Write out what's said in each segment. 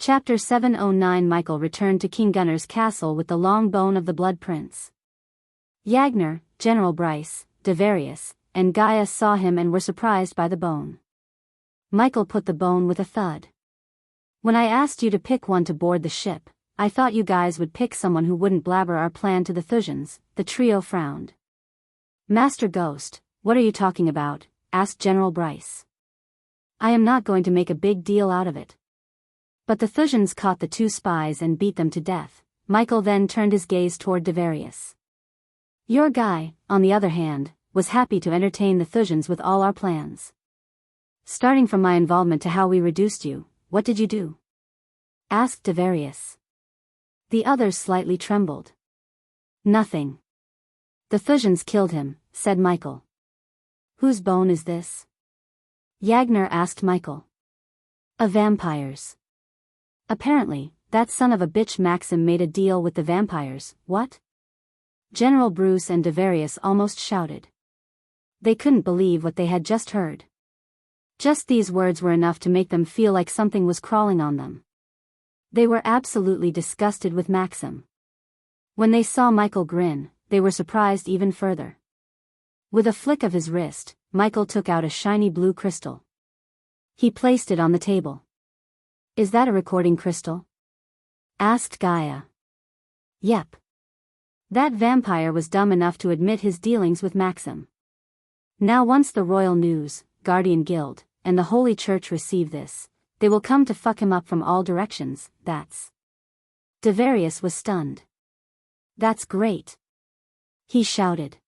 Chapter 709. Michael returned to King Gunnar's castle with the long bone of the Blood Prince. Yagner, General Bryce, Davarius, and Gaia saw him and were surprised by the bone. Michael put the bone with a thud. When I asked you to pick one to board the ship, I thought you guys would pick someone who wouldn't blabber our plan to the Thusians. The trio frowned. Master Ghost, what are you talking about? Asked General Bryce. I am not going to make a big deal out of it. But the Thusians caught the two spies and beat them to death. Michael then turned his gaze toward Davarius. Your guy, on the other hand, was happy to entertain the Thusians with all our plans. Starting from my involvement to how we reduced you, what did you do? Asked Davarius. The others slightly trembled. Nothing. The Thusians killed him, said Michael. Whose bone is this? Yagner asked Michael. A vampire's. Apparently, that son of a bitch Maxim made a deal with the vampires. What? General Bruce and Davarius almost shouted. They couldn't believe what they had just heard. Just these words were enough to make them feel like something was crawling on them. They were absolutely disgusted with Maxim. When they saw Michael grin, they were surprised even further. With a flick of his wrist, Michael took out a shiny blue crystal. He placed it on the table. Is that a recording crystal? Asked Gaia. Yep. That vampire was dumb enough to admit his dealings with Maxim. Now once the Royal News, Guardian Guild, and the Holy Church receive this, they will come to fuck him up from all directions. That's... Davarius was stunned. That's great. He shouted.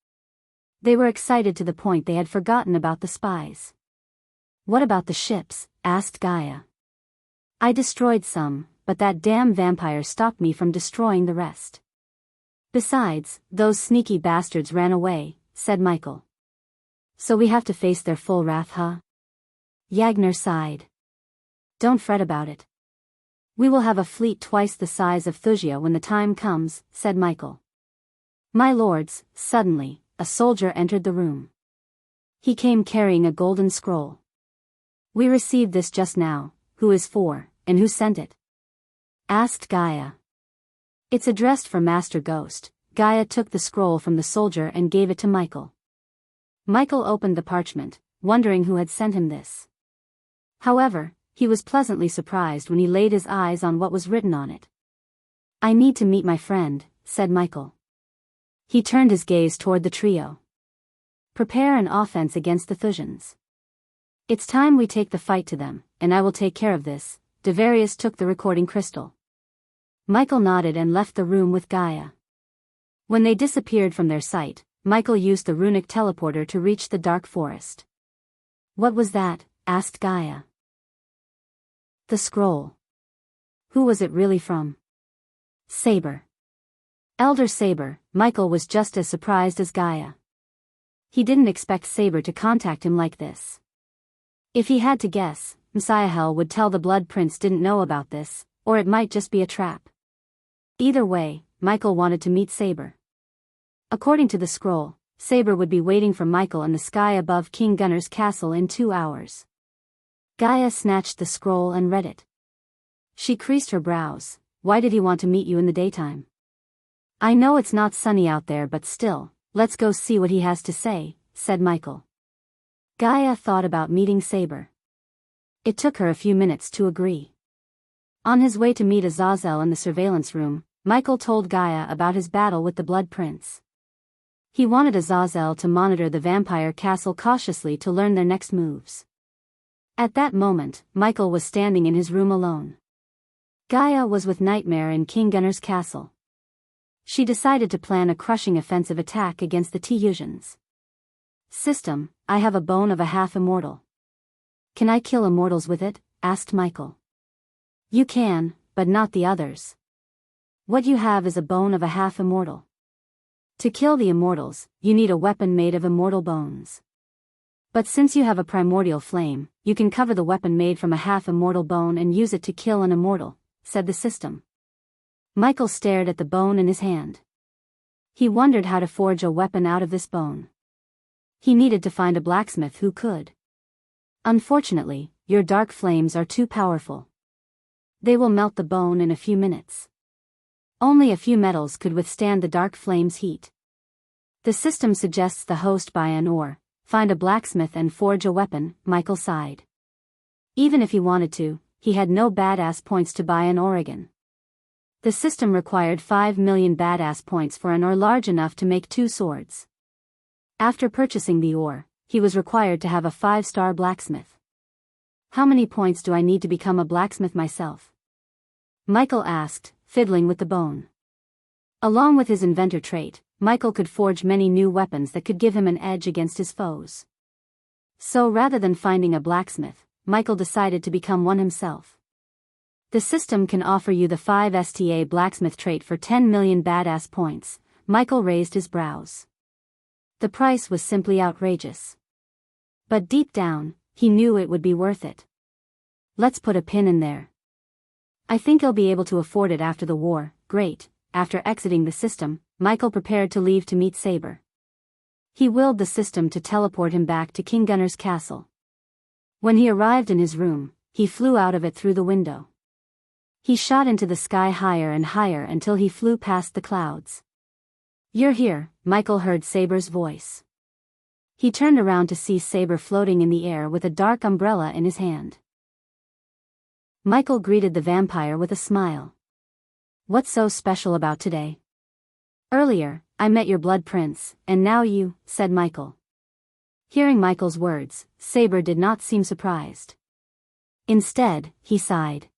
They were excited to the point they had forgotten about the spies. What about the ships? Asked Gaia. I destroyed some, but that damn vampire stopped me from destroying the rest. Besides, those sneaky bastards ran away, said Michael. So we have to face their full wrath, huh? Yagner sighed. Don't fret about it. We will have a fleet twice the size of Thusia when the time comes, said Michael. My lords, suddenly, a soldier entered the room. He came carrying a golden scroll. We received this just now. Who is for, and who sent it? Asked Gaia. It's addressed for Master Ghost. Gaia took the scroll from the soldier and gave it to Michael. Michael opened the parchment, wondering who had sent him this. However, he was pleasantly surprised when he laid his eyes on what was written on it. I need to meet my friend, said Michael. He turned his gaze toward the trio. Prepare an offense against the Thusians. It's time we take the fight to them, and I will take care of this. Davarius took the recording crystal. Michael nodded and left the room with Gaia. When they disappeared from their sight, Michael used the runic teleporter to reach the dark forest. What was that? Asked Gaia. The scroll. Who was it really from? Saber. Elder Saber. Michael was just as surprised as Gaia. He didn't expect Saber to contact him like this. If he had to guess, Messiahel would tell the Blood Prince didn't know about this, or it might just be a trap. Either way, Michael wanted to meet Saber. According to the scroll, Saber would be waiting for Michael in the sky above King Gunnar's castle in 2 hours. Gaia snatched the scroll and read it. She creased her brows. Why did he want to meet you in the daytime? I know it's not sunny out there, but still, let's go see what he has to say, said Michael. Gaia thought about meeting Saber. It took her a few minutes to agree. On his way to meet Azazel in the surveillance room, Michael told Gaia about his battle with the Blood Prince. He wanted Azazel to monitor the vampire castle cautiously to learn their next moves. At that moment, Michael was standing in his room alone. Gaia was with Nightmare in King Gunnar's castle. She decided to plan a crushing offensive attack against the Tyusians. System, I have a bone of a half-immortal. Can I kill immortals with it? Asked Michael. You can, but not the others. What you have is a bone of a half-immortal. To kill the immortals, you need a weapon made of immortal bones. But since you have a primordial flame, you can cover the weapon made from a half-immortal bone and use it to kill an immortal, said the system. Michael stared at the bone in his hand. He wondered how to forge a weapon out of this bone. He needed to find a blacksmith who could. Unfortunately, your dark flames are too powerful. They will melt the bone in a few minutes. Only a few metals could withstand the dark flame's heat. The system suggests the host buy an ore, find a blacksmith and forge a weapon, Michael sighed. Even if he wanted to, he had no badass points to buy an Oregon. The system required 5 million badass points for an ore large enough to make 2 swords. After purchasing the ore, he was required to have a 5-star blacksmith. How many points do I need to become a blacksmith myself? Michael asked, fiddling with the bone. Along with his inventor trait, Michael could forge many new weapons that could give him an edge against his foes. So rather than finding a blacksmith, Michael decided to become one himself. The system can offer you the 5-sta blacksmith trait for 10 million badass points. Michael raised his brows. The price was simply outrageous. But deep down, he knew it would be worth it. Let's put a pin in there. I think I'll be able to afford it after the war. Great. After exiting the system, Michael prepared to leave to meet Saber. He willed the system to teleport him back to King Gunner's castle. When he arrived in his room, he flew out of it through the window. He shot into the sky higher and higher until he flew past the clouds. "You're here," Michael heard Saber's voice. He turned around to see Saber floating in the air with a dark umbrella in his hand. Michael greeted the vampire with a smile. "What's so special about today?" "Earlier, I met your blood prince, and now you," said Michael. Hearing Michael's words, Saber did not seem surprised. Instead, he sighed.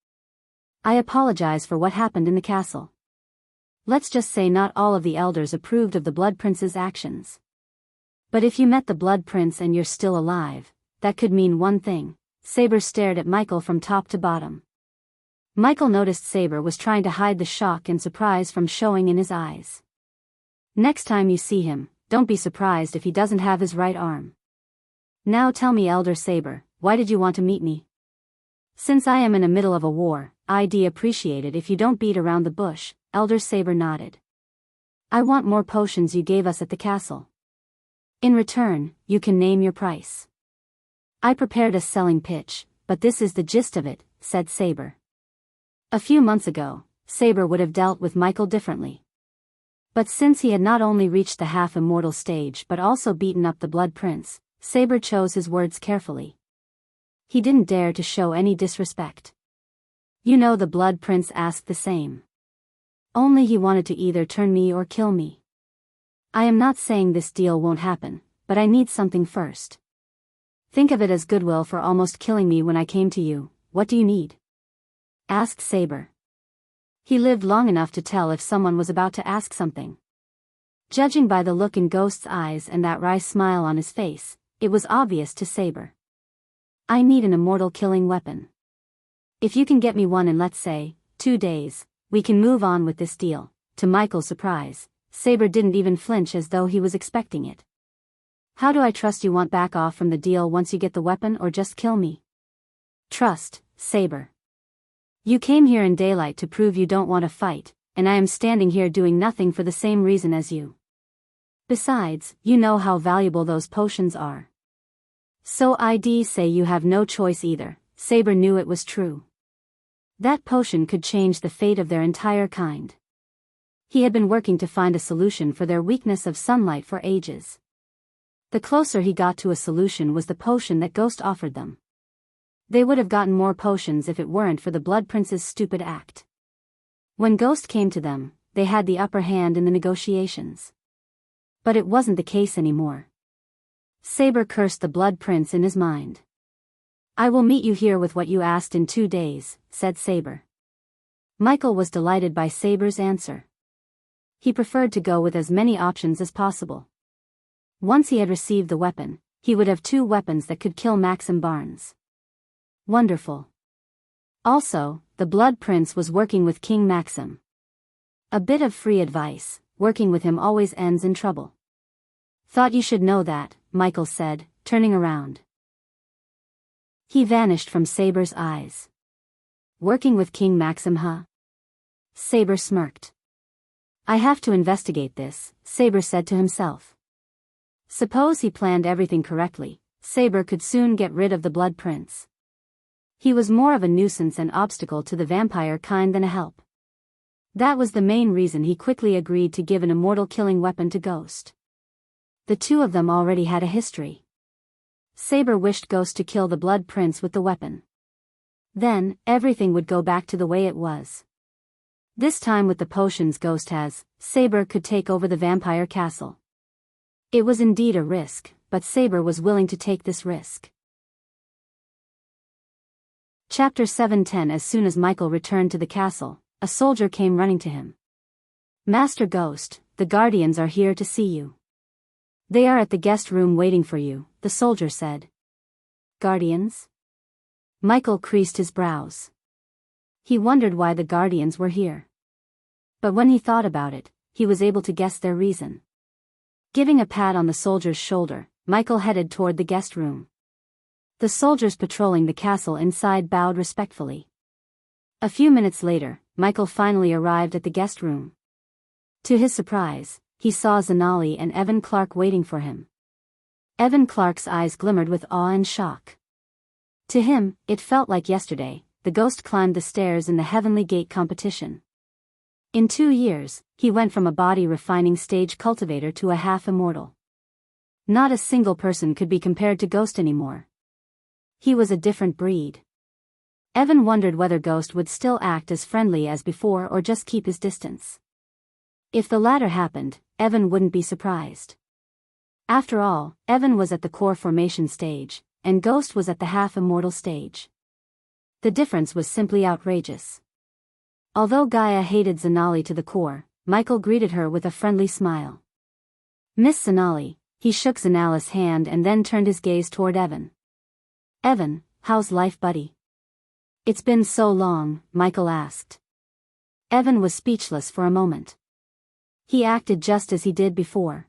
"I apologize for what happened in the castle. Let's just say not all of the elders approved of the blood prince's actions. But if you met the blood prince and you're still alive, that could mean one thing." Saber stared at Michael from top to bottom. Michael noticed Saber was trying to hide the shock and surprise from showing in his eyes. "Next time you see him, don't be surprised if he doesn't have his right arm. Now tell me, Elder Saber, why did you want to meet me?" "Since I am in the middle of a war, I'd appreciate it if you don't beat around the bush," Elder Saber nodded. "I want more potions you gave us at the castle. In return, you can name your price." "I prepared a selling pitch, but this is the gist of it," said Saber. A few months ago, Saber would have dealt with Michael differently. But since he had not only reached the half-immortal stage but also beaten up the Blood Prince, Saber chose his words carefully. He didn't dare to show any disrespect. "You know the Blood Prince asked the same. Only he wanted to either turn me or kill me. I am not saying this deal won't happen, but I need something first. Think of it as goodwill for almost killing me when I came to you. What do you need?" asked Saber. He lived long enough to tell if someone was about to ask something. Judging by the look in Ghost's eyes and that wry smile on his face, it was obvious to Saber. "I need an immortal killing weapon. If you can get me one in, let's say, 2 days, we can move on with this deal." To Michael's surprise, Saber didn't even flinch as though he was expecting it. "How do I trust you won't back off from the deal once you get the weapon or just kill me?" "Trust, Saber. You came here in daylight to prove you don't want to fight, and I am standing here doing nothing for the same reason as you. Besides, you know how valuable those potions are. So I'd say you have no choice either." Saber knew it was true. That potion could change the fate of their entire kind. He had been working to find a solution for their weakness of sunlight for ages. The closer he got to a solution was the potion that Ghost offered them. They would have gotten more potions if it weren't for the Blood Prince's stupid act. When Ghost came to them, they had the upper hand in the negotiations. But it wasn't the case anymore. Saber cursed the Blood Prince in his mind. "I will meet you here with what you asked in 2 days, said Saber. Michael was delighted by Saber's answer. He preferred to go with as many options as possible. Once he had received the weapon, he would have 2 weapons that could kill Maxim Barnes. Wonderful. Also, the Blood Prince was working with King Maxim. A bit of free advice: working with him always ends in trouble. Thought you should know that, Michael said, turning around. He vanished from Saber's eyes. Working with King Maxim, huh? Saber smirked. I have to investigate this, Saber said to himself. Suppose he planned everything correctly, Saber could soon get rid of the Blood Prince. He was more of a nuisance and obstacle to the vampire kind than a help. That was the main reason he quickly agreed to give an immortal killing weapon to Ghost. The two of them already had a history. Saber wished Ghost to kill the Blood Prince with the weapon. Then, everything would go back to the way it was. This time with the potions Ghost has, Saber could take over the vampire castle. It was indeed a risk, but Saber was willing to take this risk. Chapter 7:10. As soon as Michael returned to the castle, a soldier came running to him. "Master Ghost, the guardians are here to see you. They are at the guest room waiting for you," the soldier said. Guardians? Michael creased his brows. He wondered why the guardians were here. But when he thought about it, he was able to guess their reason. Giving a pat on the soldier's shoulder, Michael headed toward the guest room. The soldiers patrolling the castle inside bowed respectfully. A few minutes later, Michael finally arrived at the guest room. To his surprise, he saw Zanali and Evan Clark waiting for him. Evan Clark's eyes glimmered with awe and shock. To him, it felt like yesterday, the Ghost climbed the stairs in the Heavenly Gate competition. In 2 years, he went from a body-refining stage cultivator to a half-immortal. Not a single person could be compared to Ghost anymore. He was a different breed. Evan wondered whether Ghost would still act as friendly as before or just keep his distance. If the latter happened, Evan wouldn't be surprised. After all, Evan was at the core formation stage, and Ghost was at the half-immortal stage. The difference was simply outrageous. Although Gaia hated Zanali to the core, Michael greeted her with a friendly smile. "Miss Zanali," he shook Zanali's hand and then turned his gaze toward Evan. "Evan, how's life, buddy?" "It's been so long," Michael asked. Evan was speechless for a moment. He acted just as he did before.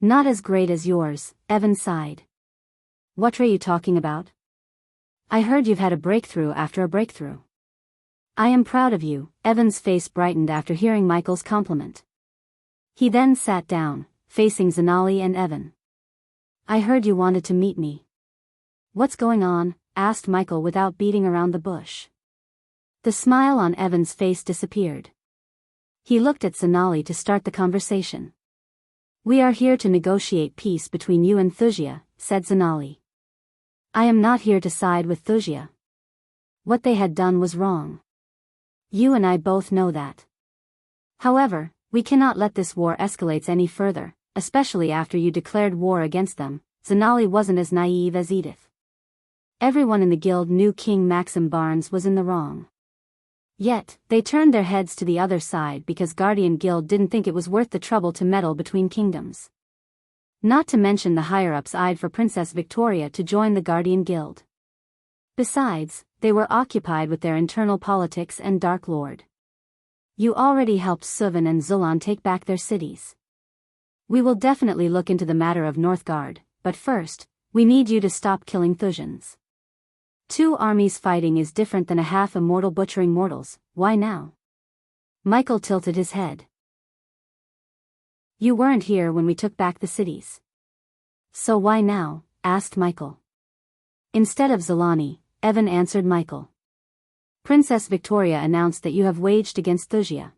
"Not as great as yours," Evan sighed. "What are you talking about?" "I heard you've had a breakthrough after a breakthrough." "I am proud of you," Evan's face brightened after hearing Michael's compliment. He then sat down, facing Zanali and Evan. "I heard you wanted to meet me." "What's going on?" asked Michael without beating around the bush. The smile on Evan's face disappeared. He looked at Zanali to start the conversation. "We are here to negotiate peace between you and Thusia," said Zanali. "I am not here to side with Thusia. What they had done was wrong. You and I both know that. However, we cannot let this war escalate any further, especially after you declared war against them." Zanali wasn't as naive as Edith. Everyone in the guild knew King Maxim Barnes was in the wrong. Yet, they turned their heads to the other side because Guardian Guild didn't think it was worth the trouble to meddle between kingdoms. Not to mention the higher-ups eyed for Princess Victoria to join the Guardian Guild. Besides, they were occupied with their internal politics and Dark Lord. "You already helped Suvan and Zulan take back their cities. We will definitely look into the matter of Northgard, but first, we need you to stop killing Thusians. 2 armies fighting is different than a half-immortal butchering mortals. Why now?" Michael tilted his head. "You weren't here when we took back the cities. So why now?" asked Michael. Instead of Zalani, Evan answered Michael. "Princess Victoria announced that you have waged against Thusia.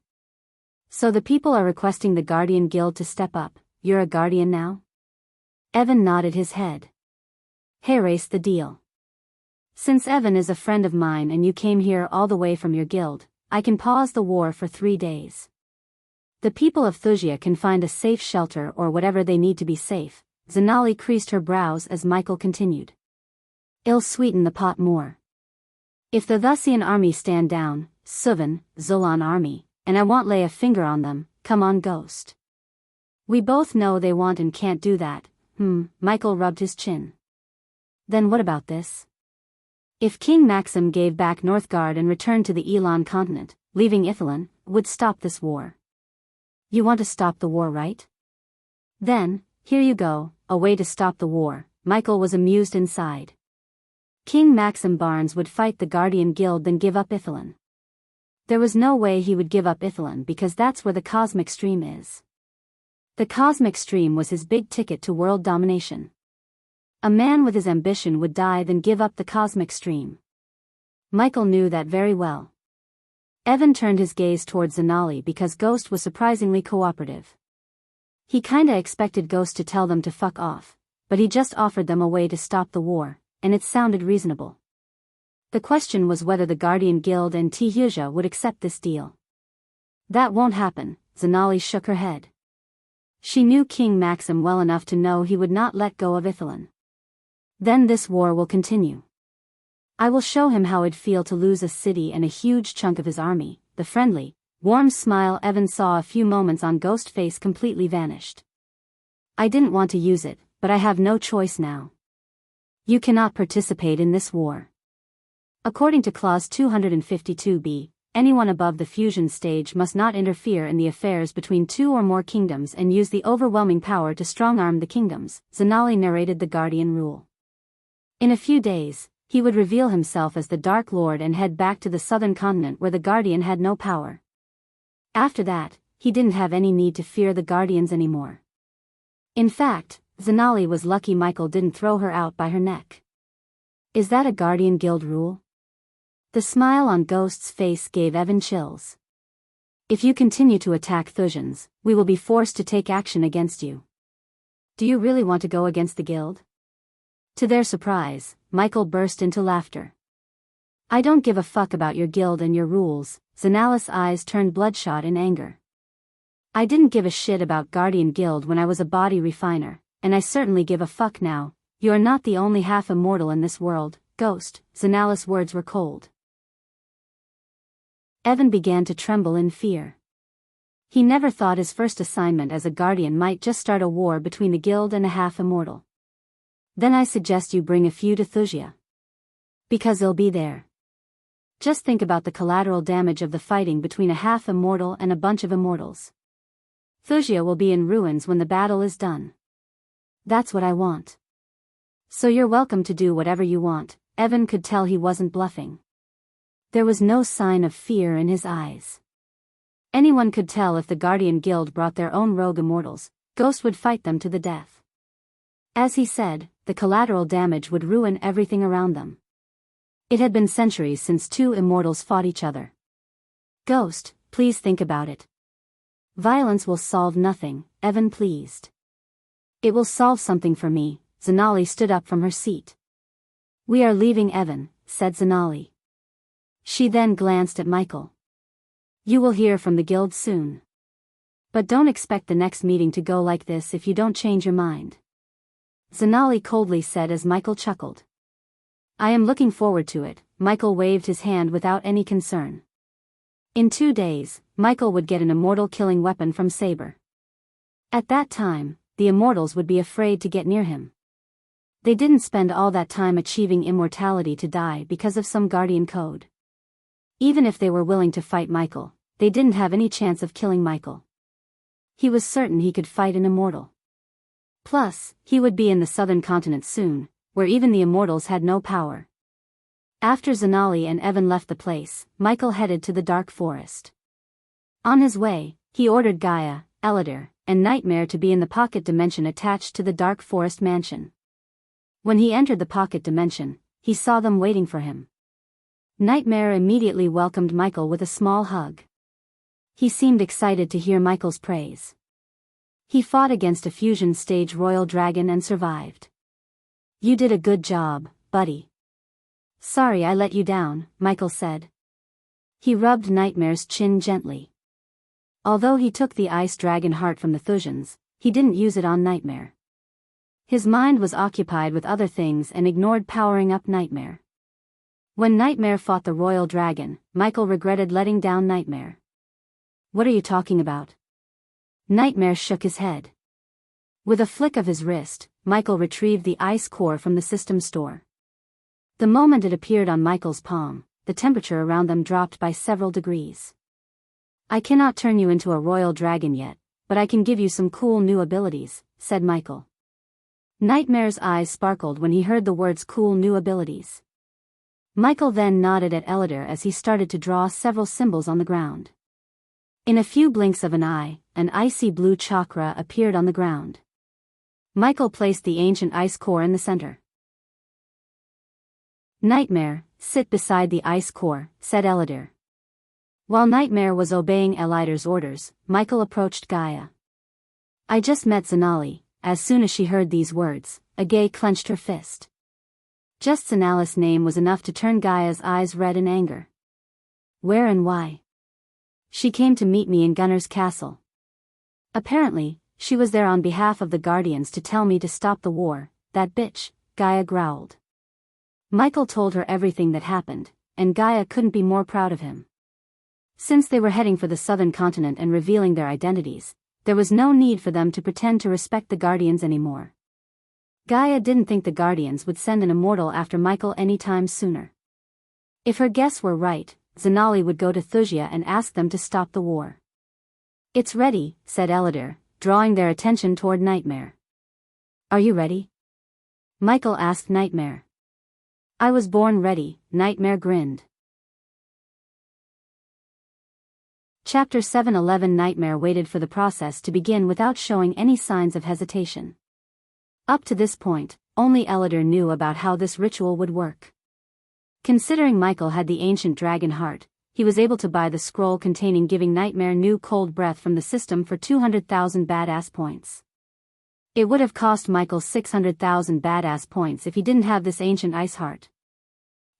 So the people are requesting the Guardian Guild to step up. You're a guardian now?" Evan nodded his head. "Hey, race the deal. Since Evan is a friend of mine and you came here all the way from your guild, I can pause the war for 3 days. The people of Thusia can find a safe shelter or whatever they need to be safe." Zanali creased her brows as Michael continued. "It'll sweeten the pot more. If the Thusian army stand down, Suvan, Zulan army, and I won't lay a finger on them, come on Ghost. We both know they want and can't do that." Michael rubbed his chin. "Then what about this? If King Maxim gave back Northgard and returned to the Elan continent, leaving Ithilien, would stop this war. You want to stop the war, right? Then, here you go, a way to stop the war." Michael was amused inside. King Maxim Barnes would fight the Guardian Guild then give up Ithilien. There was no way he would give up Ithilien because that's where the cosmic stream is. The cosmic stream was his big ticket to world domination. A man with his ambition would die then give up the cosmic stream. Michael knew that very well. Evan turned his gaze towards Zanali because Ghost was surprisingly cooperative. He kinda expected Ghost to tell them to fuck off, but he just offered them a way to stop the war, and it sounded reasonable. The question was whether the Guardian Guild and Tihuzha would accept this deal. That won't happen, Zanali shook her head. She knew King Maxim well enough to know he would not let go of Ithalan. Then this war will continue. I will show him how it'd feel to lose a city and a huge chunk of his army. The friendly, warm smile Evan saw a few moments on Ghost's face completely vanished. I didn't want to use it, but I have no choice now. You cannot participate in this war. According to Clause 252b, anyone above the fusion stage must not interfere in the affairs between two or more kingdoms and use the overwhelming power to strong-arm the kingdoms, Zanali narrated the Guardian rule. In a few days, he would reveal himself as the Dark Lord and head back to the southern continent where the Guardian had no power. After that, he didn't have any need to fear the Guardians anymore. In fact, Zanali was lucky Michael didn't throw her out by her neck. Is that a Guardian Guild rule? The smile on Ghost's face gave Evan chills. If you continue to attack Thujans, we will be forced to take action against you. Do you really want to go against the guild? To their surprise, Michael burst into laughter. I don't give a fuck about your guild and your rules. Zanali's eyes turned bloodshot in anger. I didn't give a shit about Guardian Guild when I was a body refiner, and I certainly give a fuck now. You are not the only half-immortal in this world, Ghost. Zanali's words were cold. Evan began to tremble in fear. He never thought his first assignment as a guardian might just start a war between the guild and a half-immortal. Then I suggest you bring a few to Thuzia. Because they'll be there. Just think about the collateral damage of the fighting between a half-immortal and a bunch of immortals. Thuzia will be in ruins when the battle is done. That's what I want. So you're welcome to do whatever you want. Evan could tell he wasn't bluffing. There was no sign of fear in his eyes. Anyone could tell if the Guardian Guild brought their own rogue immortals, Ghost would fight them to the death. As he said, the collateral damage would ruin everything around them. It had been centuries since two immortals fought each other. Ghost, please think about it. Violence will solve nothing, Evan pleased. It will solve something for me. Zanali stood up from her seat. We are leaving Evan, said Zanali. She then glanced at Michael. You will hear from the guild soon. But don't expect the next meeting to go like this if you don't change your mind. Zanali coldly said as Michael chuckled. I am looking forward to it. Michael waved his hand without any concern. In 2 days, Michael would get an immortal killing weapon from Saber. At that time, the immortals would be afraid to get near him. They didn't spend all that time achieving immortality to die because of some guardian code. Even if they were willing to fight Michael, they didn't have any chance of killing Michael. He was certain he could fight an immortal. Plus, he would be in the southern continent soon, where even the immortals had no power. After Zanali and Evan left the place, Michael headed to the dark forest. On his way, he ordered Gaia, Elidar, and Nightmare to be in the pocket dimension attached to the dark forest mansion. When he entered the pocket dimension, he saw them waiting for him. Nightmare immediately welcomed Michael with a small hug. He seemed excited to hear Michael's praise. He fought against a fusion stage royal dragon and survived. You did a good job, buddy. Sorry I let you down, Michael said. He rubbed Nightmare's chin gently. Although he took the ice dragon heart from the Thujans, he didn't use it on Nightmare. His mind was occupied with other things and ignored powering up Nightmare. When Nightmare fought the royal dragon, Michael regretted letting down Nightmare. What are you talking about? Nightmare shook his head. With a flick of his wrist, Michael retrieved the ice core from the system store. The moment it appeared on Michael's palm, the temperature around them dropped by several degrees. I cannot turn you into a royal dragon yet, but I can give you some cool new abilities, said Michael. Nightmare's eyes sparkled when he heard the words cool new abilities. Michael then nodded at Elidar as he started to draw several symbols on the ground. In a few blinks of an eye, an icy blue chakra appeared on the ground. Michael placed the ancient ice core in the center. Nightmare, sit beside the ice core, said Elidor. While Nightmare was obeying Elider's orders, Michael approached Gaia. I just met Zanali. As soon as she heard these words, Agay clenched her fist. Just Zanali's name was enough to turn Gaia's eyes red in anger. Where and why? She came to meet me in Gunner's castle. Apparently, she was there on behalf of the Guardians to tell me to stop the war. That bitch, Gaia growled. Michael told her everything that happened, and Gaia couldn't be more proud of him. Since they were heading for the southern continent and revealing their identities, there was no need for them to pretend to respect the Guardians anymore. Gaia didn't think the Guardians would send an immortal after Michael any time sooner. If her guess were right, Zanali would go to Thusia and ask them to stop the war. It's ready, said Elidor, drawing their attention toward Nightmare. Are you ready? Michael asked Nightmare. I was born ready, Nightmare grinned. Chapter 7:11 Nightmare waited for the process to begin without showing any signs of hesitation. Up to this point, only Elidor knew about how this ritual would work. Considering Michael had the ancient dragon heart, he was able to buy the scroll containing giving Nightmare new cold breath from the system for 200,000 badass points. It would have cost Michael 600,000 badass points if he didn't have this ancient ice heart.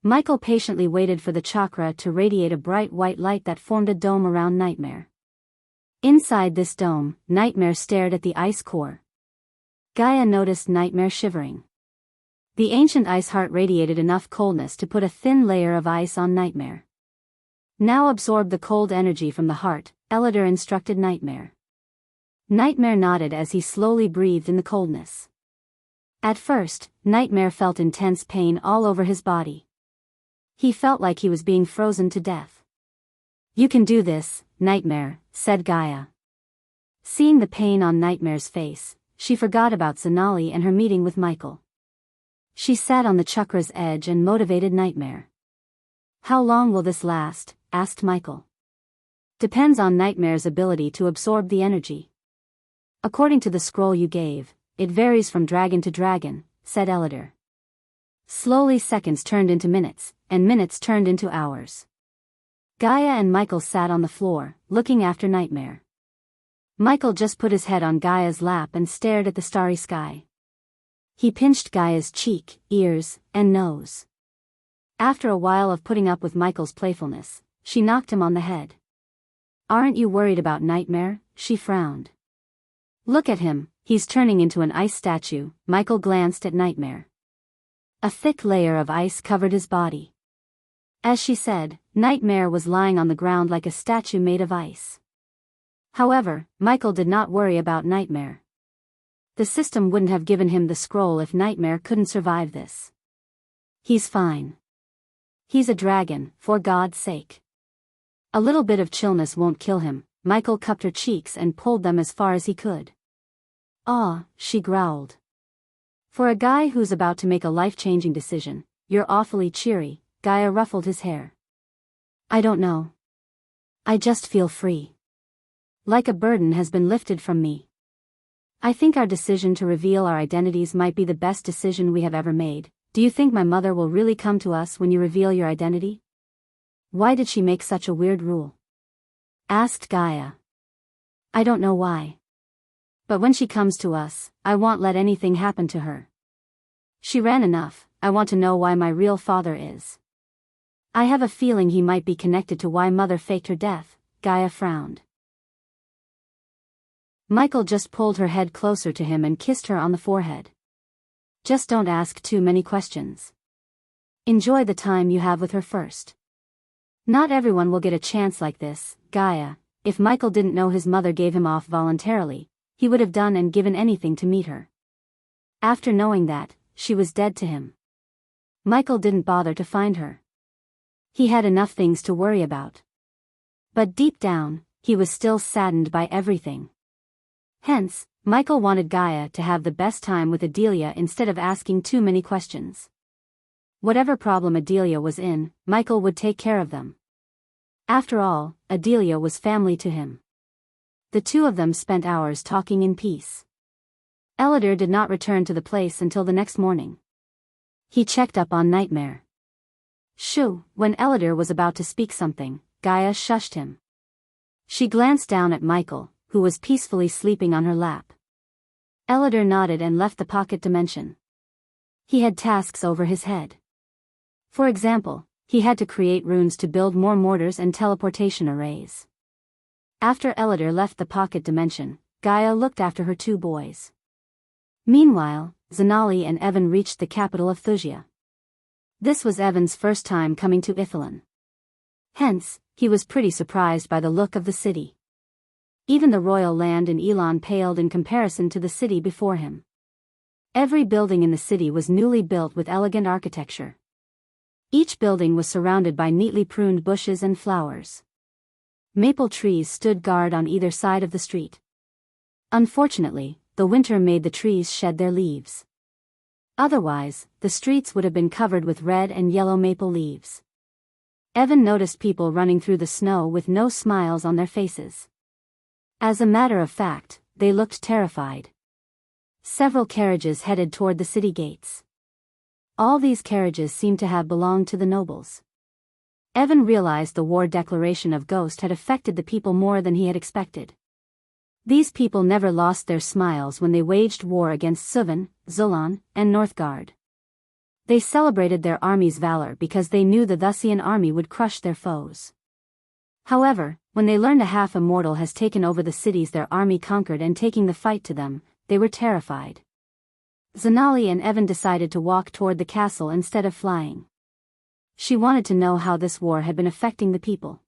Michael patiently waited for the chakra to radiate a bright white light that formed a dome around Nightmare. Inside this dome, Nightmare stared at the ice core. Gaia noticed Nightmare shivering. The ancient ice heart radiated enough coldness to put a thin layer of ice on Nightmare. Now absorb the cold energy from the heart, Elidor instructed Nightmare. Nightmare nodded as he slowly breathed in the coldness. At first, Nightmare felt intense pain all over his body. He felt like he was being frozen to death. You can do this, Nightmare, said Gaia. Seeing the pain on Nightmare's face, she forgot about Zanali and her meeting with Michael. She sat on the chakra's edge and motivated Nightmare. How long will this last? Asked Michael. Depends on Nightmare's ability to absorb the energy. According to the scroll you gave, it varies from dragon to dragon, said Elidor. Slowly seconds turned into minutes, and minutes turned into hours. Gaia and Michael sat on the floor, looking after Nightmare. Michael just put his head on Gaia's lap and stared at the starry sky. He pinched Gaia's cheek, ears, and nose. After a while of putting up with Michael's playfulness, she knocked him on the head. Aren't you worried about Nightmare? She frowned. Look at him, he's turning into an ice statue. Michael glanced at Nightmare. A thick layer of ice covered his body. As she said, Nightmare was lying on the ground like a statue made of ice. However, Michael did not worry about Nightmare. The system wouldn't have given him the scroll if Nightmare couldn't survive this. He's fine. He's a dragon, for God's sake. A little bit of chillness won't kill him. Michael cupped her cheeks and pulled them as far as he could. Ah, she growled. For a guy who's about to make a life-changing decision, you're awfully cheery. Gaia ruffled his hair. I don't know. I just feel free. Like a burden has been lifted from me. I think our decision to reveal our identities might be the best decision we have ever made. Do you think my mother will really come to us when you reveal your identity? Why did she make such a weird rule? Asked Gaia. I don't know why. But when she comes to us, I won't let anything happen to her. She ran enough. I want to know why my real father is. I have a feeling he might be connected to why Mother faked her death. Gaia frowned. Michael just pulled her head closer to him and kissed her on the forehead. Just don't ask too many questions. Enjoy the time you have with her first. Not everyone will get a chance like this, Gaia. If Michael didn't know his mother gave him off voluntarily, he would have done and given anything to meet her. After knowing that, she was dead to him. Michael didn't bother to find her. He had enough things to worry about. But deep down, he was still saddened by everything. Hence, Michael wanted Gaia to have the best time with Adelia instead of asking too many questions. Whatever problem Adelia was in, Michael would take care of them. After all, Adelia was family to him. The two of them spent hours talking in peace. Elidor did not return to the place until the next morning. He checked up on Nightmare. Shoo, when Elidor was about to speak something, Gaia shushed him. She glanced down at Michael, who was peacefully sleeping on her lap. Elidor nodded and left the pocket dimension. He had tasks over his head. For example, he had to create runes to build more mortars and teleportation arrays. After Elidor left the pocket dimension, Gaia looked after her two boys. Meanwhile, Zanali and Evan reached the capital of Thusia. This was Evan's first time coming to Ithilien. Hence, he was pretty surprised by the look of the city. Even the royal land in Elon paled in comparison to the city before him. Every building in the city was newly built with elegant architecture. Each building was surrounded by neatly pruned bushes and flowers. Maple trees stood guard on either side of the street. Unfortunately, the winter made the trees shed their leaves. Otherwise, the streets would have been covered with red and yellow maple leaves. Evan noticed people running through the snow with no smiles on their faces. As a matter of fact, they looked terrified. Several carriages headed toward the city gates. All these carriages seemed to have belonged to the nobles. Evan realized the war declaration of Ghost had affected the people more than he had expected. These people never lost their smiles when they waged war against Suvan, Zulon, and Northgard. They celebrated their army's valor because they knew the Thusian army would crush their foes. However, when they learned a half-immortal has taken over the cities their army conquered and taking the fight to them, they were terrified. Zanali and Evan decided to walk toward the castle instead of flying. She wanted to know how this war had been affecting the people.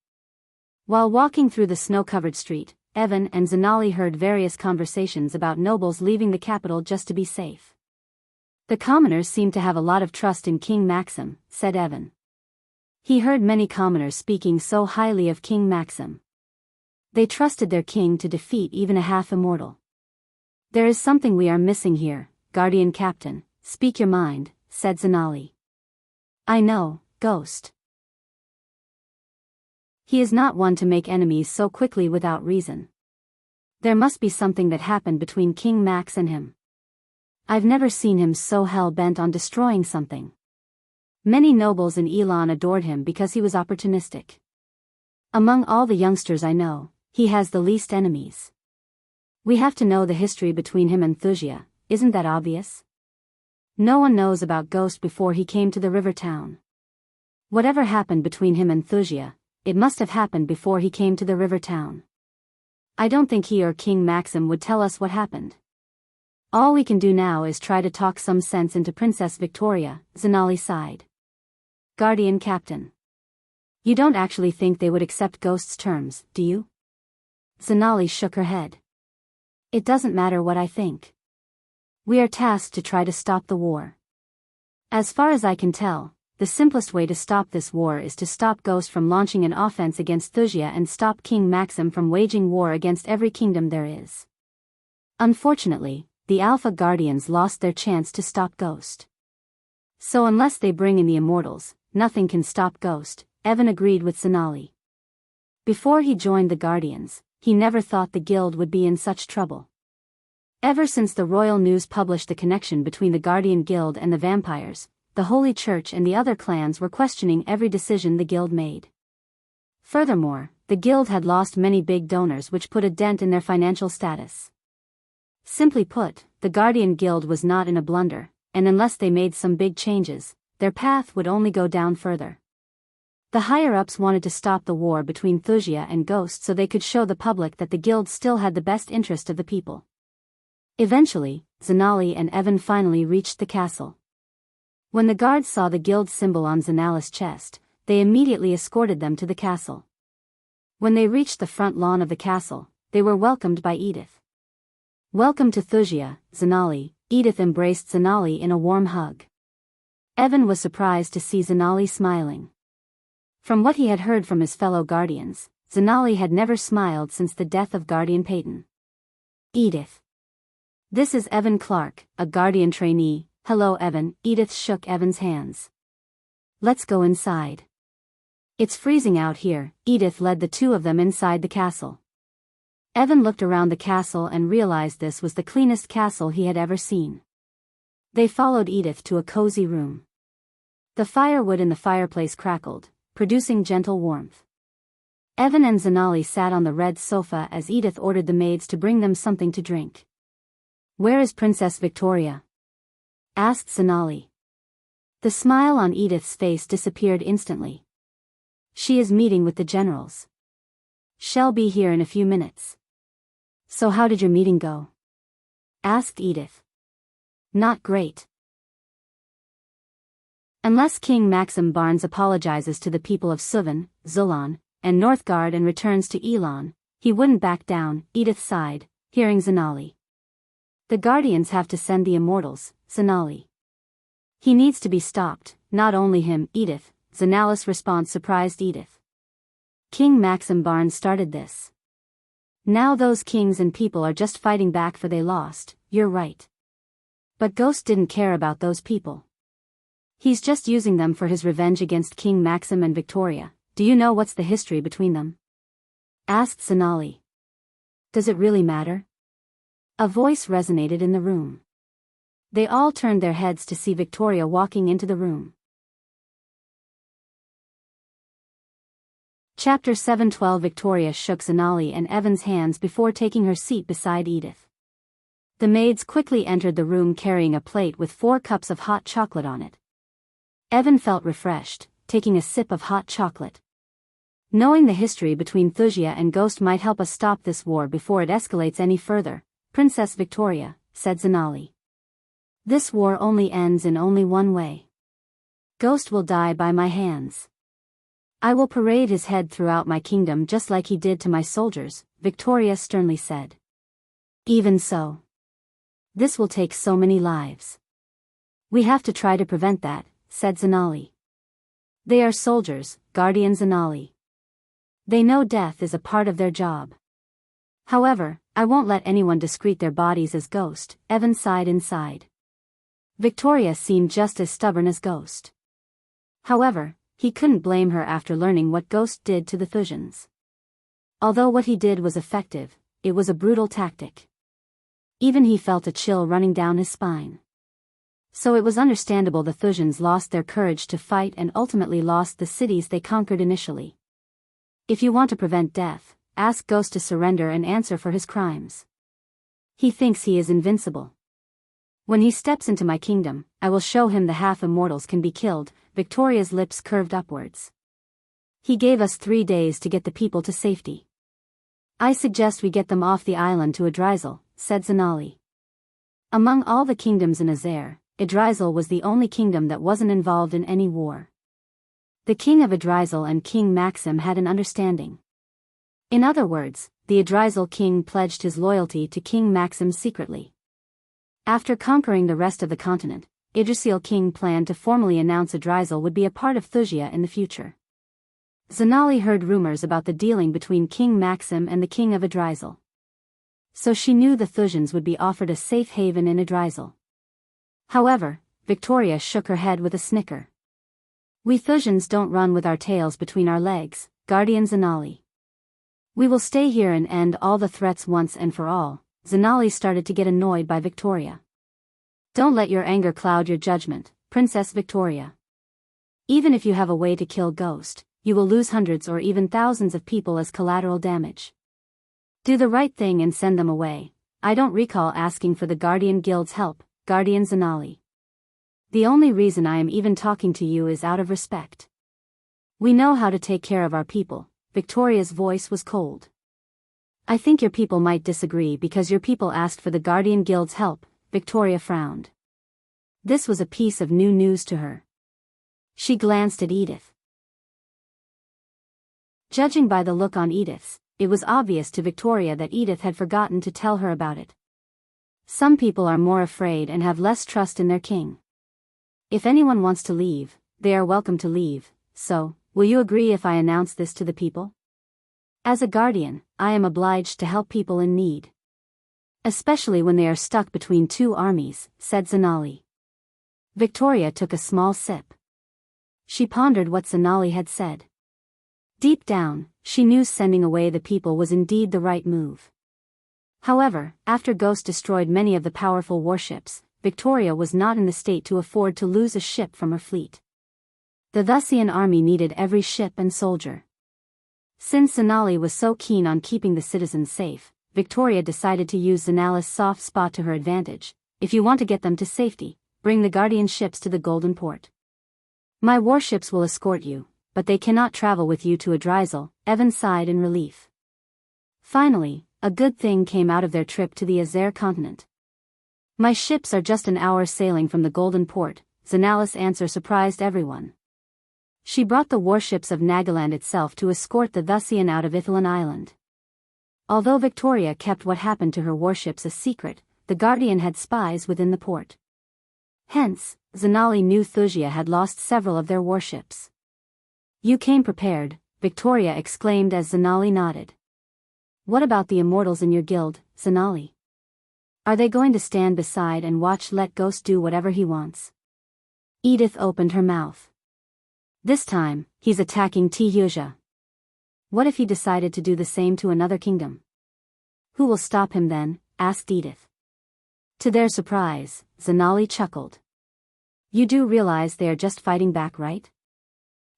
While walking through the snow-covered street, Evan and Zanali heard various conversations about nobles leaving the capital just to be safe. The commoners seemed to have a lot of trust in King Maxim, said Evan. He heard many commoners speaking so highly of King Maxim. They trusted their king to defeat even a half-immortal. There is something we are missing here, Guardian Captain, speak your mind, said Zanali. I know, Ghost. He is not one to make enemies so quickly without reason. There must be something that happened between King Max and him. I've never seen him so hell-bent on destroying something. Many nobles in Elon adored him because he was opportunistic. Among all the youngsters I know, he has the least enemies. We have to know the history between him and Thusia, isn't that obvious? No one knows about Ghost before he came to the river town. Whatever happened between him and Thusia, it must have happened before he came to the river town. I don't think he or King Maxim would tell us what happened. All we can do now is try to talk some sense into Princess Victoria, Zanali sighed. Guardian Captain. You don't actually think they would accept Ghost's terms, do you? Zanali shook her head. It doesn't matter what I think. We are tasked to try to stop the war. As far as I can tell, the simplest way to stop this war is to stop Ghost from launching an offense against Thusia and stop King Maxim from waging war against every kingdom there is. Unfortunately, the Alpha Guardians lost their chance to stop Ghost. So unless they bring in the Immortals, nothing can stop Ghost, Evan agreed with Zanali. Before he joined the Guardians, he never thought the guild would be in such trouble. Ever since the Royal News published the connection between the Guardian Guild and the vampires, the Holy Church and the other clans were questioning every decision the guild made. Furthermore, the guild had lost many big donors which put a dent in their financial status. Simply put, the Guardian Guild was not in a blunder, and unless they made some big changes, their path would only go down further. The higher-ups wanted to stop the war between Thusia and Ghost so they could show the public that the guild still had the best interest of the people. Eventually, Zanali and Evan finally reached the castle. When the guards saw the guild symbol on Zanali's chest, they immediately escorted them to the castle. When they reached the front lawn of the castle, they were welcomed by Edith. Welcome to Thusia, Zanali. Edith embraced Zanali in a warm hug. Evan was surprised to see Zanali smiling. From what he had heard from his fellow guardians, Zanali had never smiled since the death of Guardian Peyton. Edith. This is Evan Clark, a Guardian trainee. Hello Evan, Edith shook Evan's hands. Let's go inside. It's freezing out here. Edith led the two of them inside the castle. Evan looked around the castle and realized this was the cleanest castle he had ever seen. They followed Edith to a cozy room. The firewood in the fireplace crackled, producing gentle warmth. Evan and Zanali sat on the red sofa as Edith ordered the maids to bring them something to drink. "Where is Princess Victoria?" asked Zanali. The smile on Edith's face disappeared instantly. "She is meeting with the generals. She'll be here in a few minutes." "So how did your meeting go?" asked Edith. "Not great. Unless King Maxim Barnes apologizes to the people of Suvan, Zulan, and Northgard and returns to Elon, he wouldn't back down," Edith sighed, hearing Zanali. "The Guardians have to send the Immortals, Zanali. He needs to be stopped, not only him." Edith, Zanali's response surprised Edith. "King Maxim Barnes started this. Now those kings and people are just fighting back for they lost." "You're right. But Ghost didn't care about those people. He's just using them for his revenge against King Maxim and Victoria." "Do you know what's the history between them?" asked Zanali. "Does it really matter?" A voice resonated in the room. They all turned their heads to see Victoria walking into the room. Chapter 7:12. Victoria shook Zanali and Evan's hands before taking her seat beside Edith. The maids quickly entered the room carrying a plate with 4 cups of hot chocolate on it. Evan felt refreshed, taking a sip of hot chocolate. "Knowing the history between Thusia and Ghost might help us stop this war before it escalates any further, Princess Victoria," said Zanali. "This war only ends in only one way. Ghost will die by my hands. I will parade his head throughout my kingdom just like he did to my soldiers," Victoria sternly said. "Even so. This will take so many lives. We have to try to prevent that," said Zanali. "They are soldiers, Guardian Zanali. They know death is a part of their job. However, I won't let anyone discreet their bodies as Ghost," Evan sighed inside. Victoria seemed just as stubborn as Ghost. However, he couldn't blame her after learning what Ghost did to the Thusians. Although what he did was effective, it was a brutal tactic. Even he felt a chill running down his spine. So it was understandable the Thusians lost their courage to fight and ultimately lost the cities they conquered initially. If you want to prevent death, ask Ghost to surrender and answer for his crimes. He thinks he is invincible. When he steps into my kingdom, I will show him the half-immortals can be killed. Victoria's lips curved upwards. He gave us 3 days to get the people to safety. I suggest we get them off the island to Idrizel, said Zanali. Among all the kingdoms in Azair, Idrizel was the only kingdom that wasn't involved in any war. The king of Idrizel and King Maxim had an understanding. In other words, the Idrizel king pledged his loyalty to King Maxim secretly. After conquering the rest of the continent, Idrisil king planned to formally announce Idrizel would be a part of Thusia in the future. Zanali heard rumors about the dealing between King Maxim and the king of Idrizel. So she knew the Thusians would be offered a safe haven in Idrizel. However, Victoria shook her head with a snicker. We Thusians don't run with our tails between our legs, Guardian Zanali. We will stay here and end all the threats once and for all. Zanali started to get annoyed by Victoria. Don't let your anger cloud your judgment, Princess Victoria. Even if you have a way to kill Ghost, you will lose hundreds or even thousands of people as collateral damage. Do the right thing and send them away. I don't recall asking for the Guardian Guild's help, Guardian Zanali. The only reason I am even talking to you is out of respect. We know how to take care of our people. Victoria's voice was cold. I think your people might disagree because your people asked for the Guardian Guild's help, Victoria frowned. This was a piece of new news to her. She glanced at Edith. Judging by the look on Edith's, it was obvious to Victoria that Edith had forgotten to tell her about it. Some people are more afraid and have less trust in their king. If anyone wants to leave, they are welcome to leave, so, will you agree if I announce this to the people? As a guardian, I am obliged to help people in need. Especially when they are stuck between 2 armies, said Zanali. Victoria took a small sip. She pondered what Zanali had said. Deep down, she knew sending away the people was indeed the right move. However, after Ghost destroyed many of the powerful warships, Victoria was not in the state to afford to lose a ship from her fleet. The Wuxian army needed every ship and soldier. Since Zanali was so keen on keeping the citizens safe, Victoria decided to use Zanali's soft spot to her advantage. If you want to get them to safety, bring the guardian ships to the Golden Port. My warships will escort you, but they cannot travel with you to Adrizel, Evan sighed in relief. Finally, a good thing came out of their trip to the Azer continent. My ships are just an hour sailing from the Golden Port, Zanali's answer surprised everyone. She brought the warships of Nagaland itself to escort the Wuxian out of Ithalan Island. Although Victoria kept what happened to her warships a secret, the Guardian had spies within the port. Hence, Zanali knew Thusia had lost several of their warships. You came prepared, Victoria exclaimed as Zanali nodded. What about the immortals in your guild, Zanali? Are they going to stand beside and watch Let Ghost do whatever he wants? Edith opened her mouth. This time, he's attacking Tihuja. What if he decided to do the same to another kingdom? Who will stop him then? Asked Edith. To their surprise, Zanali chuckled. You do realize they are just fighting back, right?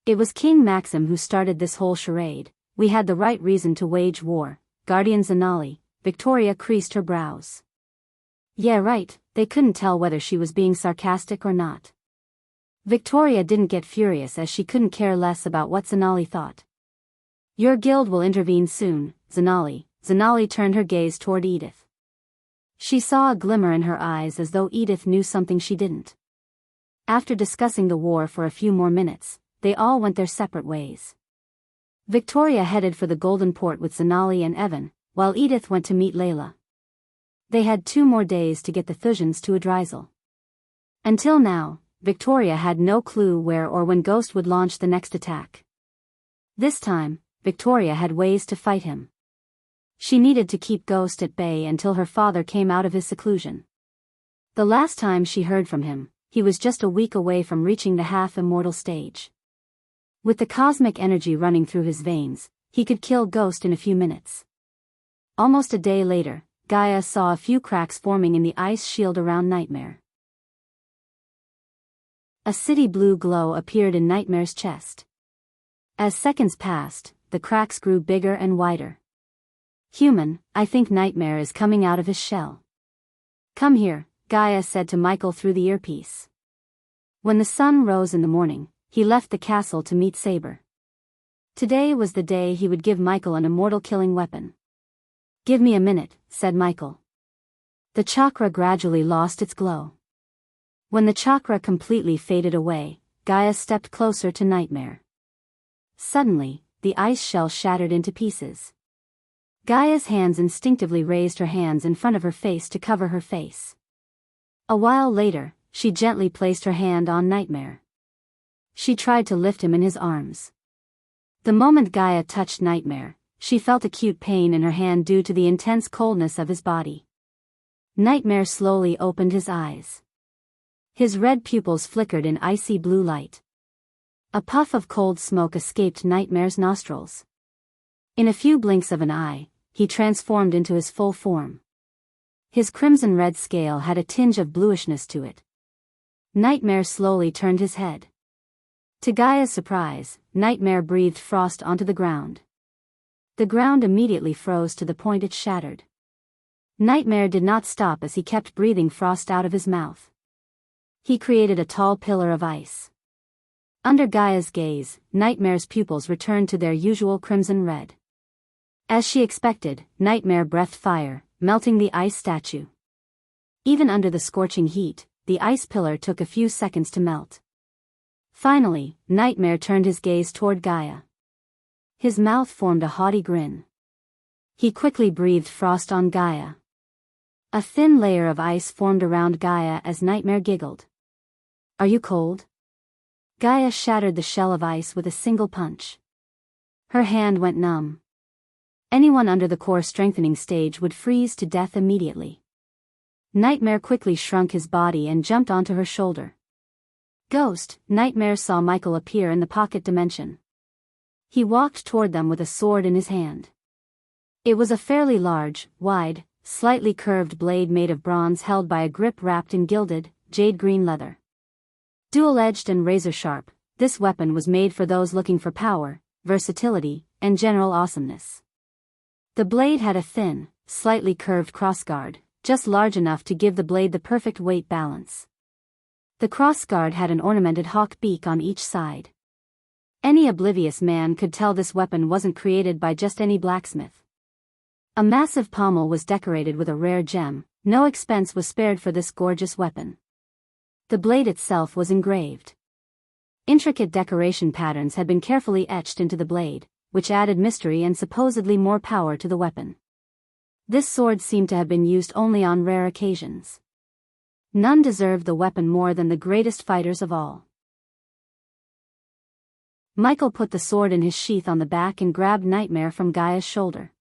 It was King Maxim who started this whole charade. We had the right reason to wage war, Guardian Zanali. Victoria creased her brows. Yeah, right, they couldn't tell whether she was being sarcastic or not. Victoria didn't get furious as she couldn't care less about what Zanali thought. Your guild will intervene soon, Zanali. Zanali turned her gaze toward Edith. She saw a glimmer in her eyes as though Edith knew something she didn't. After discussing the war for a few more minutes, they all went their separate ways. Victoria headed for the Golden Port with Zanali and Evan, while Edith went to meet Layla. They had 2 more days to get the Thusians to Adrizel. Until now, Victoria had no clue where or when Ghost would launch the next attack. This time, Victoria had ways to fight him. She needed to keep Ghost at bay until her father came out of his seclusion. The last time she heard from him, he was just a week away from reaching the half-immortal stage. With the cosmic energy running through his veins, he could kill Ghost in a few minutes. Almost a day later, Gaia saw a few cracks forming in the ice shield around Nightmare. A city blue glow appeared in Nightmare's chest. As seconds passed, the cracks grew bigger and wider. Human, I think Nightmare is coming out of his shell. Come here, Gaia said to Michael through the earpiece. When the sun rose in the morning, he left the castle to meet Saber. Today was the day he would give Michael an immortal killing weapon. Give me a minute, said Michael. The chakra gradually lost its glow. When the chakra completely faded away, Gaia stepped closer to Nightmare. Suddenly, the ice shell shattered into pieces. Gaia's hands instinctively raised her hands in front of her face to cover her face. A while later, she gently placed her hand on Nightmare. She tried to lift him in his arms. The moment Gaia touched Nightmare, she felt acute pain in her hand due to the intense coldness of his body. Nightmare slowly opened his eyes. His red pupils flickered in icy blue light. A puff of cold smoke escaped Nightmare's nostrils. In a few blinks of an eye, he transformed into his full form. His crimson-red scale had a tinge of bluishness to it. Nightmare slowly turned his head. To Gaia's surprise, Nightmare breathed frost onto the ground. The ground immediately froze to the point it shattered. Nightmare did not stop as he kept breathing frost out of his mouth. He created a tall pillar of ice. Under Gaia's gaze, Nightmare's pupils returned to their usual crimson red. As she expected, Nightmare breathed fire, melting the ice statue. Even under the scorching heat, the ice pillar took a few seconds to melt. Finally, Nightmare turned his gaze toward Gaia. His mouth formed a haughty grin. He quickly breathed frost on Gaia. A thin layer of ice formed around Gaia as Nightmare giggled. Are you cold? Gaia shattered the shell of ice with a single punch. Her hand went numb. Anyone under the core strengthening stage would freeze to death immediately. Nightmare quickly shrunk his body and jumped onto her shoulder. Ghost, Nightmare saw Michael appear in the pocket dimension. He walked toward them with a sword in his hand. It was a fairly large, wide, slightly curved blade made of bronze held by a grip wrapped in gilded, jade-green leather. Dual-edged and razor-sharp, This weapon was made for those looking for power, versatility, and general awesomeness. The blade had a thin, slightly curved crossguard, just large enough to give the blade the perfect weight balance. The crossguard had an ornamented hawk beak on each side. Any oblivious man could tell this weapon wasn't created by just any blacksmith. A massive pommel was decorated with a rare gem. No expense was spared for this gorgeous weapon. The blade itself was engraved. Intricate decoration patterns had been carefully etched into the blade, which added mystery and supposedly more power to the weapon. This sword seemed to have been used only on rare occasions. None deserved the weapon more than the greatest fighters of all. Michael put the sword in his sheath on the back and grabbed Nightmare from Gaia's shoulder.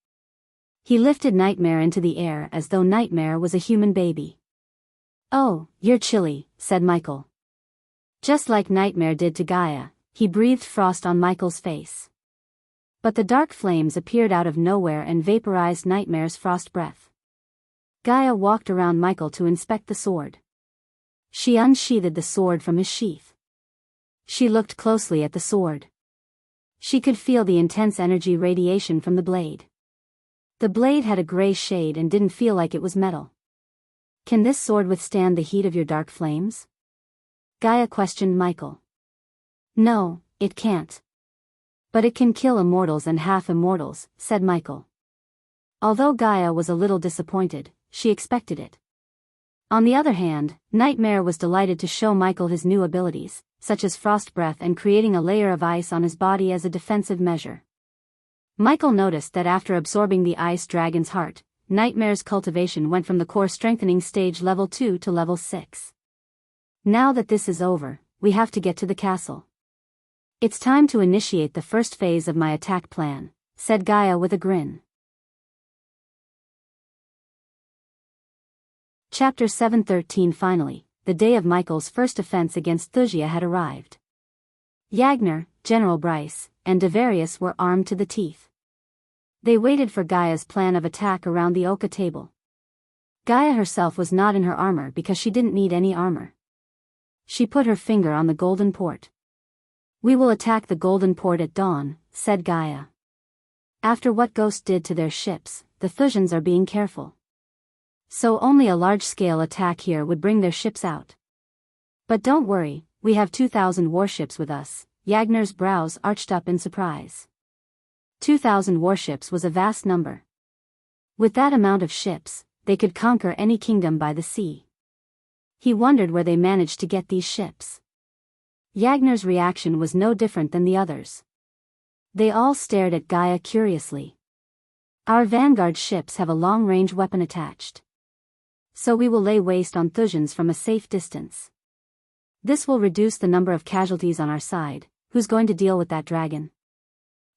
He lifted Nightmare into the air as though Nightmare was a human baby. "Oh, you're chilly," said Michael. Just like Nightmare did to Gaia, he breathed frost on Michael's face. But the dark flames appeared out of nowhere and vaporized Nightmare's frost breath. Gaia walked around Michael to inspect the sword. She unsheathed the sword from his sheath. She looked closely at the sword. She could feel the intense energy radiation from the blade. The blade had a gray shade and didn't feel like it was metal. "Can this sword withstand the heat of your dark flames?" Gaia questioned Michael. "No, it can't. But it can kill immortals and half-immortals," said Michael. Although Gaia was a little disappointed, she expected it. On the other hand, Nightmare was delighted to show Michael his new abilities, such as frost breath and creating a layer of ice on his body as a defensive measure. Michael noticed that after absorbing the ice dragon's heart, Nightmare's cultivation went from the core strengthening stage level 2 to level 6. "Now that this is over, we have to get to the castle. It's time to initiate the first phase of my attack plan," said Gaia with a grin. Chapter 713. Finally, the day of Michael's first offense against Wuxia had arrived. Yagner, General Bryce, and Devarius were armed to the teeth. They waited for Gaia's plan of attack around the Oka table. Gaia herself was not in her armor because she didn't need any armor. She put her finger on the golden port. "We will attack the golden port at dawn," said Gaia. "After what Ghost did to their ships, the Thusians are being careful. So only a large-scale attack here would bring their ships out. But don't worry, we have 2,000 warships with us." Yagner's brows arched up in surprise. 2,000 warships was a vast number. With that amount of ships, they could conquer any kingdom by the sea. He wondered where they managed to get these ships. Yagner's reaction was no different than the others. They all stared at Gaia curiously. "Our vanguard ships have a long-range weapon attached. So we will lay waste on Thusians from a safe distance. This will reduce the number of casualties on our side." "Who's going to deal with that dragon?"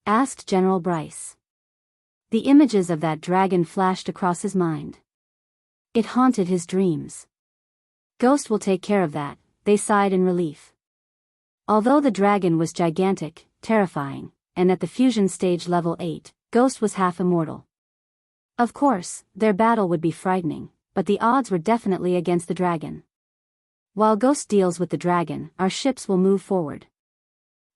asked General Bryce. The images of that dragon flashed across his mind. It haunted his dreams. "Ghost will take care of that," they sighed in relief. Although the dragon was gigantic, terrifying, and at the fusion stage level 8, Ghost was half immortal. Of course, their battle would be frightening, but the odds were definitely against the dragon. "While Ghost deals with the dragon, our ships will move forward.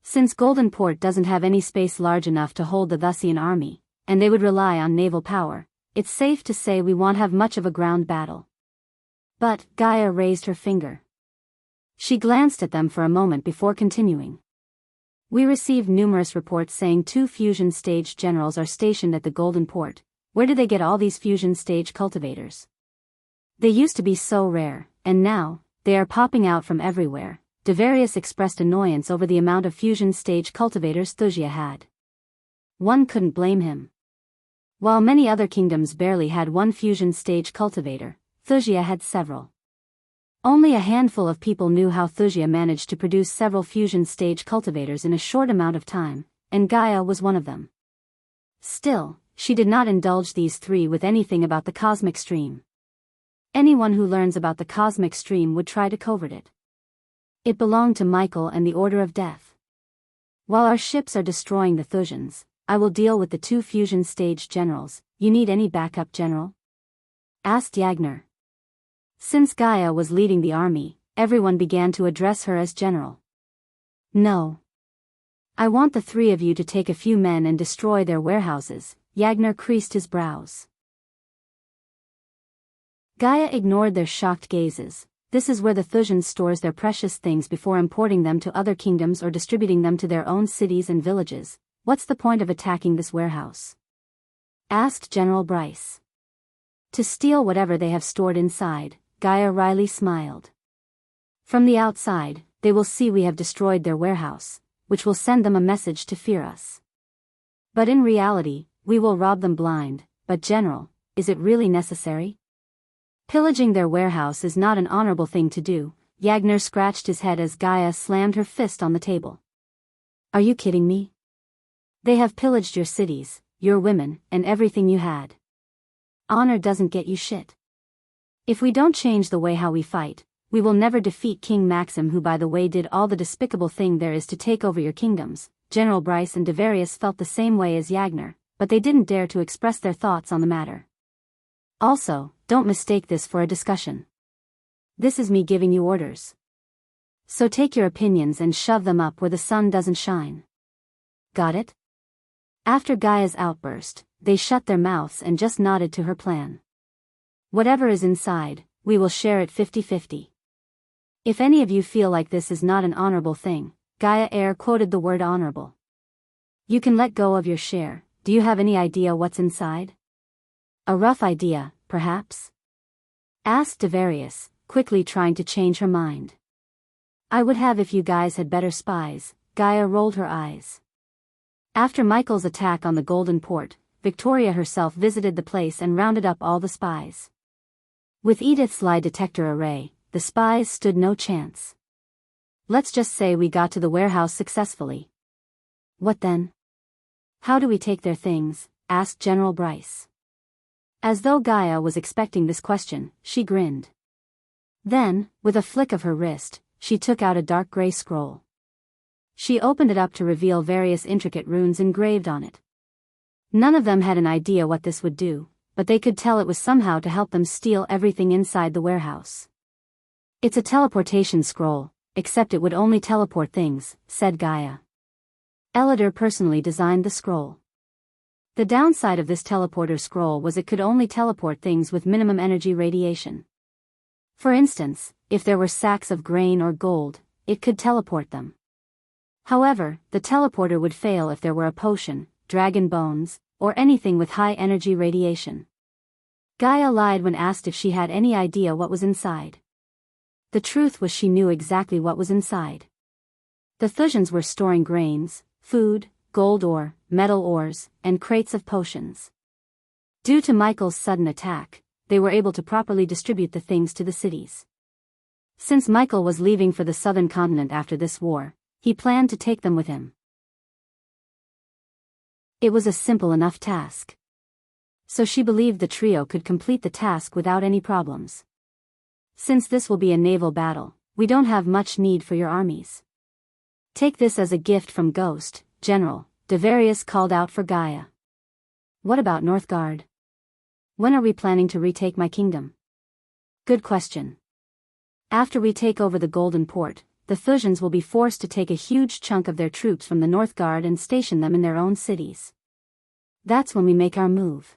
Since Golden Port doesn't have any space large enough to hold the Thusian army, and they would rely on naval power, it's safe to say we won't have much of a ground battle." But Gaia raised her finger. She glanced at them for a moment before continuing. "We received numerous reports saying 2 fusion stage generals are stationed at the Golden Port. Where do they get all these fusion stage cultivators? They used to be so rare, and now, they are popping out from everywhere." Devarius expressed annoyance over the amount of fusion stage cultivators Wuxia had. One couldn't blame him. While many other kingdoms barely had one fusion stage cultivator, Wuxia had several. Only a handful of people knew how Wuxia managed to produce several fusion stage cultivators in a short amount of time, and Gaia was one of them. Still, she did not indulge these 3 with anything about the cosmic stream. Anyone who learns about the cosmic stream would try to covert it. It belonged to Michael and the Order of Death. "While our ships are destroying the Thusians, I will deal with the 2 fusion stage generals. You need any backup, General?" asked Yagner. Since Gaia was leading the army, everyone began to address her as General. No. I want the three of you to take a few men and destroy their warehouses. Yagner creased his brows. Gaia ignored their shocked gazes. This is where the Thujans stores their precious things before importing them to other kingdoms or distributing them to their own cities and villages. What's the point of attacking this warehouse? Asked General Bryce. To steal whatever they have stored inside, Gaia wryly smiled. From the outside, they will see we have destroyed their warehouse, which will send them a message to fear us. But in reality, we will rob them blind. But General, is it really necessary? Pillaging their warehouse is not an honorable thing to do. Yagner scratched his head as Gaia slammed her fist on the table. Are you kidding me? They have pillaged your cities, your women, and everything you had. Honor doesn't get you shit. If we don't change the way how we fight, we will never defeat King Maxim, who by the way did all the despicable thing there is to take over your kingdoms. General Bryce and Devarius felt the same way as Yagner, but they didn't dare to express their thoughts on the matter. Also, don't mistake this for a discussion. This is me giving you orders. So take your opinions and shove them up where the sun doesn't shine. Got it? After Gaia's outburst, they shut their mouths and just nodded to her plan. Whatever is inside, we will share it 50-50. If any of you feel like this is not an honorable thing, Gaia air quoted the word honorable. You can let go of your share. Do you have any idea what's inside? A rough idea, perhaps? Asked Devarius, quickly trying to change her mind. I would have if you guys had better spies. Gaia rolled her eyes. After Michael's attack on the Golden Port, Victoria herself visited the place and rounded up all the spies. With Edith's lie detector array, the spies stood no chance. Let's just say we got to the warehouse successfully. What then? How do we take their things? Asked General Bryce. As though Gaia was expecting this question, she grinned. Then, with a flick of her wrist, she took out a dark gray scroll. She opened it up to reveal various intricate runes engraved on it. None of them had an idea what this would do, but they could tell it was somehow to help them steal everything inside the warehouse. It's a teleportation scroll, except it would only teleport things, said Gaia. Elidor personally designed the scroll. The downside of this teleporter scroll was it could only teleport things with minimum energy radiation. For instance, if there were sacks of grain or gold, it could teleport them. However, the teleporter would fail if there were a potion, dragon bones, or anything with high energy radiation. Gaia lied when asked if she had any idea what was inside. The truth was she knew exactly what was inside. The Thujans were storing grains, food, gold ore, metal ores, and crates of potions. Due to Michael's sudden attack, they were able to properly distribute the things to the cities. Since Michael was leaving for the southern continent after this war, he planned to take them with him. It was a simple enough task. So she believed the trio could complete the task without any problems. Since this will be a naval battle, we don't have much need for your armies. Take this as a gift from Ghost, General, Devarius called out for Gaia. What about Northgard? When are we planning to retake my kingdom? Good question. After we take over the Golden Port, the Thujans will be forced to take a huge chunk of their troops from the Northgard and station them in their own cities. That's when we make our move.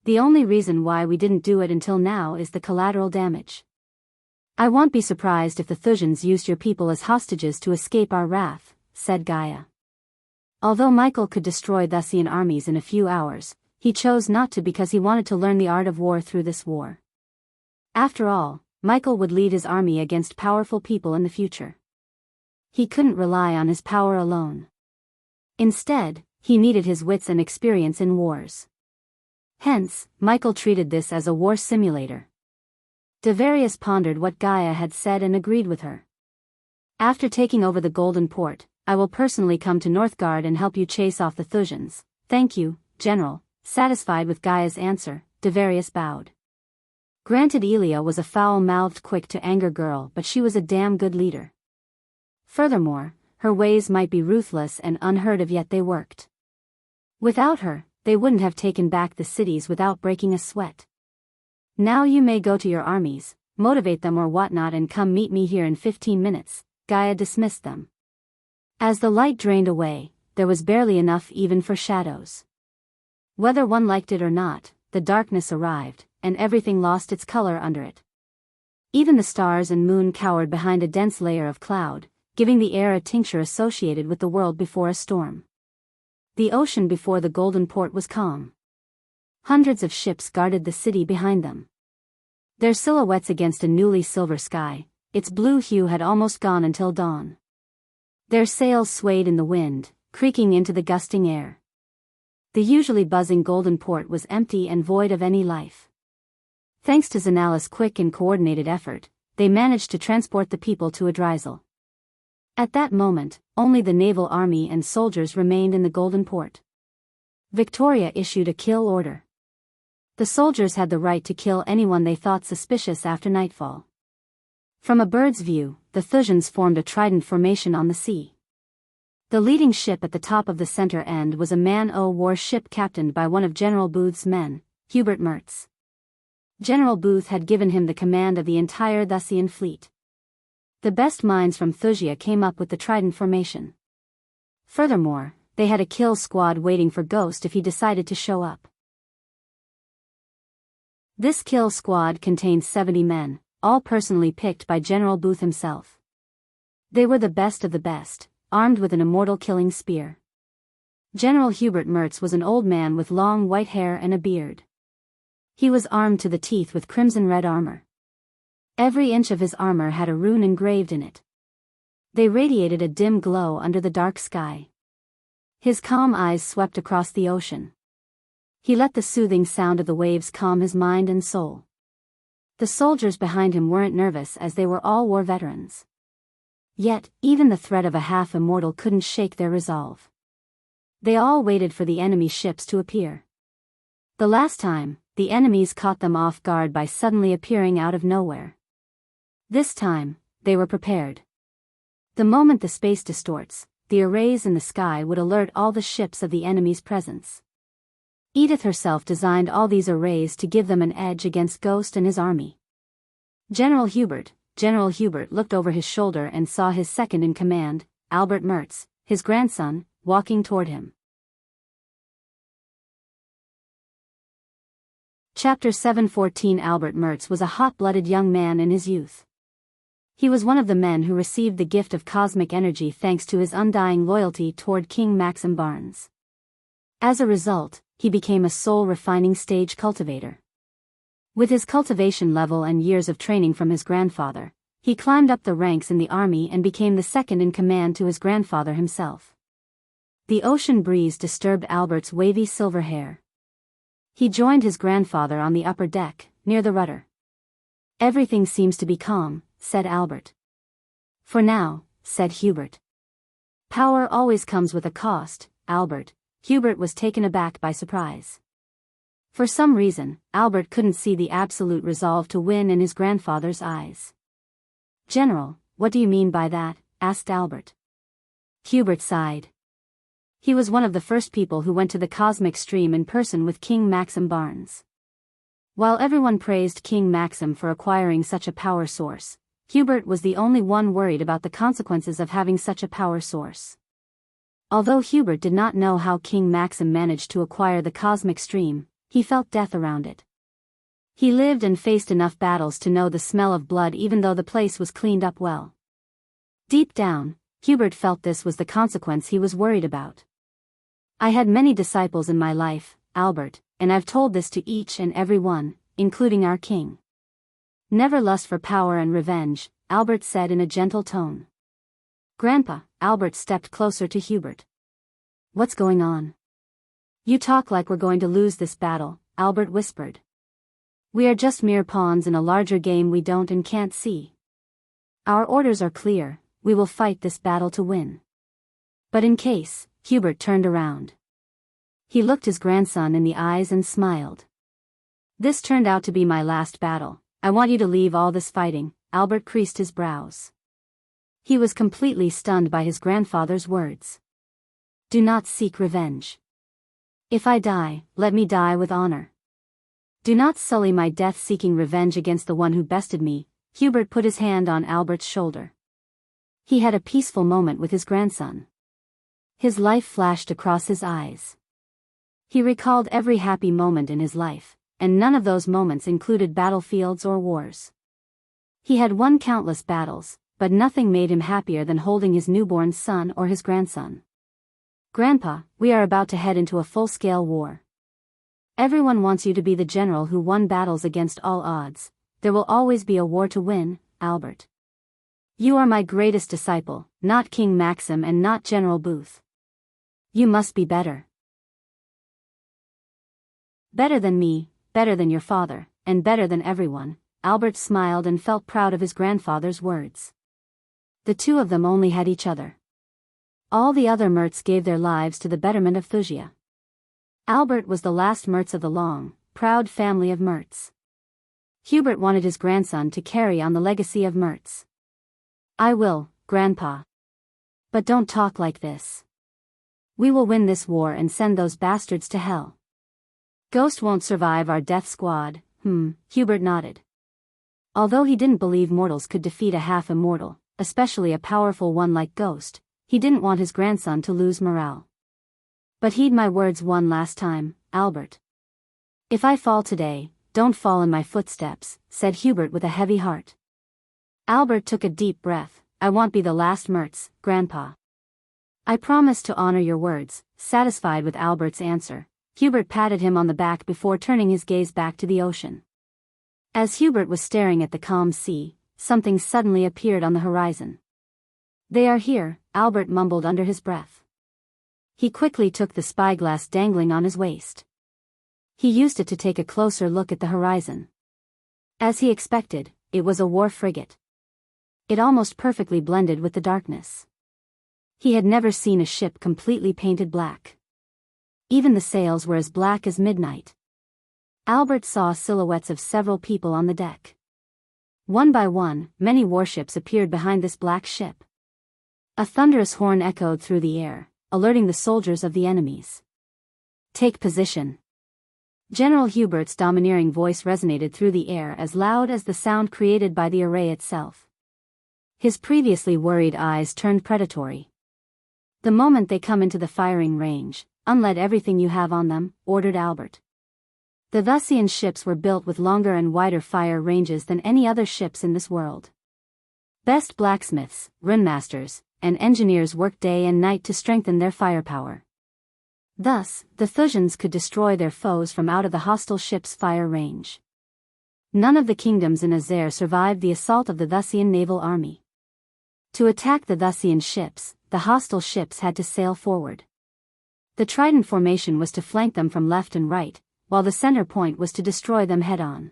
The only reason why we didn't do it until now is the collateral damage. I won't be surprised if the Thujans used your people as hostages to escape our wrath, said Gaia. Although Michael could destroy Thusian armies in a few hours, he chose not to because he wanted to learn the art of war through this war. After all, Michael would lead his army against powerful people in the future. He couldn't rely on his power alone. Instead, he needed his wits and experience in wars. Hence, Michael treated this as a war simulator. Devarius pondered what Gaia had said and agreed with her. After taking over the Golden Port, I will personally come to Northgard and help you chase off the Thujans. Thank you, General. Satisfied with Gaia's answer, Devarius bowed. Granted, Elia was a foul-mouthed quick-to-anger girl, but she was a damn good leader. Furthermore, her ways might be ruthless and unheard of, yet they worked. Without her, they wouldn't have taken back the cities without breaking a sweat. Now you may go to your armies, motivate them or whatnot and come meet me here in 15 minutes, Gaia dismissed them. As the light drained away, there was barely enough even for shadows. Whether one liked it or not, the darkness arrived, and everything lost its color under it. Even the stars and moon cowered behind a dense layer of cloud, giving the air a tincture associated with the world before a storm. The ocean before the Golden Port was calm. Hundreds of ships guarded the city behind them. Their silhouettes against a newly silver sky, its blue hue had almost gone until dawn. Their sails swayed in the wind, creaking into the gusting air. The usually buzzing Golden Port was empty and void of any life. Thanks to Zanala's quick and coordinated effort, they managed to transport the people to Adrisel. At that moment, only the naval army and soldiers remained in the Golden Port. Victoria issued a kill order. The soldiers had the right to kill anyone they thought suspicious after nightfall. From a bird's view, the Thusians formed a trident formation on the sea. The leading ship at the top of the center end was a man-o-war ship captained by one of General Booth's men, Hubert Mertz. General Booth had given him the command of the entire Thusian fleet. The best minds from Thusia came up with the trident formation. Furthermore, they had a kill squad waiting for Ghost if he decided to show up. This kill squad contained 70 men, all personally picked by General Booth himself. They were the best of the best, armed with an immortal killing spear. General Hubert Mertz was an old man with long white hair and a beard. He was armed to the teeth with crimson-red armor. Every inch of his armor had a rune engraved in it. They radiated a dim glow under the dark sky. His calm eyes swept across the ocean. He let the soothing sound of the waves calm his mind and soul. The soldiers behind him weren't nervous as they were all war veterans. Yet, even the threat of a half-immortal couldn't shake their resolve. They all waited for the enemy ships to appear. The last time, the enemies caught them off guard by suddenly appearing out of nowhere. This time, they were prepared. The moment the space distorts, the arrays in the sky would alert all the ships of the enemy's presence. Edith herself designed all these arrays to give them an edge against Ghost and his army. General Hubert looked over his shoulder and saw his second-in-command, Albert Mertz, his grandson, walking toward him. Chapter 714 Albert Mertz was a hot-blooded young man in his youth. He was one of the men who received the gift of cosmic energy thanks to his undying loyalty toward King Maxim Barnes. As a result, he became a soul-refining stage cultivator. With his cultivation level and years of training from his grandfather, he climbed up the ranks in the army and became the second-in-command to his grandfather himself. The ocean breeze disturbed Albert's wavy silver hair. He joined his grandfather on the upper deck, near the rudder. "Everything seems to be calm," said Albert. "For now," said Hubert. "Power always comes with a cost, Albert." Hubert was taken aback by surprise. For some reason, Albert couldn't see the absolute resolve to win in his grandfather's eyes. "General, what do you mean by that?" asked Albert. Hubert sighed. He was one of the first people who went to the cosmic stream in person with King Maxim Barnes. While everyone praised King Maxim for acquiring such a power source, Hubert was the only one worried about the consequences of having such a power source. Although Hubert did not know how King Maxim managed to acquire the cosmic stream, he felt death around it. He lived and faced enough battles to know the smell of blood even though the place was cleaned up well. Deep down, Hubert felt this was the consequence he was worried about. "I had many disciples in my life, Albert, and I've told this to each and every one, including our king. Never lust for power and revenge," Albert said in a gentle tone. "Grandpa," Albert stepped closer to Hubert. "What's going on?" "You talk like we're going to lose this battle," Albert whispered. "We are just mere pawns in a larger game we don't and can't see. Our orders are clear, we will fight this battle to win. But in case," Hubert turned around. He looked his grandson in the eyes and smiled. "This turned out to be my last battle. I want you to leave all this fighting." Albert creased his brows. He was completely stunned by his grandfather's words. "Do not seek revenge. If I die, let me die with honor. Do not sully my death seeking revenge against the one who bested me." Hubert put his hand on Albert's shoulder. He had a peaceful moment with his grandson. His life flashed across his eyes. He recalled every happy moment in his life, and none of those moments included battlefields or wars. He had won countless battles, but nothing made him happier than holding his newborn son or his grandson. "Grandpa, we are about to head into a full-scale war. Everyone wants you to be the general who won battles against all odds. There will always be a war to win, Albert. You are my greatest disciple, not King Maxim and not General Booth. You must be better. Better than me, better than your father, and better than everyone." Albert smiled and felt proud of his grandfather's words. The two of them only had each other. All the other Merts gave their lives to the betterment of Thusia. Albert was the last Merts of the long, proud family of Merts. Hubert wanted his grandson to carry on the legacy of Merts. "I will, Grandpa. But don't talk like this. We will win this war and send those bastards to hell. Ghost won't survive our death squad." Hubert nodded. Although he didn't believe mortals could defeat a half-immortal, especially a powerful one like Ghost, he didn't want his grandson to lose morale. "But heed my words one last time, Albert. If I fall today, don't fall in my footsteps," said Hubert with a heavy heart. Albert took a deep breath. "I won't be the last Merts, Grandpa. I promise to honor your words." Satisfied with Albert's answer, Hubert patted him on the back before turning his gaze back to the ocean. As Hubert was staring at the calm sea, something suddenly appeared on the horizon. "They are here," Albert mumbled under his breath. He quickly took the spyglass dangling on his waist. He used it to take a closer look at the horizon. As he expected, it was a war frigate. It almost perfectly blended with the darkness. He had never seen a ship completely painted black. Even the sails were as black as midnight. Albert saw silhouettes of several people on the deck. One by one, many warships appeared behind this black ship. A thunderous horn echoed through the air, alerting the soldiers of the enemies. "Take position." General Hubert's domineering voice resonated through the air as loud as the sound created by the array itself. His previously worried eyes turned predatory. "The moment they come into the firing range, unload everything you have on them," ordered Albert. The Thusian ships were built with longer and wider fire ranges than any other ships in this world. Best blacksmiths, runmasters, and engineers worked day and night to strengthen their firepower. Thus, the Thusians could destroy their foes from out of the hostile ship's fire range. None of the kingdoms in Azer survived the assault of the Thusian naval army. To attack the Thusian ships, the hostile ships had to sail forward. The trident formation was to flank them from left and right, while the center point was to destroy them head-on.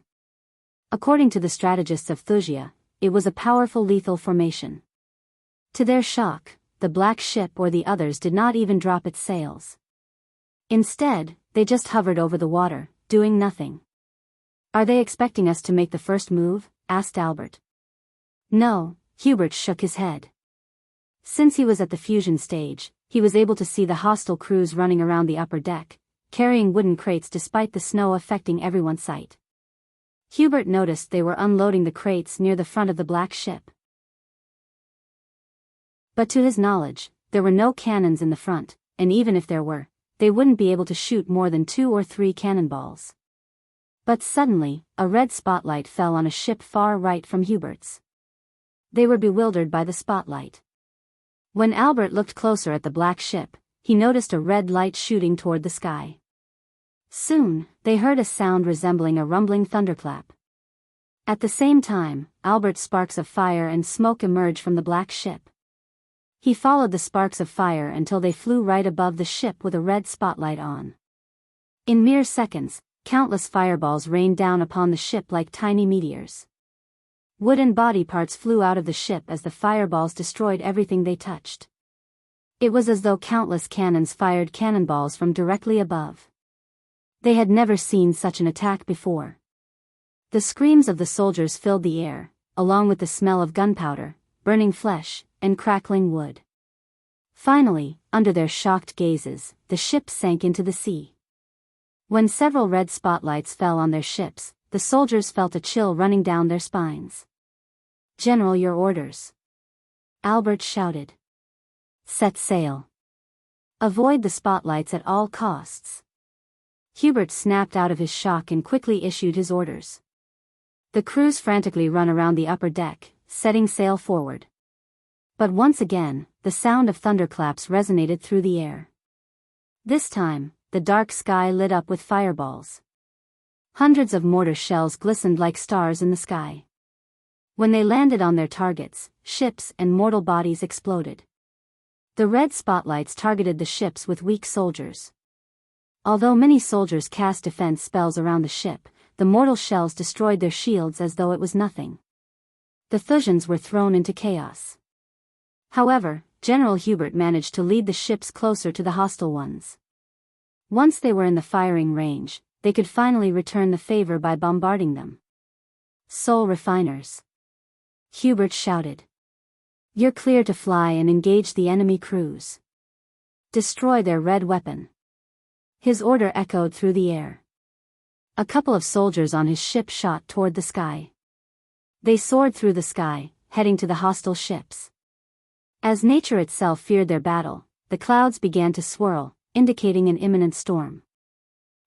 According to the strategists of Thusia, it was a powerful lethal formation. To their shock, the black ship or the others did not even drop its sails. Instead, they just hovered over the water, doing nothing. "Are they expecting us to make the first move?" asked Albert. "No," Hubert shook his head. Since he was at the fusion stage, he was able to see the hostile crews running around the upper deck, carrying wooden crates despite the snow affecting everyone's sight. Hubert noticed they were unloading the crates near the front of the black ship. But to his knowledge, there were no cannons in the front, and even if there were, they wouldn't be able to shoot more than 2 or 3 cannonballs. But suddenly, a red spotlight fell on a ship far right from Hubert's. They were bewildered by the spotlight. When Albert looked closer at the black ship, he noticed a red light shooting toward the sky. Soon, they heard a sound resembling a rumbling thunderclap. At the same time, Albert's sparks of fire and smoke emerged from the black ship. He followed the sparks of fire until they flew right above the ship with a red spotlight on. In mere seconds, countless fireballs rained down upon the ship like tiny meteors. Wood and body parts flew out of the ship as the fireballs destroyed everything they touched. It was as though countless cannons fired cannonballs from directly above. They had never seen such an attack before. The screams of the soldiers filled the air, along with the smell of gunpowder, burning flesh, and crackling wood. Finally, under their shocked gazes, the ship sank into the sea. When several red spotlights fell on their ships, the soldiers felt a chill running down their spines. "General, your orders," Albert shouted. "Set sail." Avoid the spotlights at all costs. Hubert snapped out of his shock and quickly issued his orders. The crews frantically run around the upper deck, setting sail forward. But once again, the sound of thunderclaps resonated through the air. This time, the dark sky lit up with fireballs. Hundreds of mortar shells glistened like stars in the sky. When they landed on their targets, ships and mortal bodies exploded. The red spotlights targeted the ships with weak soldiers. Although many soldiers cast defense spells around the ship, the mortal shells destroyed their shields as though it was nothing. The Thusians were thrown into chaos. However, General Hubert managed to lead the ships closer to the hostile ones. Once they were in the firing range, they could finally return the favor by bombarding them. Soul refiners. Hubert shouted. You're clear to fly and engage the enemy crews. Destroy their red weapon. His order echoed through the air. A couple of soldiers on his ship shot toward the sky. They soared through the sky, heading to the hostile ships. As nature itself feared their battle, the clouds began to swirl, indicating an imminent storm.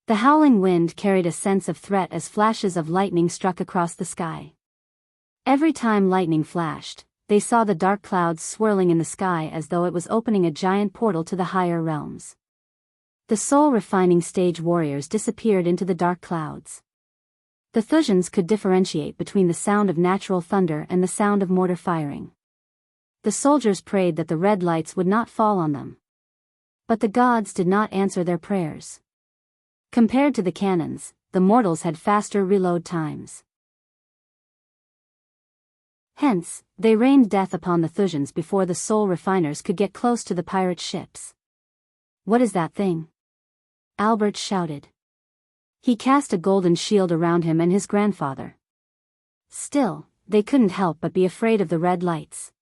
The howling wind carried a sense of threat as flashes of lightning struck across the sky. Every time lightning flashed, they saw the dark clouds swirling in the sky as though it was opening a giant portal to the higher realms. The soul-refining stage warriors disappeared into the dark clouds. The Thusians could differentiate between the sound of natural thunder and the sound of mortar firing. The soldiers prayed that the red lights would not fall on them. But the gods did not answer their prayers. Compared to the cannons, the mortals had faster reload times. Hence, they rained death upon the Thusians before the soul refiners could get close to the pirate ships. What is that thing? Albert shouted. He cast a golden shield around him and his grandfather. Still, they couldn't help but be afraid of the red lights.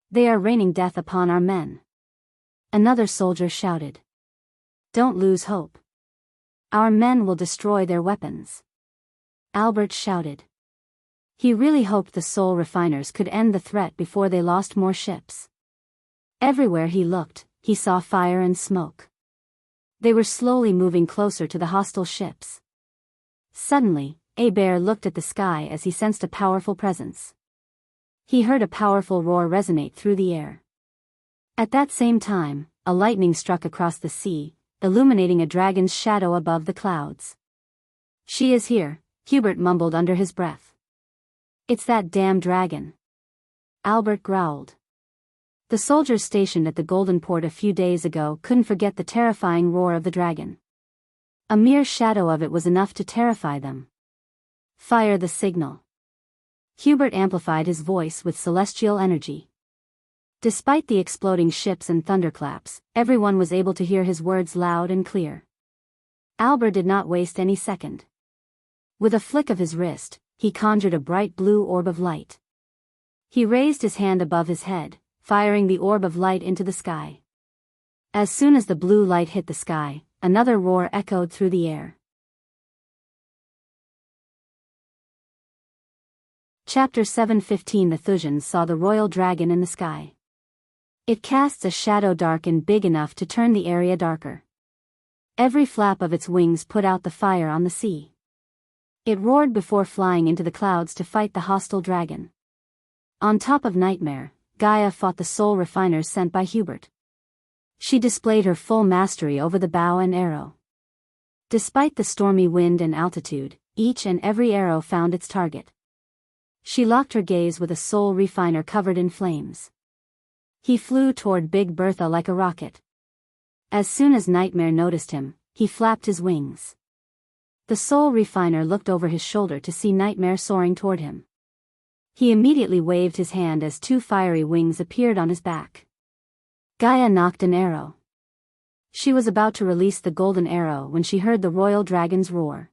They are raining death upon our men. Another soldier shouted. Don't lose hope. Our men will destroy their weapons. Albert shouted. He really hoped the soul refiners could end the threat before they lost more ships. Everywhere he looked, he saw fire and smoke. They were slowly moving closer to the hostile ships. Suddenly, Bear looked at the sky as he sensed a powerful presence. He heard a powerful roar resonate through the air. At that same time, a lightning struck across the sea, illuminating a dragon's shadow above the clouds. She is here, Hubert mumbled under his breath. It's that damn dragon. Albert growled. The soldiers stationed at the Golden Port a few days ago couldn't forget the terrifying roar of the dragon. A mere shadow of it was enough to terrify them. Fire the signal. Hubert amplified his voice with celestial energy. Despite the exploding ships and thunderclaps, everyone was able to hear his words loud and clear. Albert did not waste any second. With a flick of his wrist, he conjured a bright blue orb of light. He raised his hand above his head, firing the orb of light into the sky. As soon as the blue light hit the sky, another roar echoed through the air. Chapter 7:15 The Thusians saw the royal dragon in the sky. It casts a shadow dark and big enough to turn the area darker. Every flap of its wings put out the fire on the sea. It roared before flying into the clouds to fight the hostile dragon. On top of Nightmare, Gaia fought the soul refiners sent by Hubert. She displayed her full mastery over the bow and arrow. Despite the stormy wind and altitude, each and every arrow found its target. She locked her gaze with a soul refiner covered in flames. He flew toward Big Bertha like a rocket. As soon as Nightmare noticed him, he flapped his wings. The soul refiner looked over his shoulder to see Nightmare soaring toward him. He immediately waved his hand as two fiery wings appeared on his back. Gaia knocked an arrow. She was about to release the golden arrow when she heard the royal dragon's roar.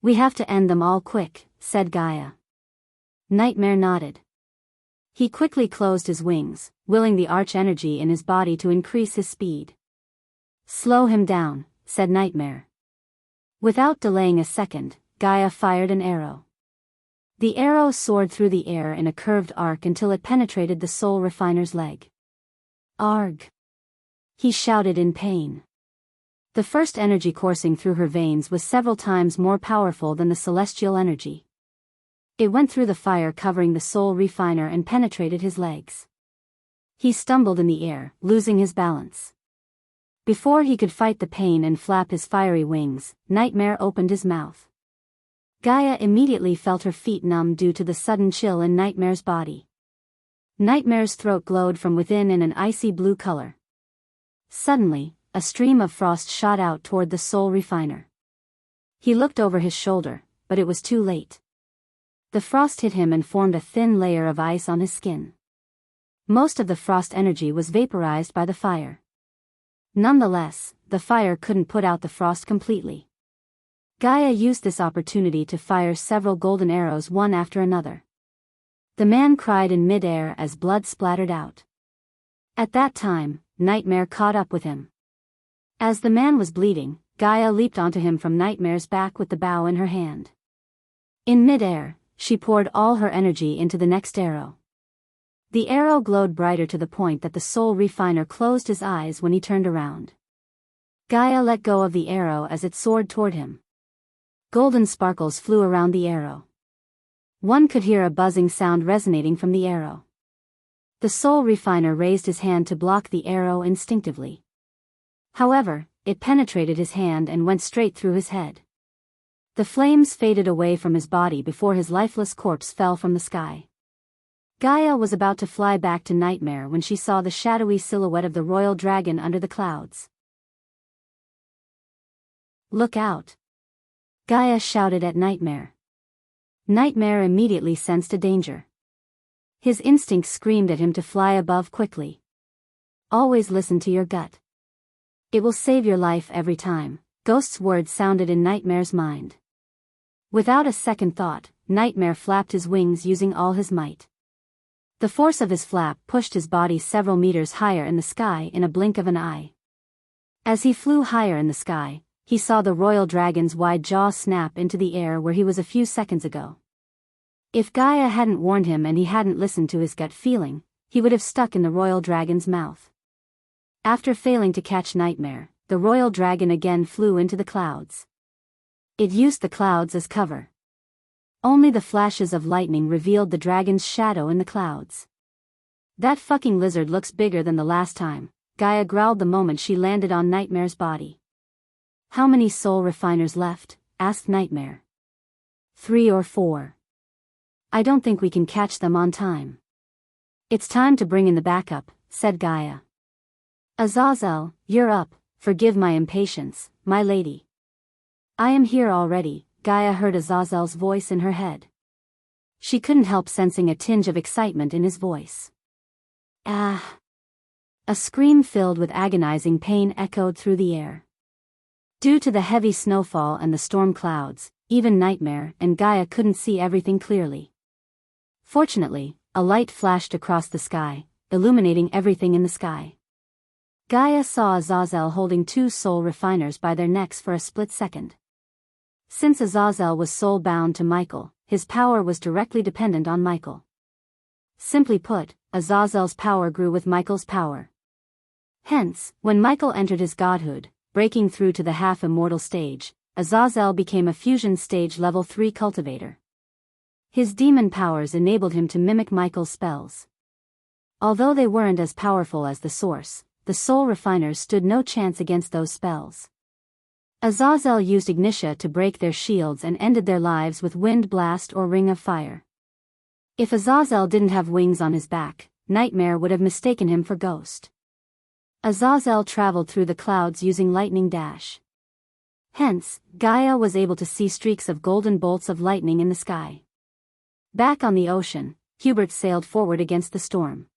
We have to end them all quick, said Gaia. Nightmare nodded. He quickly closed his wings, willing the arch-energy in his body to increase his speed. Slow him down, said Nightmare. Without delaying a second, Gaia fired an arrow. The arrow soared through the air in a curved arc until it penetrated the soul refiner's leg. Arg! he shouted in pain. The first energy coursing through her veins was several times more powerful than the celestial energy. It went through the fire covering the soul refiner and penetrated his legs. He stumbled in the air, losing his balance. Before he could fight the pain and flap his fiery wings, Nightmare opened his mouth. Gaia immediately felt her feet numb due to the sudden chill in Nightmare's body. Nightmare's throat glowed from within in an icy blue color. Suddenly, a stream of frost shot out toward the soul refiner. He looked over his shoulder, but it was too late. The frost hit him and formed a thin layer of ice on his skin. Most of the frost energy was vaporized by the fire. Nonetheless, the fire couldn't put out the frost completely. Gaia used this opportunity to fire several golden arrows one after another. The man cried in mid-air as blood splattered out. At that time, Nightmare caught up with him. As the man was bleeding, Gaia leaped onto him from Nightmare's back with the bow in her hand. In mid-air, she poured all her energy into the next arrow. The arrow glowed brighter to the point that the soul refiner closed his eyes when he turned around. Gaia let go of the arrow as it soared toward him. Golden sparkles flew around the arrow. One could hear a buzzing sound resonating from the arrow. The soul refiner raised his hand to block the arrow instinctively. However, it penetrated his hand and went straight through his head. The flames faded away from his body before his lifeless corpse fell from the sky. Gaia was about to fly back to Nightmare when she saw the shadowy silhouette of the royal dragon under the clouds. "Look out!" Gaia shouted at Nightmare. Nightmare immediately sensed a danger. His instincts screamed at him to fly above quickly. Always listen to your gut. It will save your life every time, Ghost's words sounded in Nightmare's mind. Without a second thought, Nightmare flapped his wings using all his might. The force of his flap pushed his body several meters higher in the sky in a blink of an eye. As he flew higher in the sky, he saw the royal dragon's wide jaw snap into the air where he was a few seconds ago. If Gaia hadn't warned him and he hadn't listened to his gut feeling, he would have stuck in the royal dragon's mouth. After failing to catch Nightmare, the royal dragon again flew into the clouds. It used the clouds as cover. Only the flashes of lightning revealed the dragon's shadow in the clouds. "That fucking lizard looks bigger than the last time," Gaia growled the moment she landed on Nightmare's body. "How many soul refiners left?" asked Nightmare. 3 or 4. "I don't think we can catch them on time." "It's time to bring in the backup," said Gaia. "Azazel, you're up, forgive my impatience, my lady." "I am here already," Gaia heard Azazel's voice in her head. She couldn't help sensing a tinge of excitement in his voice. "Ah!" A scream filled with agonizing pain echoed through the air. Due to the heavy snowfall and the storm clouds, even Nightmare and Gaia couldn't see everything clearly. Fortunately, a light flashed across the sky, illuminating everything in the sky. Gaia saw Azazel holding 2 soul refiners by their necks for a split second. Since Azazel was soul-bound to Michael, his power was directly dependent on Michael. Simply put, Azazel's power grew with Michael's power. Hence, when Michael entered his godhood, breaking through to the half-immortal stage, Azazel became a fusion stage level 3 cultivator. His demon powers enabled him to mimic Michael's spells. Although they weren't as powerful as the source, the soul refiners stood no chance against those spells. Azazel used Ignitia to break their shields and ended their lives with Wind Blast or Ring of Fire. If Azazel didn't have wings on his back, Nightmare would have mistaken him for Ghost. Azazel traveled through the clouds using Lightning Dash. Hence, Gaia was able to see streaks of golden bolts of lightning in the sky. Back on the ocean, Hubert sailed forward against the storm.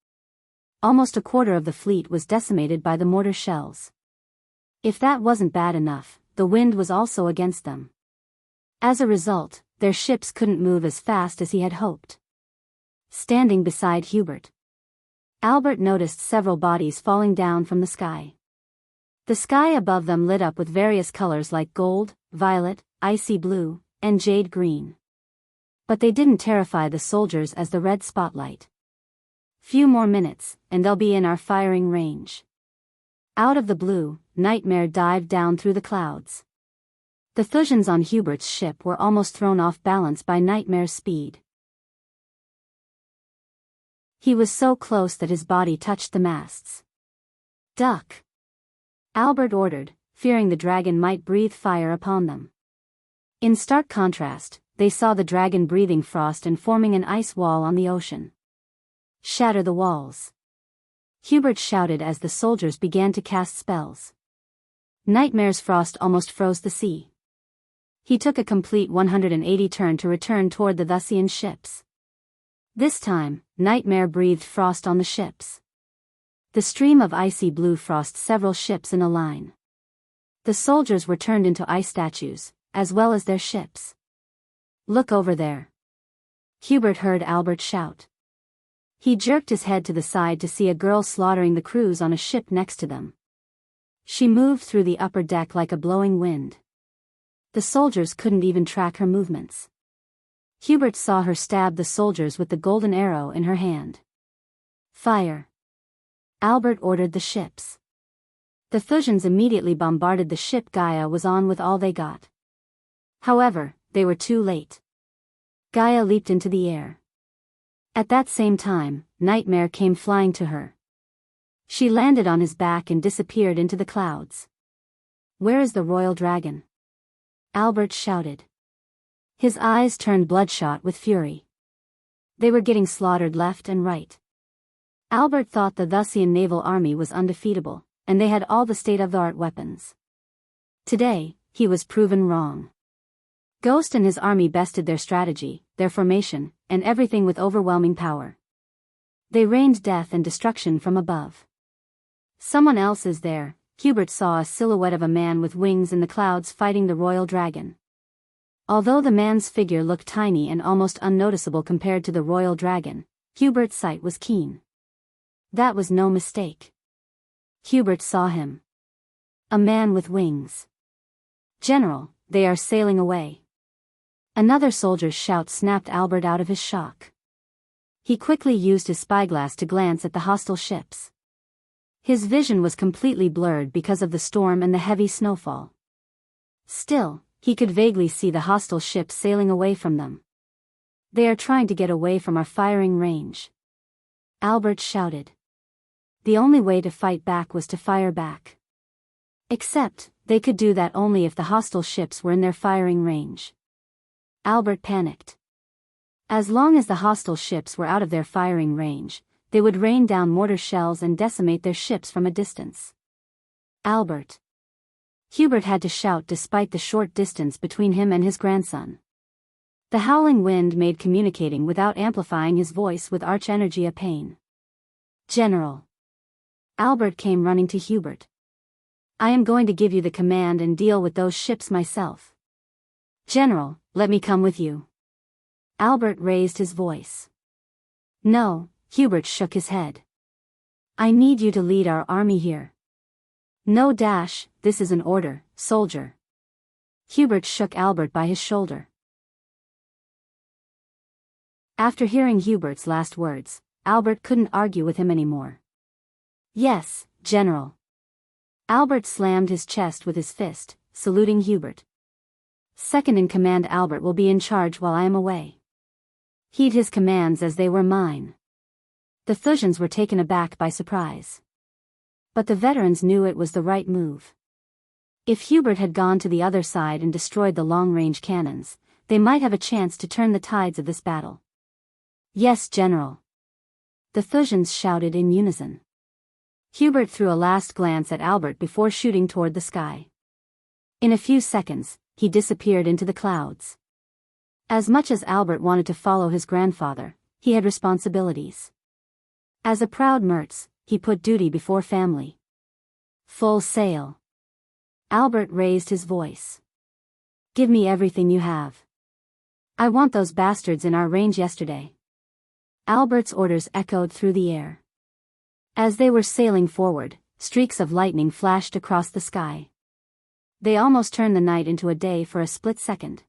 Almost a quarter of the fleet was decimated by the mortar shells. If that wasn't bad enough, the wind was also against them. As a result, their ships couldn't move as fast as he had hoped. Standing beside Hubert, Albert noticed several bodies falling down from the sky. The sky above them lit up with various colors like gold, violet, icy blue, and jade green. But they didn't terrify the soldiers as the red spotlight. "Few more minutes, and they'll be in our firing range." Out of the blue, Nightmare dived down through the clouds. The Thusians on Hubert's ship were almost thrown off balance by Nightmare's speed. He was so close that his body touched the masts. "Duck!" Albert ordered, fearing the dragon might breathe fire upon them. In stark contrast, they saw the dragon breathing frost and forming an ice wall on the ocean. "Shatter the walls!" Hubert shouted as the soldiers began to cast spells. Nightmare's frost almost froze the sea. He took a complete 180 turn to return toward the Thusian ships. This time, Nightmare breathed frost on the ships. The stream of icy blue frost several ships in a line. The soldiers were turned into ice statues, as well as their ships. "Look over there!" Hubert heard Albert shout. He jerked his head to the side to see a girl slaughtering the crews on a ship next to them. She moved through the upper deck like a blowing wind. The soldiers couldn't even track her movements. Hubert saw her stab the soldiers with the golden arrow in her hand. "Fire!" Albert ordered the ships. The Thusians immediately bombarded the ship Gaia was on with all they got. However, they were too late. Gaia leaped into the air. At that same time, Nightmare came flying to her. She landed on his back and disappeared into the clouds. "Where is the royal dragon?" Albert shouted. His eyes turned bloodshot with fury. They were getting slaughtered left and right. Albert thought the Thusian naval army was undefeatable, and they had all the state-of-the-art weapons. Today, he was proven wrong. Ghost and his army bested their strategy, their formation, and everything with overwhelming power. They rained death and destruction from above. "Someone else is there." Hubert saw a silhouette of a man with wings in the clouds fighting the royal dragon. Although the man's figure looked tiny and almost unnoticeable compared to the royal dragon, Hubert's sight was keen. That was no mistake. Hubert saw him. A man with wings. "General, they are sailing away." Another soldier's shout snapped Albert out of his shock. He quickly used his spyglass to glance at the hostile ships. His vision was completely blurred because of the storm and the heavy snowfall. Still, he could vaguely see the hostile ships sailing away from them. "They are trying to get away from our firing range," Albert shouted. The only way to fight back was to fire back. Except, they could do that only if the hostile ships were in their firing range. Albert panicked. As long as the hostile ships were out of their firing range, they would rain down mortar shells and decimate their ships from a distance. "Albert!" Hubert had to shout despite the short distance between him and his grandson. The howling wind made communicating without amplifying his voice with arch energy a pain. "General!" Albert came running to Hubert. "I am going to give you the command and deal with those ships myself." "General, let me come with you." Albert raised his voice. "No," Hubert shook his head. "I need you to lead our army here." "No dash, this is an order, soldier." Hubert shook Albert by his shoulder. After hearing Hubert's last words, Albert couldn't argue with him anymore. "Yes, General." Albert slammed his chest with his fist, saluting Hubert. "Second in command Albert will be in charge while I am away. Heed his commands as they were mine." The Thusians were taken aback by surprise. But the veterans knew it was the right move. If Hubert had gone to the other side and destroyed the long-range cannons, they might have a chance to turn the tides of this battle. "Yes, General." The Thusians shouted in unison. Hubert threw a last glance at Albert before shooting toward the sky. In a few seconds, he disappeared into the clouds. As much as Albert wanted to follow his grandfather, he had responsibilities. As a proud Mertz, he put duty before family. "Full sail." Albert raised his voice. "Give me everything you have. I want those bastards in our range yesterday." Albert's orders echoed through the air. As they were sailing forward, streaks of lightning flashed across the sky. They almost turned the night into a day for a split second.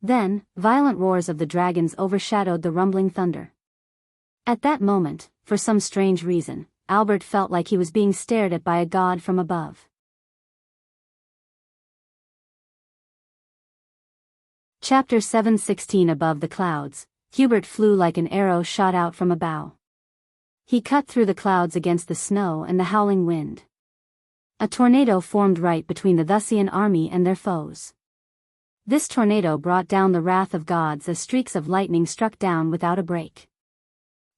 Then, violent roars of the dragons overshadowed the rumbling thunder. At that moment, for some strange reason, Albert felt like he was being stared at by a god from above. Chapter 7:16 Above the clouds, Hubert flew like an arrow shot out from a bow. He cut through the clouds against the snow and the howling wind. A tornado formed right between the Wuxian army and their foes. This tornado brought down the wrath of gods as streaks of lightning struck down without a break.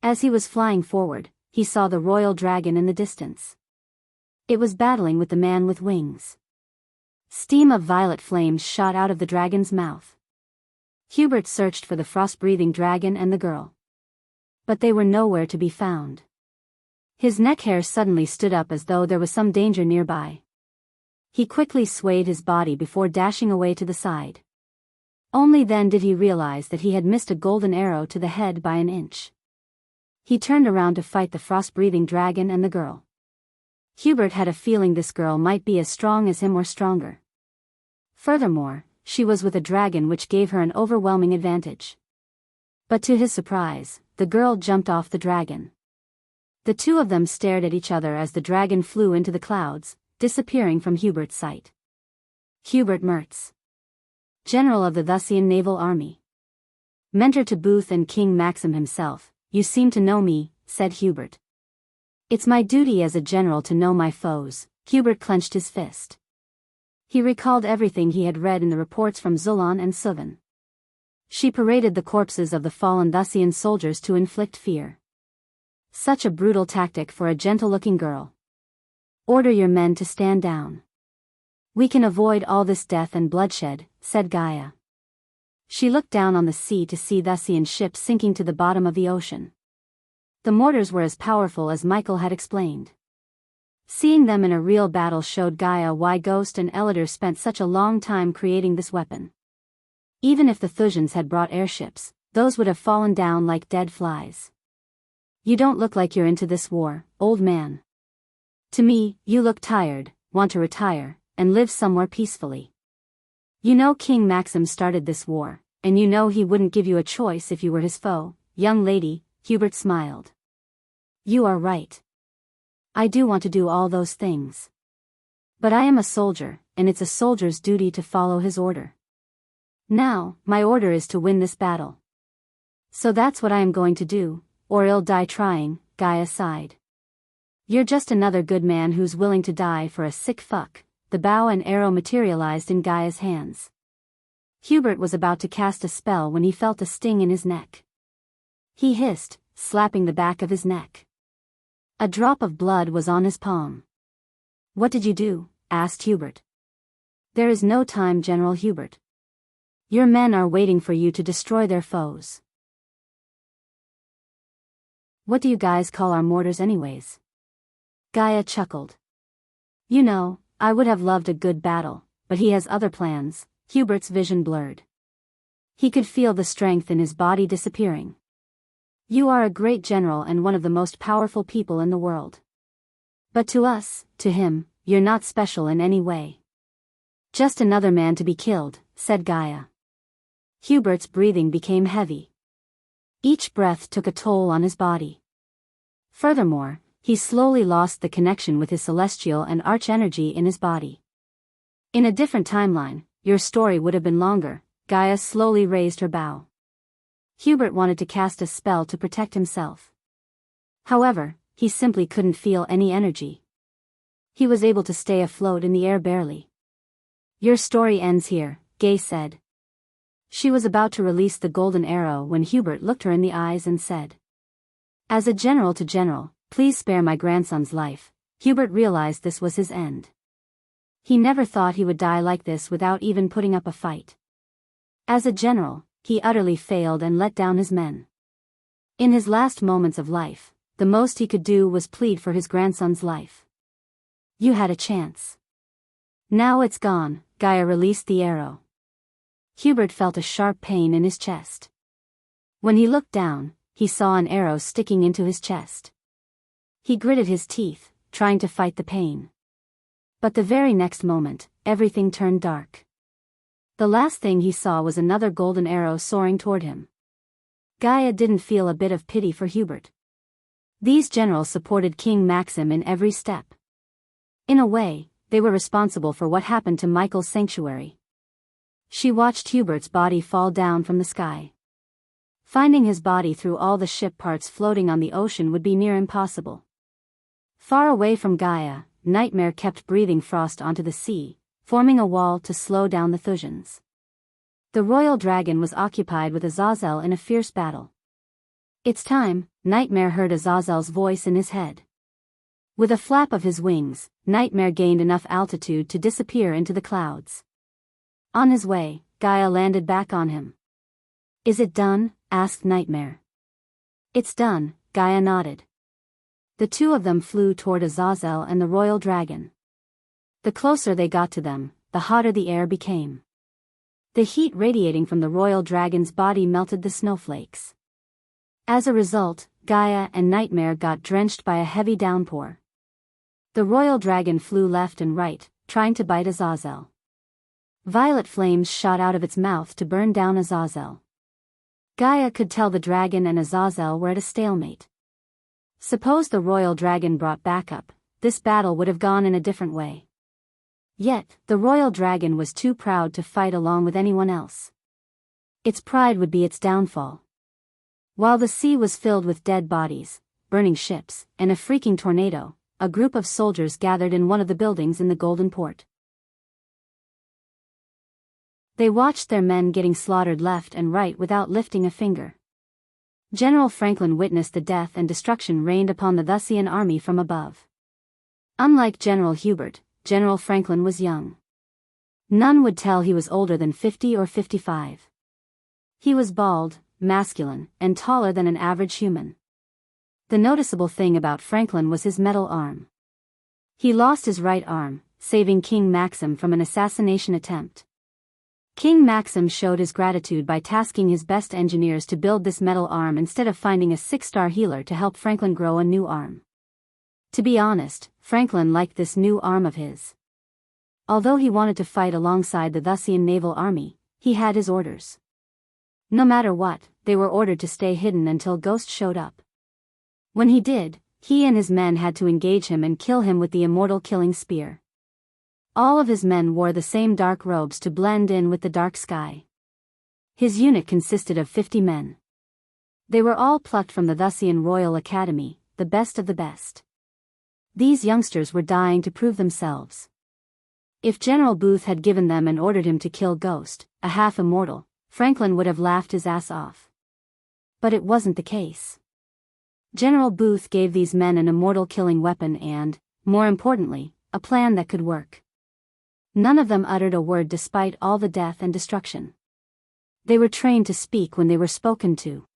As he was flying forward, he saw the royal dragon in the distance. It was battling with the man with wings. Steam of violet flames shot out of the dragon's mouth. Hubert searched for the frost-breathing dragon and the girl. But they were nowhere to be found. His neck hair suddenly stood up as though there was some danger nearby. He quickly swayed his body before dashing away to the side. Only then did he realize that he had missed a golden arrow to the head by an inch. He turned around to fight the frost-breathing dragon and the girl. Hubert had a feeling this girl might be as strong as him or stronger. Furthermore, she was with a dragon, which gave her an overwhelming advantage. But to his surprise, the girl jumped off the dragon. The two of them stared at each other as the dragon flew into the clouds, disappearing from Hubert's sight. Hubert Mertz, General of the Wuxian Naval Army. Mentor to Booth and King Maxim himself, you seem to know me, said Hubert. It's my duty as a general to know my foes. Hubert clenched his fist. He recalled everything he had read in the reports from Zulon and Suvan. She paraded the corpses of the fallen Wuxian soldiers to inflict fear. Such a brutal tactic for a gentle-looking girl. Order your men to stand down. We can avoid all this death and bloodshed, said Gaia. She looked down on the sea to see Wuxian ships sinking to the bottom of the ocean. The mortars were as powerful as Michael had explained. Seeing them in a real battle showed Gaia why Ghost and Elidor spent such a long time creating this weapon. Even if the Thusians had brought airships, those would have fallen down like dead flies. You don't look like you're into this war, old man. To me, you look tired, want to retire, and live somewhere peacefully. You know King Maxim started this war, and you know he wouldn't give you a choice if you were his foe, young lady. Hubert smiled. You are right. I do want to do all those things. But I am a soldier, and it's a soldier's duty to follow his order. Now, my order is to win this battle. So that's what I am going to do, or I'll die trying, Gaia sighed. You're just another good man who's willing to die for a sick fuck. The bow and arrow materialized in Gaia's hands. Hubert was about to cast a spell when he felt a sting in his neck. He hissed, slapping the back of his neck. A drop of blood was on his palm. What did you do? Asked Hubert. There is no time, General Hubert. Your men are waiting for you to destroy their foes. What do you guys call our mortars anyways? Gaia chuckled. You know, I would have loved a good battle, but he has other plans. Hubert's vision blurred. He could feel the strength in his body disappearing. You are a great general and one of the most powerful people in the world. But to us, to him, you're not special in any way. Just another man to be killed, said Gaia. Hubert's breathing became heavy. Each breath took a toll on his body. Furthermore, he slowly lost the connection with his celestial and arch energy in his body. In a different timeline, your story would have been longer. Gaia slowly raised her bow. Hubert wanted to cast a spell to protect himself. However, he simply couldn't feel any energy. He was able to stay afloat in the air barely. Your story ends here, Gaia said. She was about to release the golden arrow when Hubert looked her in the eyes and said, As a general to general, please spare my grandson's life. Hubert realized this was his end. He never thought he would die like this without even putting up a fight. As a general, he utterly failed and let down his men. In his last moments of life, the most he could do was plead for his grandson's life. You had a chance. Now it's gone. Gaia released the arrow. Hubert felt a sharp pain in his chest. When he looked down, he saw an arrow sticking into his chest. He gritted his teeth, trying to fight the pain. But the very next moment, everything turned dark. The last thing he saw was another golden arrow soaring toward him. Gaia didn't feel a bit of pity for Hubert. These generals supported King Maxim in every step. In a way, they were responsible for what happened to Michael's sanctuary. She watched Hubert's body fall down from the sky. Finding his body through all the ship parts floating on the ocean would be near impossible. Far away from Gaia, Nightmare kept breathing frost onto the sea, forming a wall to slow down the Thusians. The royal dragon was occupied with Azazel in a fierce battle. "It's time," Nightmare heard Azazel's voice in his head. With a flap of his wings, Nightmare gained enough altitude to disappear into the clouds. On his way, Gaia landed back on him. "Is it done?" asked Nightmare. "It's done," Gaia nodded. The two of them flew toward Azazel and the royal dragon. The closer they got to them, the hotter the air became. The heat radiating from the royal dragon's body melted the snowflakes. As a result, Gaia and Nightmare got drenched by a heavy downpour. The royal dragon flew left and right, trying to bite Azazel. Violet flames shot out of its mouth to burn down Azazel. Gaia could tell the dragon and Azazel were at a stalemate. Suppose the royal dragon brought backup, this battle would have gone in a different way. Yet, the royal dragon was too proud to fight along with anyone else. Its pride would be its downfall. While the sea was filled with dead bodies, burning ships, and a freaking tornado, a group of soldiers gathered in one of the buildings in the Golden Port. They watched their men getting slaughtered left and right without lifting a finger. General Franklin witnessed the death and destruction rained upon the Thusian army from above. Unlike General Hubert, General Franklin was young. None would tell he was older than 50 or 55. He was bald, masculine, and taller than an average human. The noticeable thing about Franklin was his metal arm. He lost his right arm, saving King Maxim from an assassination attempt. King Maxim showed his gratitude by tasking his best engineers to build this metal arm instead of finding a 6-star healer to help Franklin grow a new arm. To be honest, Franklin liked this new arm of his. Although he wanted to fight alongside the Thusian naval army, he had his orders. No matter what, they were ordered to stay hidden until Ghost showed up. When he did, he and his men had to engage him and kill him with the immortal killing spear. All of his men wore the same dark robes to blend in with the dark sky. His unit consisted of 50 men. They were all plucked from the Thusian Royal Academy, the best of the best. These youngsters were dying to prove themselves. If General Booth had given them and ordered him to kill Ghost, a half-immortal, Franklin would have laughed his ass off. But it wasn't the case. General Booth gave these men an immortal killing weapon and, more importantly, a plan that could work. None of them uttered a word despite all the death and destruction. They were trained to speak when they were spoken to.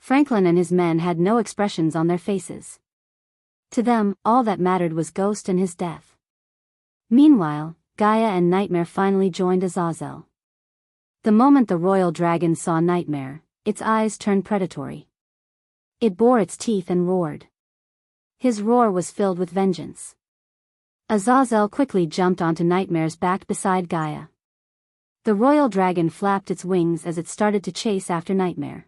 Franklin and his men had no expressions on their faces. To them, all that mattered was Ghost and his death. Meanwhile, Gaia and Nightmare finally joined Azazel. The moment the royal dragon saw Nightmare, its eyes turned predatory. It bore its teeth and roared. His roar was filled with vengeance. Azazel quickly jumped onto Nightmare's back beside Gaia. The royal dragon flapped its wings as it started to chase after Nightmare.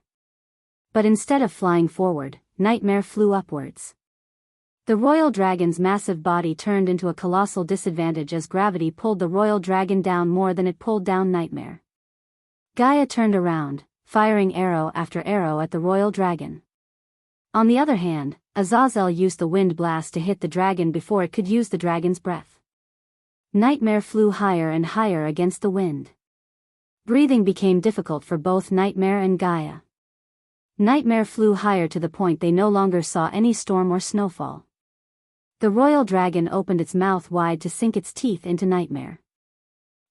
But instead of flying forward, Nightmare flew upwards. The royal dragon's massive body turned into a colossal disadvantage as gravity pulled the royal dragon down more than it pulled down Nightmare. Gaia turned around, firing arrow after arrow at the royal dragon. On the other hand, Azazel used the wind blast to hit the dragon before it could use the dragon's breath. Nightmare flew higher and higher against the wind. Breathing became difficult for both Nightmare and Gaia. Nightmare flew higher to the point they no longer saw any storm or snowfall. The royal dragon opened its mouth wide to sink its teeth into Nightmare.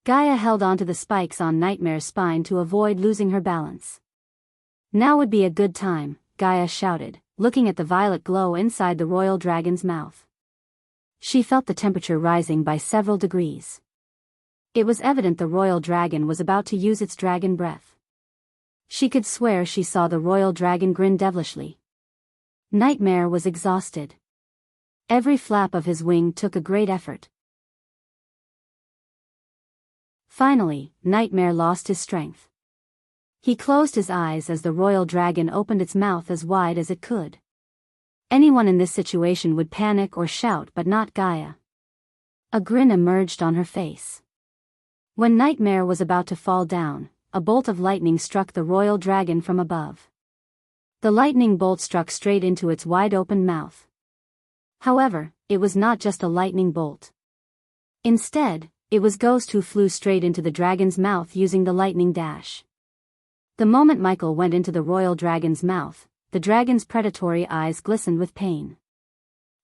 Gaia held onto the spikes on Nightmare's spine to avoid losing her balance. "Now would be a good time," Gaia shouted, looking at the violet glow inside the royal dragon's mouth. She felt the temperature rising by several degrees. It was evident the royal dragon was about to use its dragon breath. She could swear she saw the royal dragon grin devilishly. Nightmare was exhausted. Every flap of his wing took a great effort. Finally, Nightmare lost his strength. He closed his eyes as the royal dragon opened its mouth as wide as it could. Anyone in this situation would panic or shout, but not Gaia. A grin emerged on her face. When Nightmare was about to fall down, a bolt of lightning struck the royal dragon from above. The lightning bolt struck straight into its wide-open mouth. However, it was not just a lightning bolt. Instead, it was Ghost who flew straight into the dragon's mouth using the lightning dash. The moment Michael went into the royal dragon's mouth, the dragon's predatory eyes glistened with pain.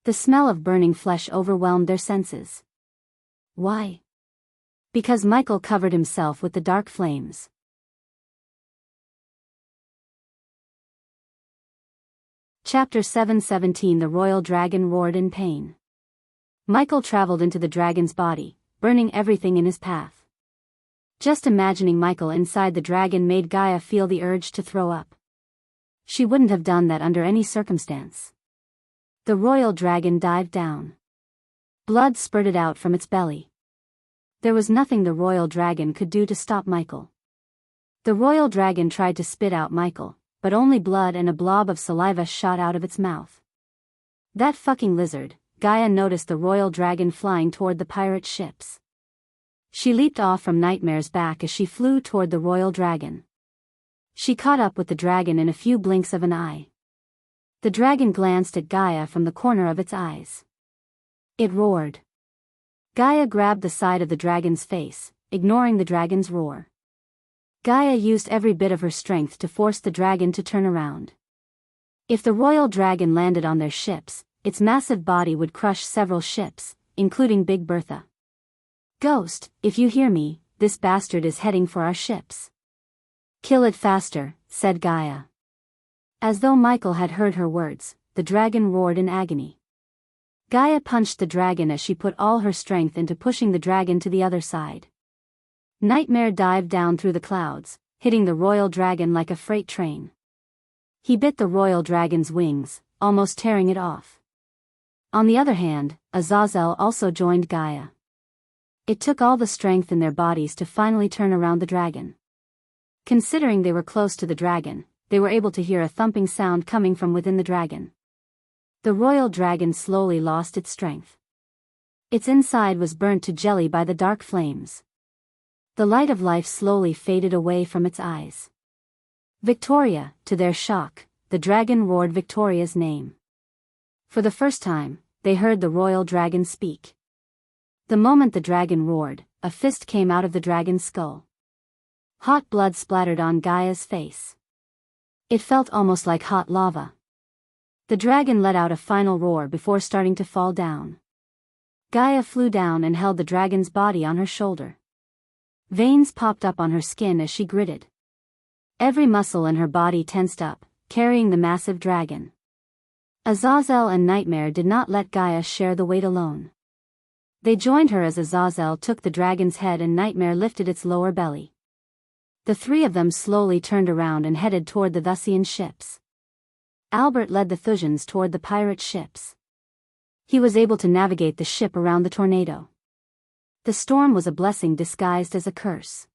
The smell of burning flesh overwhelmed their senses. Why? Because Michael covered himself with the dark flames. Chapter 7:17 The royal dragon roared in pain. Michael traveled into the dragon's body, burning everything in his path. Just imagining Michael inside the dragon made Gaia feel the urge to throw up. She wouldn't have done that under any circumstance. The royal dragon dived down. Blood spurted out from its belly. There was nothing the royal dragon could do to stop Michael. The royal dragon tried to spit out Michael, but only blood and a blob of saliva shot out of its mouth. That fucking lizard. Gaia noticed the royal dragon flying toward the pirate ships. She leaped off from Nightmare's back as she flew toward the royal dragon. She caught up with the dragon in a few blinks of an eye. The dragon glanced at Gaia from the corner of its eyes. It roared. Gaia grabbed the side of the dragon's face, ignoring the dragon's roar. Gaia used every bit of her strength to force the dragon to turn around. If the royal dragon landed on their ships, its massive body would crush several ships, including Big Bertha. Ghost, if you hear me, this bastard is heading for our ships. Kill it faster, said Gaia. As though Michael had heard her words, the dragon roared in agony. Gaia punched the dragon as she put all her strength into pushing the dragon to the other side. Nightmare dived down through the clouds, hitting the royal dragon like a freight train. He bit the royal dragon's wings, almost tearing it off. On the other hand, Azazel also joined Gaia. It took all the strength in their bodies to finally turn around the dragon. Considering they were close to the dragon, they were able to hear a thumping sound coming from within the dragon. The royal dragon slowly lost its strength. Its inside was burnt to jelly by the dark flames. The light of life slowly faded away from its eyes. Victoria, to their shock, the dragon roared Victoria's name. For the first time, they heard the royal dragon speak. The moment the dragon roared, a fist came out of the dragon's skull. Hot blood splattered on Gaia's face. It felt almost like hot lava. The dragon let out a final roar before starting to fall down. Gaia flew down and held the dragon's body on her shoulder. Veins popped up on her skin as she gritted. Every muscle in her body tensed up, carrying the massive dragon. Azazel and Nightmare did not let Gaia share the weight alone. They joined her as Azazel took the dragon's head and Nightmare lifted its lower belly. The three of them slowly turned around and headed toward the Thusian ships. Albert led the Thusians toward the pirate ships. He was able to navigate the ship around the tornado. The storm was a blessing disguised as a curse.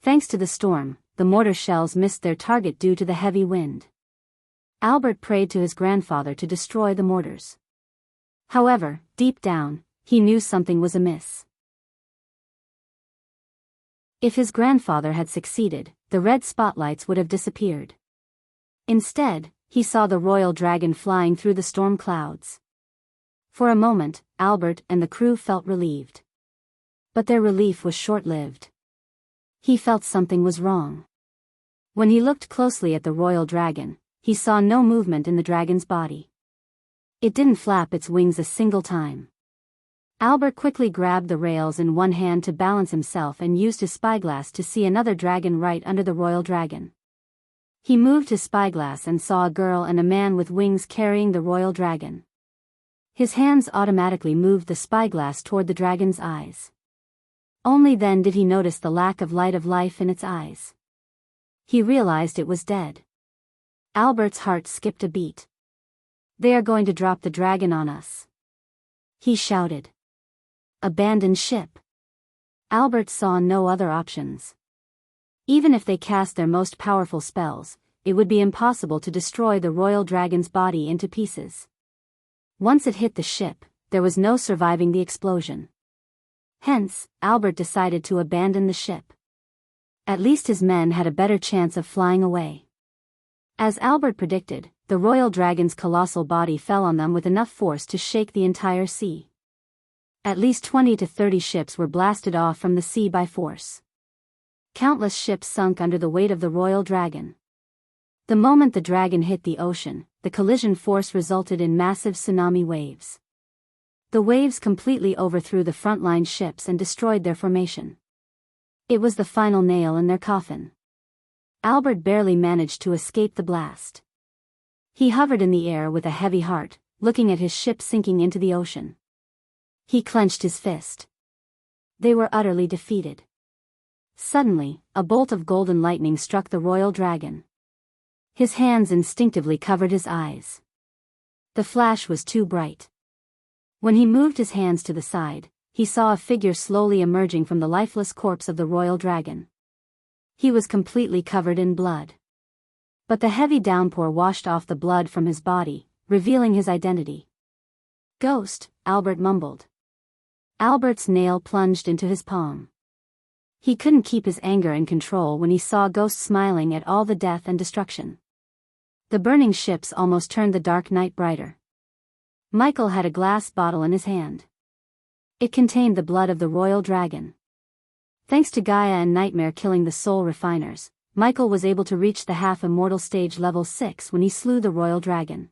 Thanks to the storm, the mortar shells missed their target due to the heavy wind. Albert prayed to his grandfather to destroy the mortars. However, deep down, he knew something was amiss. If his grandfather had succeeded, the red spotlights would have disappeared. Instead, he saw the royal dragon flying through the storm clouds. For a moment, Albert and the crew felt relieved. But their relief was short-lived. He felt something was wrong. When he looked closely at the royal dragon, he saw no movement in the dragon's body. It didn't flap its wings a single time. Albert quickly grabbed the rails in one hand to balance himself and used his spyglass to see another dragon right under the royal dragon. He moved his spyglass and saw a girl and a man with wings carrying the royal dragon. His hands automatically moved the spyglass toward the dragon's eyes. Only then did he notice the lack of light of life in its eyes. He realized it was dead. Albert's heart skipped a beat. They are going to drop the dragon on us, he shouted. Abandon ship. Albert saw no other options. Even if they cast their most powerful spells, it would be impossible to destroy the royal dragon's body into pieces. Once it hit the ship, there was no surviving the explosion. Hence, Albert decided to abandon the ship. At least his men had a better chance of flying away. As Albert predicted, the royal dragon's colossal body fell on them with enough force to shake the entire sea. At least 20 to 30 ships were blasted off from the sea by force. Countless ships sunk under the weight of the royal dragon. The moment the dragon hit the ocean, the collision force resulted in massive tsunami waves. The waves completely overthrew the frontline ships and destroyed their formation. It was the final nail in their coffin. Albert barely managed to escape the blast. He hovered in the air with a heavy heart, looking at his ship sinking into the ocean. He clenched his fist. They were utterly defeated. Suddenly, a bolt of golden lightning struck the royal dragon. His hands instinctively covered his eyes. The flash was too bright. When he moved his hands to the side, he saw a figure slowly emerging from the lifeless corpse of the royal dragon. He was completely covered in blood. But the heavy downpour washed off the blood from his body, revealing his identity. "Ghost," Albert mumbled. Albert's nail plunged into his palm. He couldn't keep his anger in control when he saw Ghost smiling at all the death and destruction. The burning ships almost turned the dark night brighter. Michael had a glass bottle in his hand. It contained the blood of the royal dragon. Thanks to Gaia and Nightmare killing the soul refiners, Michael was able to reach the half-immortal stage level 6 when he slew the royal dragon.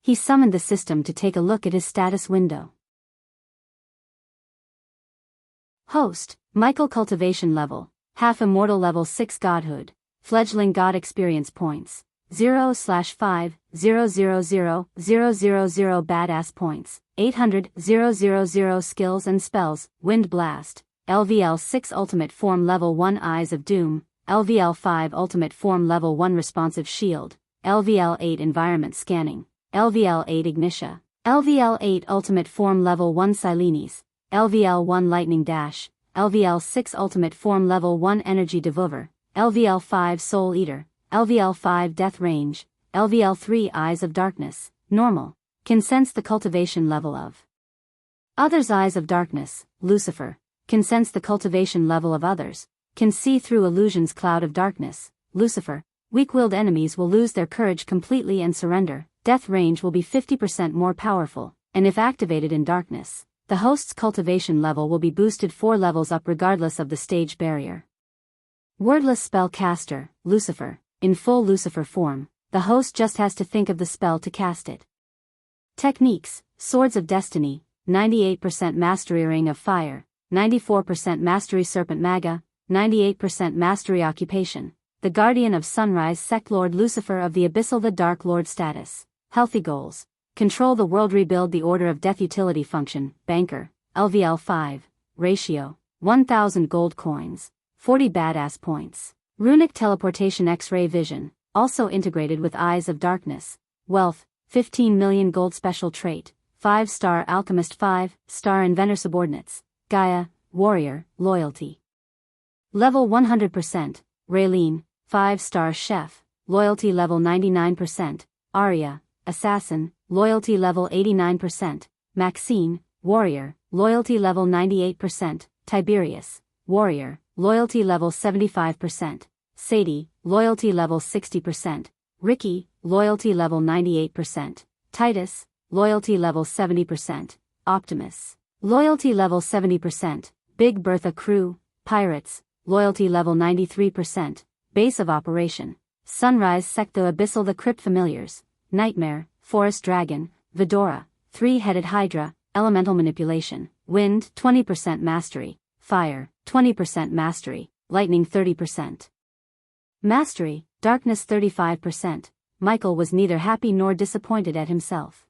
He summoned the system to take a look at his status window. Host, Michael Cultivation level, half-immortal level 6 godhood, fledgling god experience points, 0/5, 000, badass points, 800, 000 skills and spells, Wind Blast, LVL 6 ultimate form level 1 Eyes of Doom, LVL 5 ultimate form level 1 Responsive Shield, LVL 8 Environment Scanning, LVL 8 Ignitia, LVL 8 ultimate form level 1 Silenes, LVL 1 Lightning Dash, LVL 6 ultimate form level 1 Energy Devour, LVL 5 Soul Eater, LVL 5 Death Range, LVL 3 Eyes of Darkness, normal, can sense the cultivation level of others. Eyes of Darkness, Lucifer, can sense the cultivation level of others, can see through illusions. Cloud of Darkness, Lucifer, weak-willed enemies will lose their courage completely and surrender. Death range will be 50% more powerful, and if activated in darkness, the host's cultivation level will be boosted 4 levels up regardless of the stage barrier. Wordless Spellcaster, Lucifer, in full Lucifer form, the host just has to think of the spell to cast it. Techniques, Swords of Destiny, 98% Mastery Ring of Fire, 94% Mastery Serpent Maga, 98% Mastery Occupation, the Guardian of Sunrise Sect Lord Lucifer of the Abyssal the Dark Lord status, Healthy Goals, Control the World Rebuild the Order of Death Utility Function, Banker, LVL 5, Ratio, 1000 gold coins, 40 badass points, Runic Teleportation X-Ray Vision, also integrated with Eyes of Darkness, Wealth, 15 million gold special trait, 5-star Alchemist 5-star Inventor Subordinates, Gaia, Warrior, Loyalty. Level 100%, Raylene, 5-star Chef, Loyalty level 99%, Arya, Assassin, Loyalty level 89%, Maxine, Warrior, Loyalty level 98%, Tiberius, Warrior, Loyalty level 75%, Sadie, Loyalty level 60%, Ricky, Loyalty level 98%, Titus, Loyalty level 70%, Optimus, Loyalty level 70%, Big Bertha Crew, Pirates, Loyalty level 93%, Base of Operation, Sunrise Sect the Abyssal the Crypt Familiars, Nightmare, Forest Dragon, Vidora, 3-headed Hydra, Elemental Manipulation, Wind 20% Mastery, Fire 20% Mastery, Lightning 30%. Mastery, Darkness 35%. Michael was neither happy nor disappointed at himself.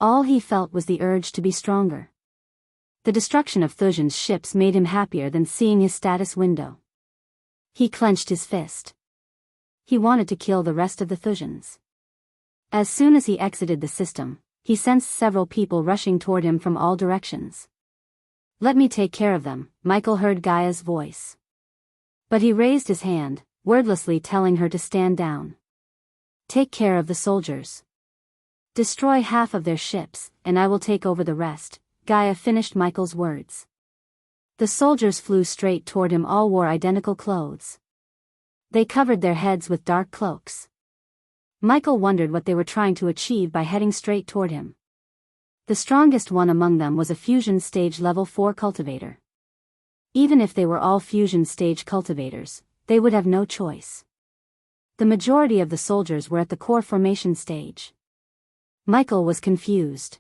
All he felt was the urge to be stronger. The destruction of Thujan's ships made him happier than seeing his status window. He clenched his fist. He wanted to kill the rest of the Thujans. As soon as he exited the system, he sensed several people rushing toward him from all directions. "Let me take care of them," Michael heard Gaia's voice. But he raised his hand, wordlessly telling her to stand down. Take care of the soldiers. Destroy half of their ships, and I will take over the rest, Gaia finished Michael's words. The soldiers flew straight toward him, all wore identical clothes. They covered their heads with dark cloaks. Michael wondered what they were trying to achieve by heading straight toward him. The strongest one among them was a fusion stage level 4 cultivator. Even if they were all fusion stage cultivators, they would have no choice. The majority of the soldiers were at the core formation stage. Michael was confused.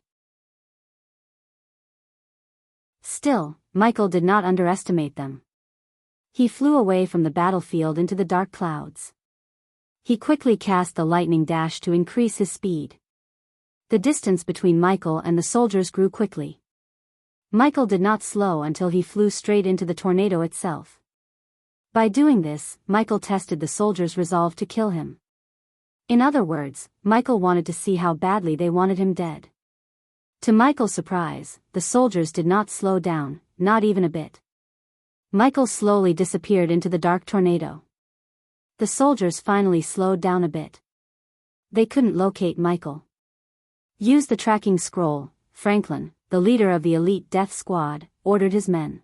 Still, Michael did not underestimate them. He flew away from the battlefield into the dark clouds. He quickly cast the lightning dash to increase his speed. The distance between Michael and the soldiers grew quickly. Michael did not slow until he flew straight into the tornado itself. By doing this, Michael tested the soldiers' resolve to kill him. In other words, Michael wanted to see how badly they wanted him dead. To Michael's surprise, the soldiers did not slow down, not even a bit. Michael slowly disappeared into the dark tornado. The soldiers finally slowed down a bit. They couldn't locate Michael. Use the tracking scroll, Franklin, the leader of the elite death squad, ordered his men.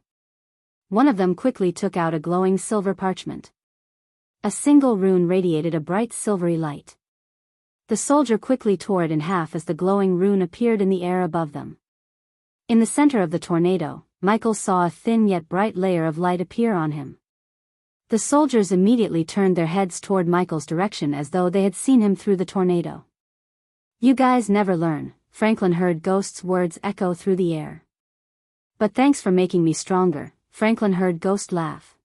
One of them quickly took out a glowing silver parchment. A single rune radiated a bright silvery light. The soldier quickly tore it in half as the glowing rune appeared in the air above them. In the center of the tornado, Michael saw a thin yet bright layer of light appear on him. The soldiers immediately turned their heads toward Michael's direction as though they had seen him through the tornado. You guys never learn, Franklin heard Ghost's words echo through the air. But thanks for making me stronger, Franklin heard Ghost laugh.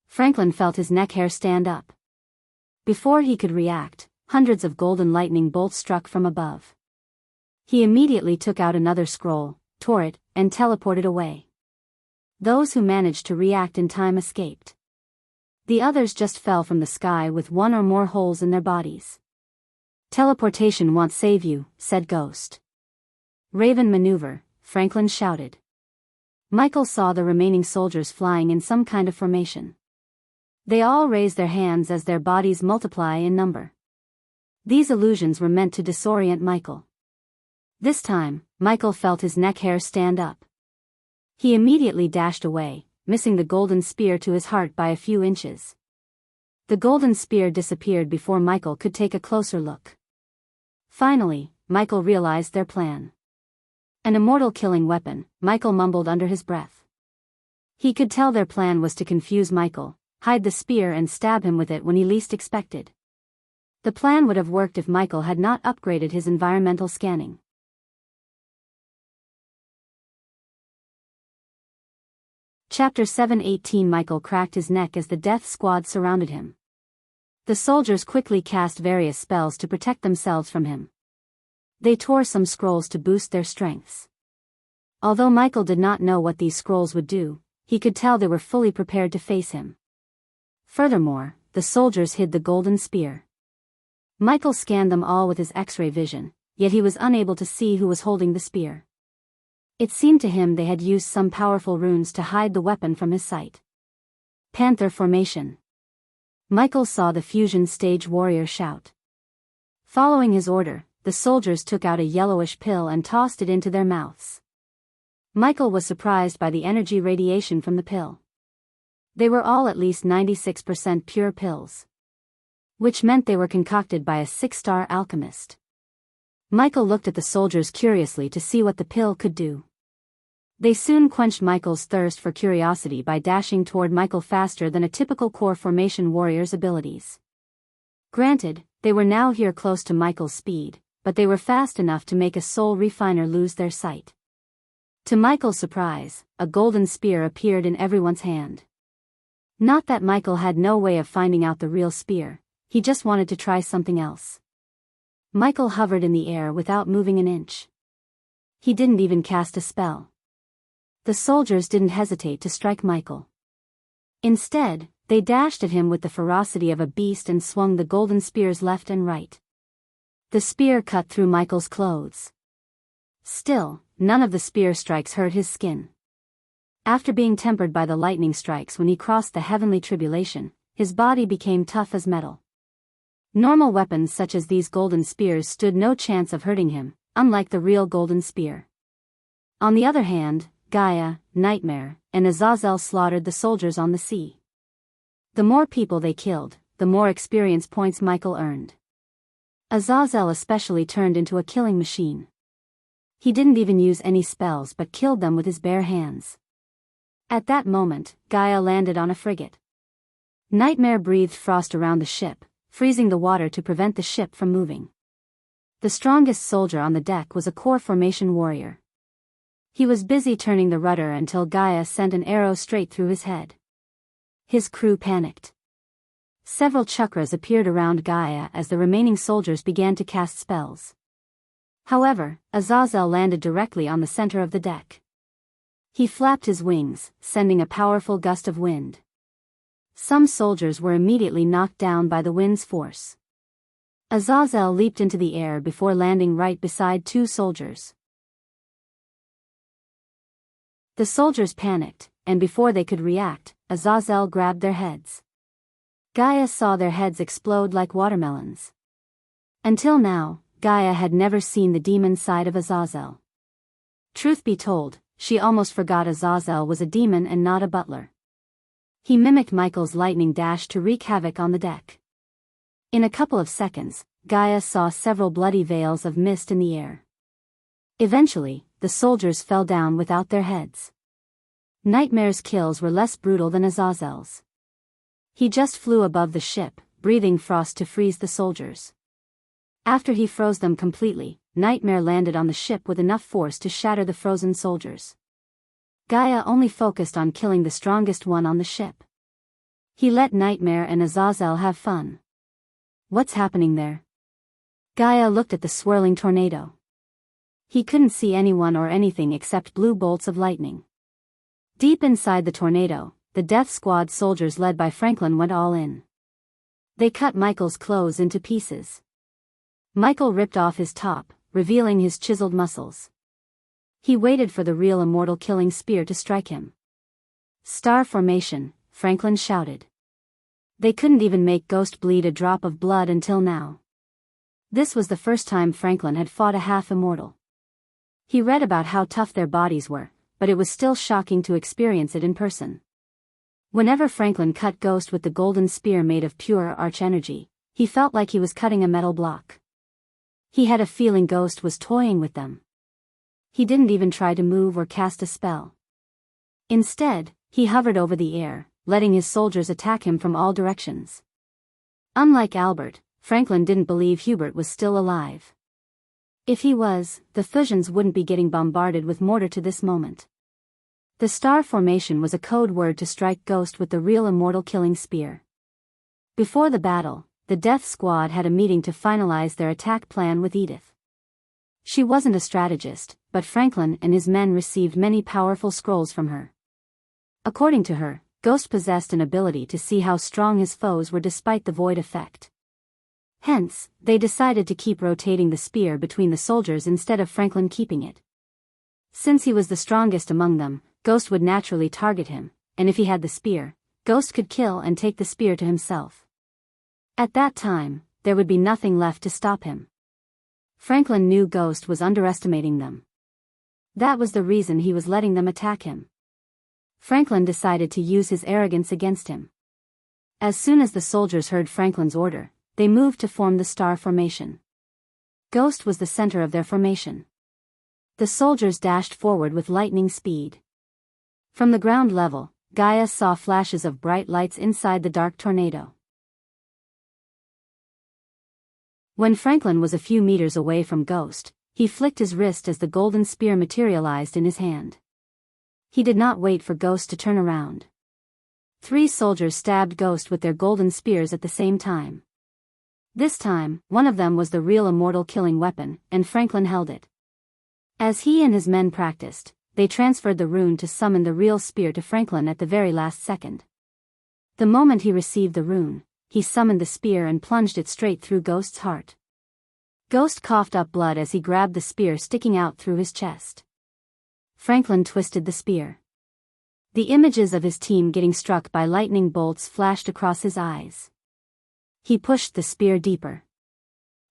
Franklin felt his neck hair stand up. Before he could react, hundreds of golden lightning bolts struck from above. He immediately took out another scroll, tore it, and teleported away. Those who managed to react in time escaped. The others just fell from the sky with one or more holes in their bodies. Teleportation won't save you, said Ghost. Raven maneuver, Franklin shouted. Michael saw the remaining soldiers flying in some kind of formation. They all raised their hands as their bodies multiply in number. These illusions were meant to disorient Michael. This time, Michael felt his neck hair stand up. He immediately dashed away, missing the golden spear to his heart by a few inches. The golden spear disappeared before Michael could take a closer look. Finally, Michael realized their plan. An immortal killing weapon, Michael mumbled under his breath. He could tell their plan was to confuse Michael, hide the spear and stab him with it when he least expected. The plan would have worked if Michael had not upgraded his environmental scanning. Chapter 7:18 Michael cracked his neck as the death squad surrounded him. The soldiers quickly cast various spells to protect themselves from him. They tore some scrolls to boost their strengths. Although Michael did not know what these scrolls would do, he could tell they were fully prepared to face him. Furthermore, the soldiers hid the golden spear. Michael scanned them all with his X-ray vision, yet he was unable to see who was holding the spear. It seemed to him they had used some powerful runes to hide the weapon from his sight. Panther formation. Michael saw the fusion stage warrior shout. Following his order, the soldiers took out a yellowish pill and tossed it into their mouths. Michael was surprised by the energy radiation from the pill. They were all at least 96% pure pills, which meant they were concocted by a 6-star alchemist. Michael looked at the soldiers curiously to see what the pill could do. They soon quenched Michael's thirst for curiosity by dashing toward Michael faster than a typical core formation warrior's abilities. Granted, they were now here close to Michael's speed, but they were fast enough to make a soul refiner lose their sight. To Michael's surprise, a golden spear appeared in everyone's hand. Not that Michael had no way of finding out the real spear, he just wanted to try something else. Michael hovered in the air without moving an inch. He didn't even cast a spell. The soldiers didn't hesitate to strike Michael. Instead, they dashed at him with the ferocity of a beast and swung the golden spears left and right. The spear cut through Michael's clothes. Still, none of the spear strikes hurt his skin. After being tempered by the lightning strikes when he crossed the heavenly tribulation, his body became tough as metal. Normal weapons such as these golden spears stood no chance of hurting him, unlike the real golden spear. On the other hand, Gaia, Nightmare, and Azazel slaughtered the soldiers on the sea. The more people they killed, the more experience points Michael earned. Azazel especially turned into a killing machine. He didn't even use any spells but killed them with his bare hands. At that moment, Gaia landed on a frigate. Nightmare breathed frost around the ship, freezing the water to prevent the ship from moving. The strongest soldier on the deck was a core formation warrior. He was busy turning the rudder until Gaia sent an arrow straight through his head. His crew panicked. Several chakras appeared around Gaia as the remaining soldiers began to cast spells. However, Azazel landed directly on the center of the deck. He flapped his wings, sending a powerful gust of wind. Some soldiers were immediately knocked down by the wind's force. Azazel leaped into the air before landing right beside two soldiers. The soldiers panicked, and before they could react, Azazel grabbed their heads. Gaia saw their heads explode like watermelons. Until now, Gaia had never seen the demon side of Azazel. Truth be told, she almost forgot Azazel was a demon and not a butler. He mimicked Michael's lightning dash to wreak havoc on the deck. In a couple of seconds, Gaia saw several bloody veils of mist in the air. Eventually, the soldiers fell down without their heads. Nightmare's kills were less brutal than Azazel's. He just flew above the ship, breathing frost to freeze the soldiers. After he froze them completely, Nightmare landed on the ship with enough force to shatter the frozen soldiers. Gaia only focused on killing the strongest one on the ship. He let Nightmare and Azazel have fun. What's happening there? Gaia looked at the swirling tornado. He couldn't see anyone or anything except blue bolts of lightning. Deep inside the tornado, the Death Squad soldiers led by Franklin went all in. They cut Michael's clothes into pieces. Michael ripped off his top, revealing his chiseled muscles. He waited for the real immortal killing spear to strike him. Star formation, Franklin shouted. They couldn't even make Ghost bleed a drop of blood until now. This was the first time Franklin had fought a half-immortal. He read about how tough their bodies were, but it was still shocking to experience it in person. Whenever Franklin cut Ghost with the golden spear made of pure arch-energy, he felt like he was cutting a metal block. He had a feeling Ghost was toying with them. He didn't even try to move or cast a spell. Instead, he hovered over the air, letting his soldiers attack him from all directions. Unlike Albert, Franklin didn't believe Hubert was still alive. If he was, the Thusians wouldn't be getting bombarded with mortar to this moment. The star formation was a code word to strike Ghost with the real immortal killing spear. Before the battle, the Death Squad had a meeting to finalize their attack plan with Edith. She wasn't a strategist, but Franklin and his men received many powerful scrolls from her. According to her, Ghost possessed an ability to see how strong his foes were despite the void effect. Hence, they decided to keep rotating the spear between the soldiers instead of Franklin keeping it. Since he was the strongest among them, Ghost would naturally target him, and if he had the spear, Ghost could kill and take the spear to himself. At that time, there would be nothing left to stop him. Franklin knew Ghost was underestimating them. That was the reason he was letting them attack him. Franklin decided to use his arrogance against him. As soon as the soldiers heard Franklin's order, they moved to form the star formation. Ghost was the center of their formation. The soldiers dashed forward with lightning speed. From the ground level, Gaia saw flashes of bright lights inside the dark tornado. When Franklin was a few meters away from Ghost, he flicked his wrist as the golden spear materialized in his hand. He did not wait for Ghost to turn around. 3 soldiers stabbed Ghost with their golden spears at the same time. This time, one of them was the real immortal killing weapon, and Franklin held it. As he and his men practiced, they transferred the rune to summon the real spear to Franklin at the very last second. The moment he received the rune, he summoned the spear and plunged it straight through Ghost's heart. Ghost coughed up blood as he grabbed the spear sticking out through his chest. Franklin twisted the spear. The images of his team getting struck by lightning bolts flashed across his eyes. He pushed the spear deeper.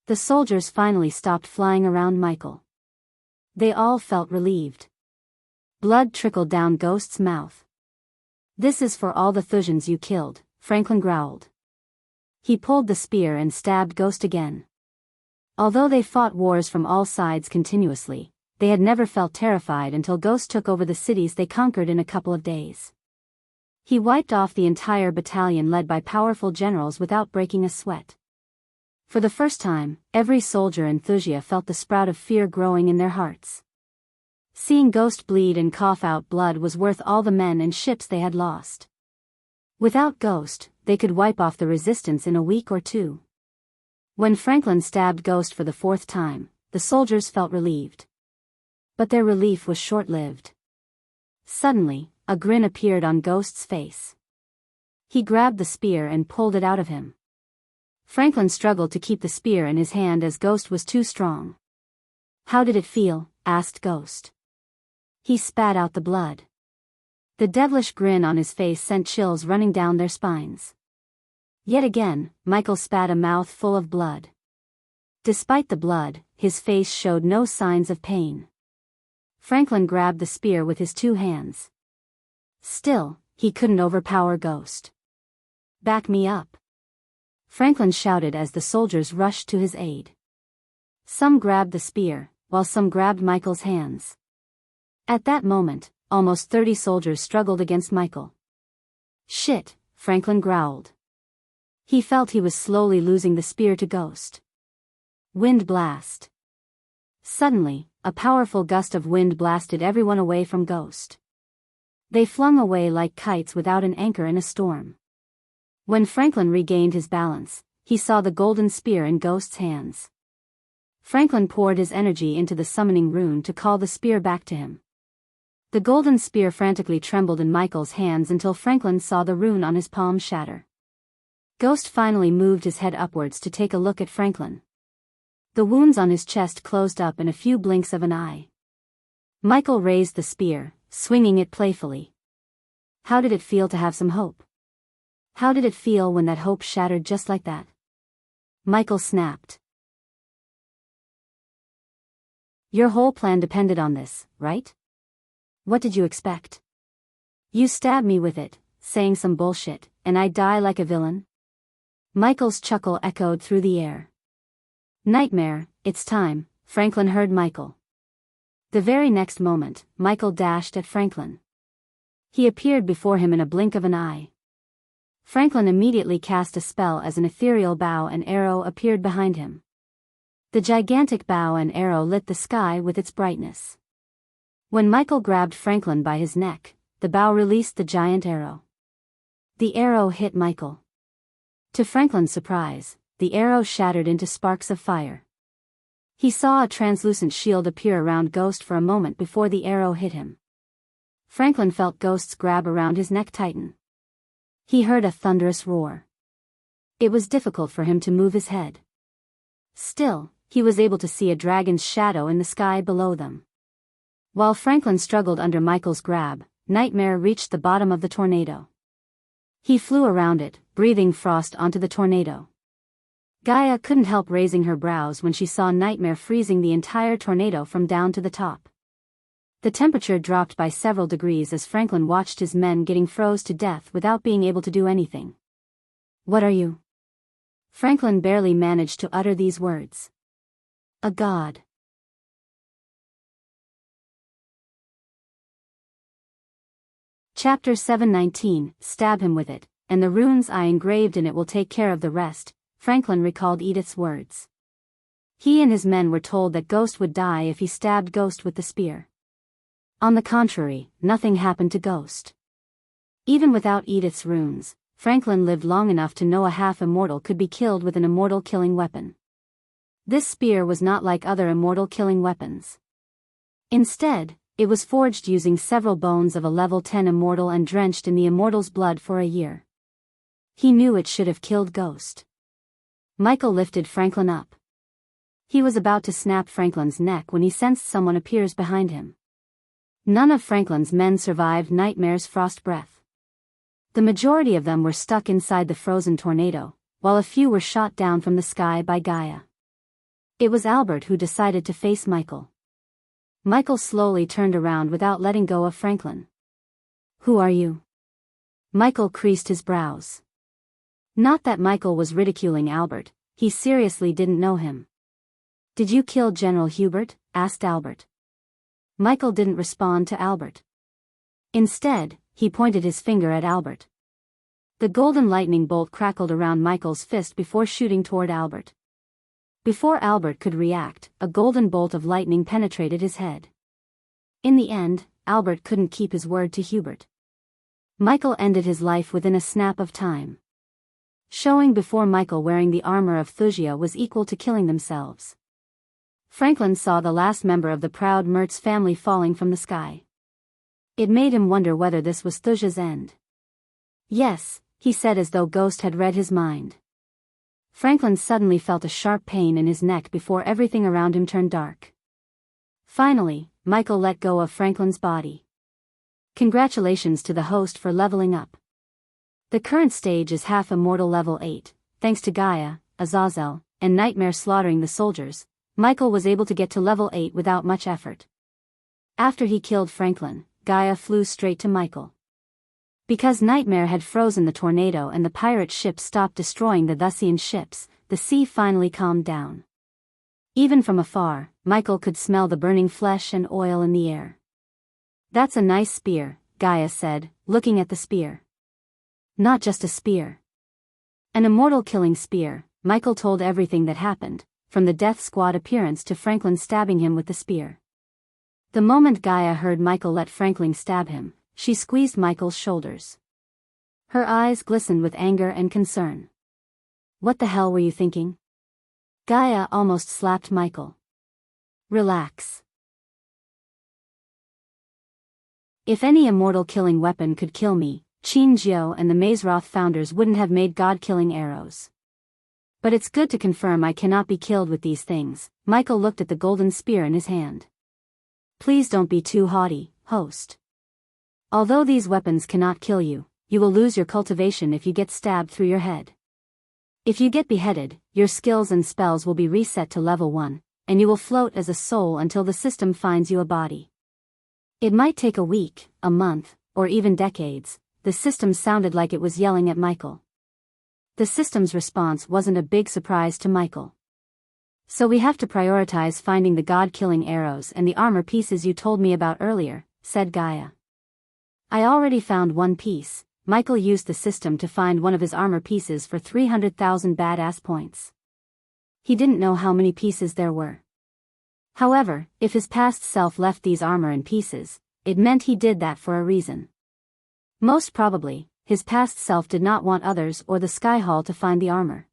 The soldiers finally stopped flying around Michael. They all felt relieved. Blood trickled down Ghost's mouth. "This is for all the Thusians you killed," Franklin growled. He pulled the spear and stabbed Ghost again. Although they fought wars from all sides continuously, they had never felt terrified until Ghost took over the cities they conquered in a couple of days. He wiped off the entire battalion led by powerful generals without breaking a sweat. For the first time, every soldier in Thusia felt the sprout of fear growing in their hearts. Seeing Ghost bleed and cough out blood was worth all the men and ships they had lost. Without Ghost, they could wipe off the resistance in a week or two. When Franklin stabbed Ghost for the 4th time, the soldiers felt relieved. But their relief was short-lived. Suddenly, a grin appeared on Ghost's face. He grabbed the spear and pulled it out of him. Franklin struggled to keep the spear in his hand as Ghost was too strong. "How did it feel?" asked Ghost. He spat out the blood. The devilish grin on his face sent chills running down their spines. Yet again, Michael spat a mouth full of blood. Despite the blood, his face showed no signs of pain. Franklin grabbed the spear with his 2 hands. Still, he couldn't overpower Ghost. "Back me up," Franklin shouted as the soldiers rushed to his aid. Some grabbed the spear, while some grabbed Michael's hands. At that moment, almost 30 soldiers struggled against Michael. "Shit," Franklin growled. He felt he was slowly losing the spear to Ghost. Wind blast. Suddenly, a powerful gust of wind blasted everyone away from Ghost. They flung away like kites without an anchor in a storm. When Franklin regained his balance, he saw the golden spear in Ghost's hands. Franklin poured his energy into the summoning rune to call the spear back to him. The golden spear frantically trembled in Michael's hands until Franklin saw the rune on his palm shatter. Ghost finally moved his head upwards to take a look at Franklin. The wounds on his chest closed up in a few blinks of an eye. Michael raised the spear, swinging it playfully. How did it feel to have some hope? How did it feel when that hope shattered just like that? Michael snapped. "Your whole plan depended on this, right? What did you expect? You stabbed me with it, saying some bullshit, and I'd die like a villain?" Michael's chuckle echoed through the air. "Nightmare, it's time," Franklin heard Michael. The very next moment, Michael dashed at Franklin. He appeared before him in a blink of an eye. Franklin immediately cast a spell as an ethereal bow and arrow appeared behind him. The gigantic bow and arrow lit the sky with its brightness. When Michael grabbed Franklin by his neck, the bow released the giant arrow. The arrow hit Michael. To Franklin's surprise, the arrow shattered into sparks of fire. He saw a translucent shield appear around Ghost for a moment before the arrow hit him. Franklin felt Ghost's grab around his neck tighten. He heard a thunderous roar. It was difficult for him to move his head. Still, he was able to see a dragon's shadow in the sky below them. While Franklin struggled under Michael's grab, Nightmare reached the bottom of the tornado. He flew around it, breathing frost onto the tornado. Gaia couldn't help raising her brows when she saw Nightmare freezing the entire tornado from down to the top. The temperature dropped by several degrees as Franklin watched his men getting froze to death without being able to do anything. "What are you?" Franklin barely managed to utter these words. "A god." Chapter 719, Stab him with it, and the runes I engraved in it will take care of the rest, Franklin recalled Edith's words. He and his men were told that Ghost would die if he stabbed Ghost with the spear. On the contrary, nothing happened to Ghost. Even without Edith's runes, Franklin lived long enough to know a half-immortal could be killed with an immortal killing weapon. This spear was not like other immortal killing weapons. Instead, it was forged using several bones of a level 10 immortal and drenched in the immortal's blood for a year. He knew it should have killed Ghost. Michael lifted Franklin up. He was about to snap Franklin's neck when he sensed someone appears behind him. None of Franklin's men survived Nightmare's frost breath. The majority of them were stuck inside the frozen tornado, while a few were shot down from the sky by Gaia. It was Albert who decided to face Michael. Michael slowly turned around without letting go of Franklin. "Who are you?" Michael creased his brows. Not that Michael was ridiculing Albert, he seriously didn't know him. "Did you kill General Hubert?" asked Albert. Michael didn't respond to Albert. Instead, he pointed his finger at Albert. The golden lightning bolt crackled around Michael's fist before shooting toward Albert. Before Albert could react, a golden bolt of lightning penetrated his head. In the end, Albert couldn't keep his word to Hubert. Michael ended his life within a snap of time. Showing before Michael wearing the armor of Thusia was equal to killing themselves. Franklin saw the last member of the proud Mertz family falling from the sky. It made him wonder whether this was Thusia's end. "Yes," he said as though Ghost had read his mind. Franklin suddenly felt a sharp pain in his neck before everything around him turned dark. Finally, Michael let go of Franklin's body. Congratulations to the host for leveling up. The current stage is half immortal level 8, thanks to Gaia, Azazel, and Nightmare slaughtering the soldiers. Michael was able to get to level 8 without much effort. After he killed Franklin, Gaia flew straight to Michael. Because Nightmare had frozen the tornado and the pirate ships stopped destroying the Thusian ships, the sea finally calmed down. Even from afar, Michael could smell the burning flesh and oil in the air. "That's a nice spear," Gaia said, looking at the spear. "Not just a spear. An immortal killing spear." Michael told everything that happened, from the death squad appearance to Franklin stabbing him with the spear. The moment Gaia heard Michael let Franklin stab him, she squeezed Michael's shoulders. Her eyes glistened with anger and concern. "What the hell were you thinking?" Gaia almost slapped Michael. "Relax. If any immortal killing weapon could kill me, Qin Jiao and the Mazeroth founders wouldn't have made god-killing arrows. But it's good to confirm I cannot be killed with these things." Michael looked at the golden spear in his hand. "Please don't be too haughty, host. Although these weapons cannot kill you, you will lose your cultivation if you get stabbed through your head. If you get beheaded, your skills and spells will be reset to level 1, and you will float as a soul until the system finds you a body. It might take a week, a month, or even decades." The system sounded like it was yelling at Michael. The system's response wasn't a big surprise to Michael. "So we have to prioritize finding the god-killing arrows and the armor pieces you told me about earlier," said Gaia. "I already found one piece." Michael used the system to find one of his armor pieces for 300,000 badass points. He didn't know how many pieces there were. However, if his past self left these armor in pieces, it meant he did that for a reason. Most probably, his past self did not want others or the Sky Hall to find the armor.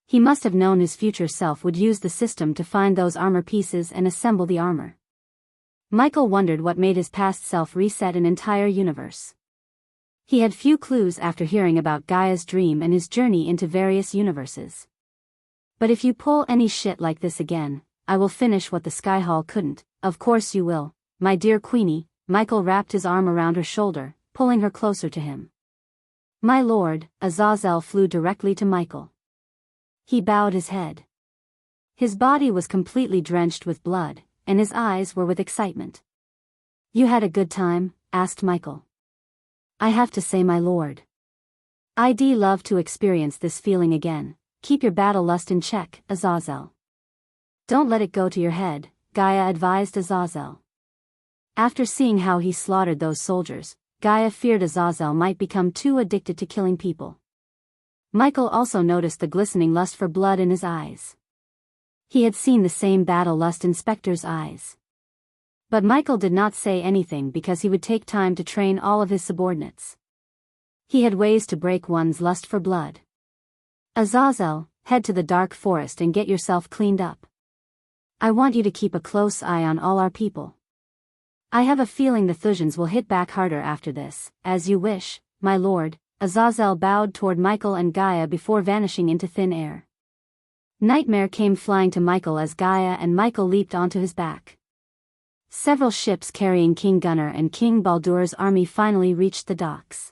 He must have known his future self would use the system to find those armor pieces and assemble the armor. Michael wondered what made his past self reset an entire universe. He had few clues after hearing about Gaia's dream and his journey into various universes. "But if you pull any shit like this again, I will finish what the Sky Hall couldn't." "Of course you will, my dear Queenie." Michael wrapped his arm around her shoulder, pulling her closer to him. "My lord." Azazel flew directly to Michael. He bowed his head. His body was completely drenched with blood, and his eyes were with excitement. "You had a good time?" asked Michael. "I have to say, my lord. I'd love to experience this feeling again." "Keep your battle lust in check, Azazel. Don't let it go to your head," Gaia advised Azazel. After seeing how he slaughtered those soldiers, Gaia feared Azazel might become too addicted to killing people. Michael also noticed the glistening lust for blood in his eyes. He had seen the same battle lust in Spectre's eyes. But Michael did not say anything because he would take time to train all of his subordinates. He had ways to break one's lust for blood. "Azazel, head to the dark forest and get yourself cleaned up. I want you to keep a close eye on all our people. I have a feeling the Thusians will hit back harder after this." "As you wish, my lord." Azazel bowed toward Michael and Gaia before vanishing into thin air. Nightmare came flying to Michael as Gaia and Michael leaped onto his back. Several ships carrying King Gunnar and King Baldur's army finally reached the docks.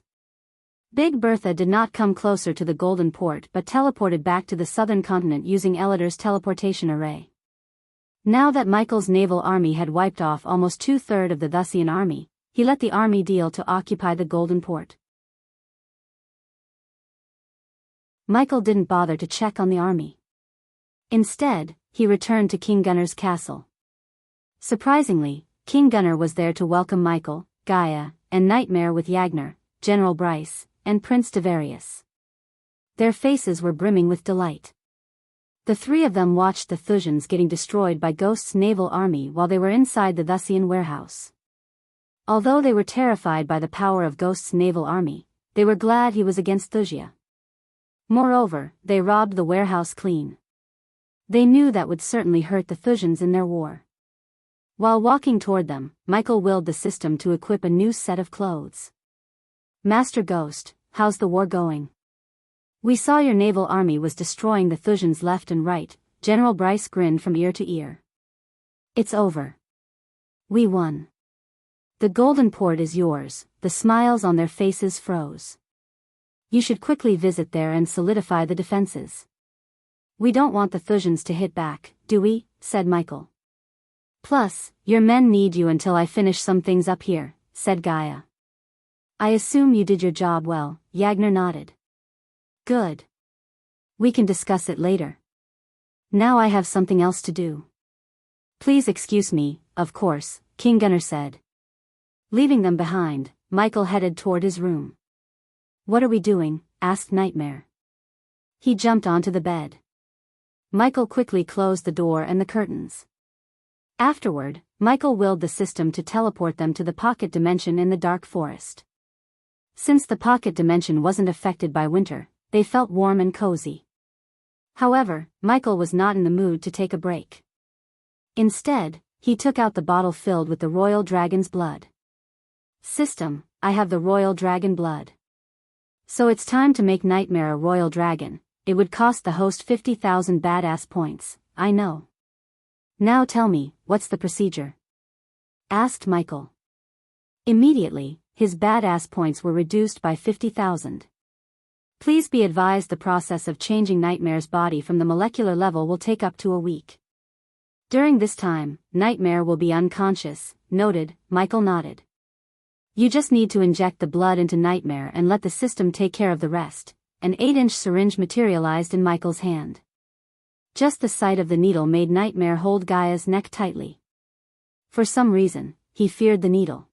Big Bertha did not come closer to the Golden Port but teleported back to the southern continent using Elidor's teleportation array. Now that Michael's naval army had wiped off almost two-thirds of the Thusian army, he let the army deal to occupy the Golden Port. Michael didn't bother to check on the army. Instead, he returned to King Gunnar's castle. Surprisingly, King Gunnar was there to welcome Michael, Gaia, and Nightmare with Yagner, General Bryce, and Prince Devarius. Their faces were brimming with delight. The three of them watched the Thusians getting destroyed by Ghost's naval army while they were inside the Thusian warehouse. Although they were terrified by the power of Ghost's naval army, they were glad he was against Thusia. Moreover, they robbed the warehouse clean. They knew that would certainly hurt the Thusians in their war. While walking toward them, Michael willed the system to equip a new set of clothes. Master Ghost, how's the war going? We saw your naval army was destroying the Thusians left and right, General Bryce grinned from ear to ear. It's over. We won. The Golden Port is yours, the smiles on their faces froze. You should quickly visit there and solidify the defenses. We don't want the Thusians to hit back, do we? Said Michael. Plus, your men need you until I finish some things up here, said Gaia. I assume you did your job well, Yagner nodded. Good. We can discuss it later. Now I have something else to do. Please excuse me, of course, King Gunnar said. Leaving them behind, Michael headed toward his room. What are we doing? Asked Nightmare. He jumped onto the bed. Michael quickly closed the door and the curtains. Afterward, Michael willed the system to teleport them to the pocket dimension in the dark forest. Since the pocket dimension wasn't affected by winter, they felt warm and cozy. However, Michael was not in the mood to take a break. Instead, he took out the bottle filled with the royal dragon's blood. System, I have the royal dragon blood. So it's time to make Nightmare a royal dragon. It would cost the host 50,000 badass points, I know. Now tell me, what's the procedure? Asked Michael. Immediately, his badass points were reduced by 50,000. Please be advised the process of changing Nightmare's body from the molecular level will take up to a week. During this time, Nightmare will be unconscious, noted. Michael nodded. You just need to inject the blood into Nightmare and let the system take care of the rest. An 8-inch syringe materialized in Michael's hand. Just the sight of the needle made Nightmare hold Gaia's neck tightly. For some reason, he feared the needle.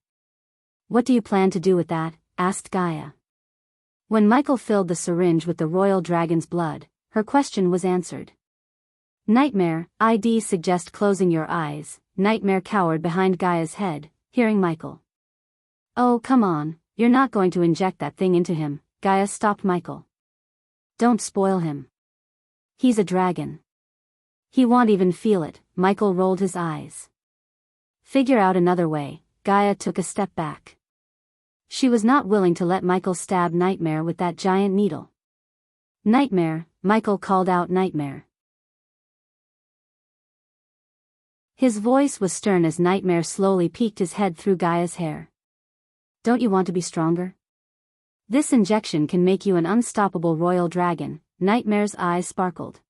What do you plan to do with that? Asked Gaia. When Michael filled the syringe with the royal dragon's blood, her question was answered. Nightmare, I'd suggest closing your eyes. Nightmare cowered behind Gaia's head, hearing Michael. Oh, come on, you're not going to inject that thing into him. Gaia stopped Michael. Don't spoil him. He's a dragon. He won't even feel it. Michael rolled his eyes. Figure out another way. Gaia took a step back. She was not willing to let Michael stab Nightmare with that giant needle. Nightmare, Michael called out. Nightmare. His voice was stern as Nightmare slowly peeked his head through Gaia's hair. Don't you want to be stronger? This injection can make you an unstoppable royal dragon. Nightmare's eyes sparkled.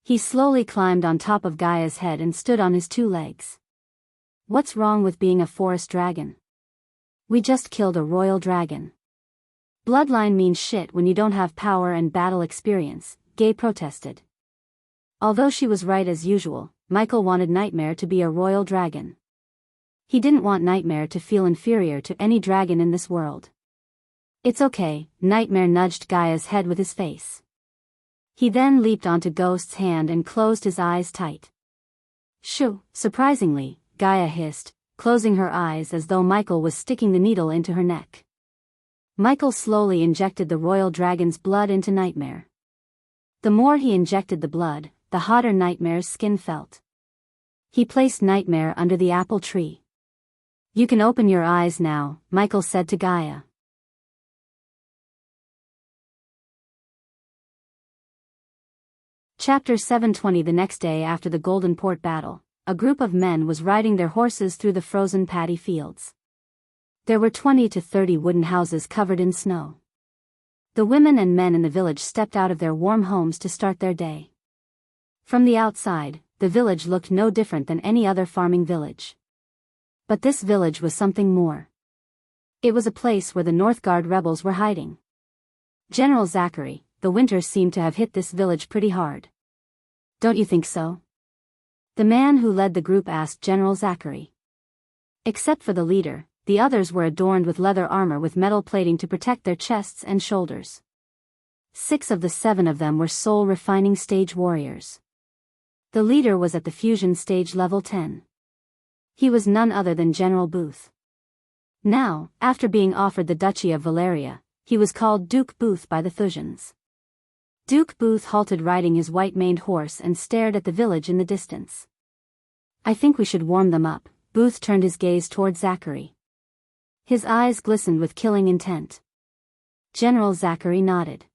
He slowly climbed on top of Gaia's head and stood on his two legs. What's wrong with being a forest dragon? We just killed a royal dragon. Bloodline means shit when you don't have power and battle experience, Gaia protested. Although she was right as usual, Michael wanted Nightmare to be a royal dragon. He didn't want Nightmare to feel inferior to any dragon in this world. It's okay, Nightmare nudged Gaia's head with his face. He then leaped onto Ghost's hand and closed his eyes tight. Shoo, surprisingly, Gaia hissed, closing her eyes as though Michael was sticking the needle into her neck. Michael slowly injected the royal dragon's blood into Nightmare. The more he injected the blood, the hotter Nightmare's skin felt. He placed Nightmare under the apple tree. You can open your eyes now, Michael said to Gaia. Chapter 720. The next day after the Golden Port battle, a group of men was riding their horses through the frozen paddy fields. There were 20 to 30 wooden houses covered in snow. The women and men in the village stepped out of their warm homes to start their day. From the outside, the village looked no different than any other farming village. But this village was something more. It was a place where the Northgard rebels were hiding. General Zachary, the winter seemed to have hit this village pretty hard. Don't you think so? The man who led the group asked General Zachary. Except for the leader, the others were adorned with leather armor with metal plating to protect their chests and shoulders. 6 of the 7 of them were soul refining stage warriors. The leader was at the fusion stage level 10. He was none other than General Booth. Now, after being offered the Duchy of Valeria, he was called Duke Booth by the Thusians. Duke Booth halted riding his white-maned horse and stared at the village in the distance. I think we should warm them up. Booth turned his gaze toward Zachary. His eyes glistened with killing intent. General Zachary nodded.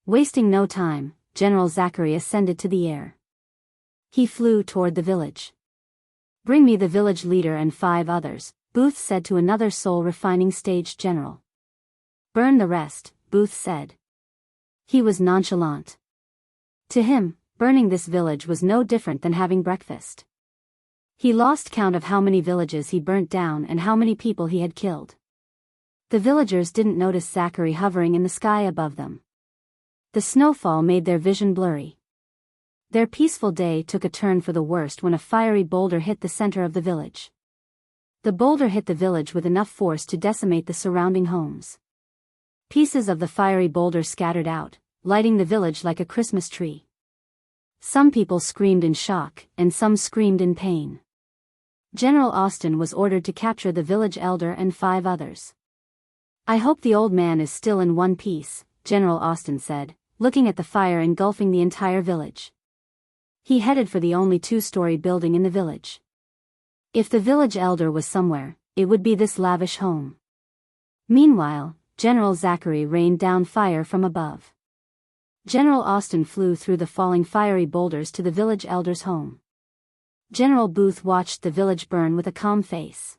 Wasting no time, General Zachary ascended to the air. He flew toward the village. Bring me the village leader and 5 others, Booth said to another soul refining stage general. Burn the rest, Booth said. He was nonchalant. To him, burning this village was no different than having breakfast. He lost count of how many villages he burnt down and how many people he had killed. The villagers didn't notice Zachary hovering in the sky above them. The snowfall made their vision blurry. Their peaceful day took a turn for the worst when a fiery boulder hit the center of the village. The boulder hit the village with enough force to decimate the surrounding homes. Pieces of the fiery boulder scattered out, lighting the village like a Christmas tree. Some people screamed in shock, and some screamed in pain. General Austin was ordered to capture the village elder and 5 others. I hope the old man is still in one piece, General Austin said, looking at the fire engulfing the entire village. He headed for the only 2-story building in the village. If the village elder was somewhere, it would be this lavish home. Meanwhile, General Zachary rained down fire from above. General Austin flew through the falling fiery boulders to the village elder's home. General Booth watched the village burn with a calm face.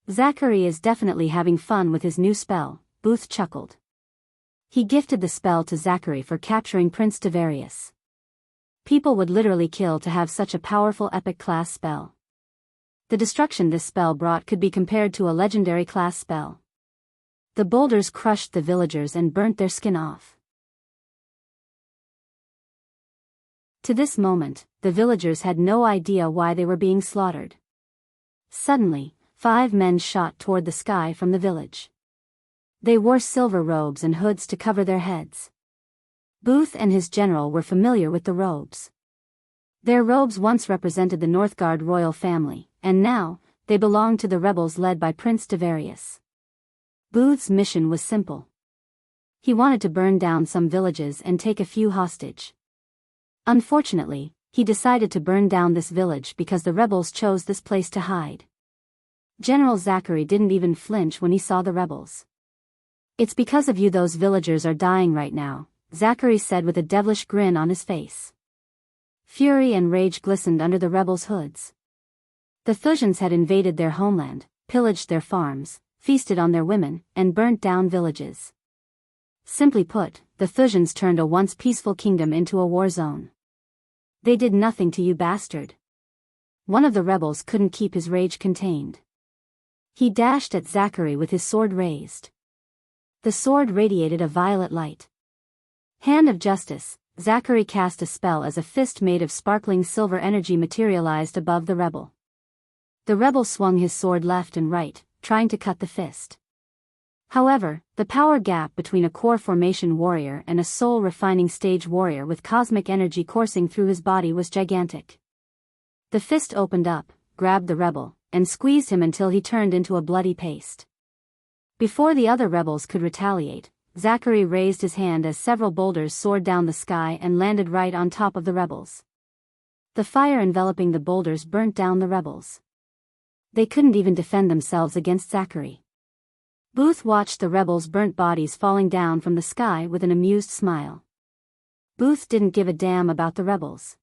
Zachary is definitely having fun with his new spell, Booth chuckled. He gifted the spell to Zachary for capturing Prince Davarius. People would literally kill to have such a powerful epic-class spell. The destruction this spell brought could be compared to a legendary class spell. The boulders crushed the villagers and burnt their skin off. To this moment, the villagers had no idea why they were being slaughtered. Suddenly, 5 men shot toward the sky from the village. They wore silver robes and hoods to cover their heads. Booth and his general were familiar with the robes. Their robes once represented the Northgard royal family, and now, they belonged to the rebels led by Prince Davarius. Booth's mission was simple. He wanted to burn down some villages and take a few hostage. Unfortunately, he decided to burn down this village because the rebels chose this place to hide. General Zachary didn't even flinch when he saw the rebels. It's because of you those villagers are dying right now, Zachary said with a devilish grin on his face. Fury and rage glistened under the rebels' hoods. The Thusians had invaded their homeland, pillaged their farms, feasted on their women, and burnt down villages. Simply put, the Thusians turned a once peaceful kingdom into a war zone. They did nothing to you, bastard. One of the rebels couldn't keep his rage contained. He dashed at Zachary with his sword raised. The sword radiated a violet light. Hand of Justice, Zachary cast a spell as a fist made of sparkling silver energy materialized above the rebel. The rebel swung his sword left and right, trying to cut the fist. However, the power gap between a core formation warrior and a soul refining stage warrior with cosmic energy coursing through his body was gigantic. The fist opened up, grabbed the rebel, and squeezed him until he turned into a bloody paste. Before the other rebels could retaliate, Zachary raised his hand as several boulders soared down the sky and landed right on top of the rebels. The fire enveloping the boulders burnt down the rebels. They couldn't even defend themselves against Zachary. Booth watched the rebels' burnt bodies falling down from the sky with an amused smile. Booth didn't give a damn about the rebels.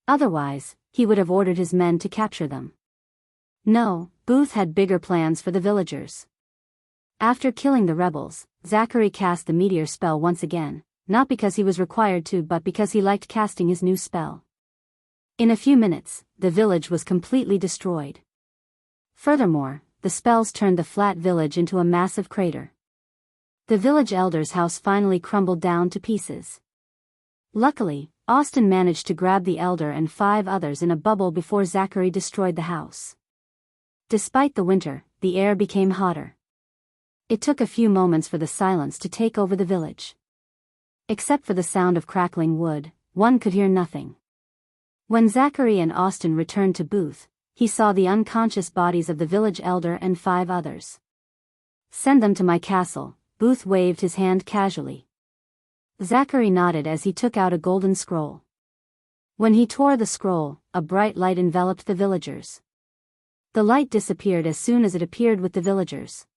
Otherwise, he would have ordered his men to capture them. No, Booth had bigger plans for the villagers. After killing the rebels, Zachary cast the meteor spell once again, not because he was required to but because he liked casting his new spell. In a few minutes, the village was completely destroyed. Furthermore, the spells turned the flat village into a massive crater. The village elder's house finally crumbled down to pieces. Luckily, Austin managed to grab the elder and 5 others in a bubble before Zachary destroyed the house. Despite the winter, the air became hotter. It took a few moments for the silence to take over the village. Except for the sound of crackling wood, one could hear nothing. When Zachary and Austin returned to Booth, he saw the unconscious bodies of the village elder and 5 others. "Send them to my castle," Booth waved his hand casually. Zachary nodded as he took out a golden scroll. When he tore the scroll, a bright light enveloped the villagers. The light disappeared as soon as it appeared with the villagers.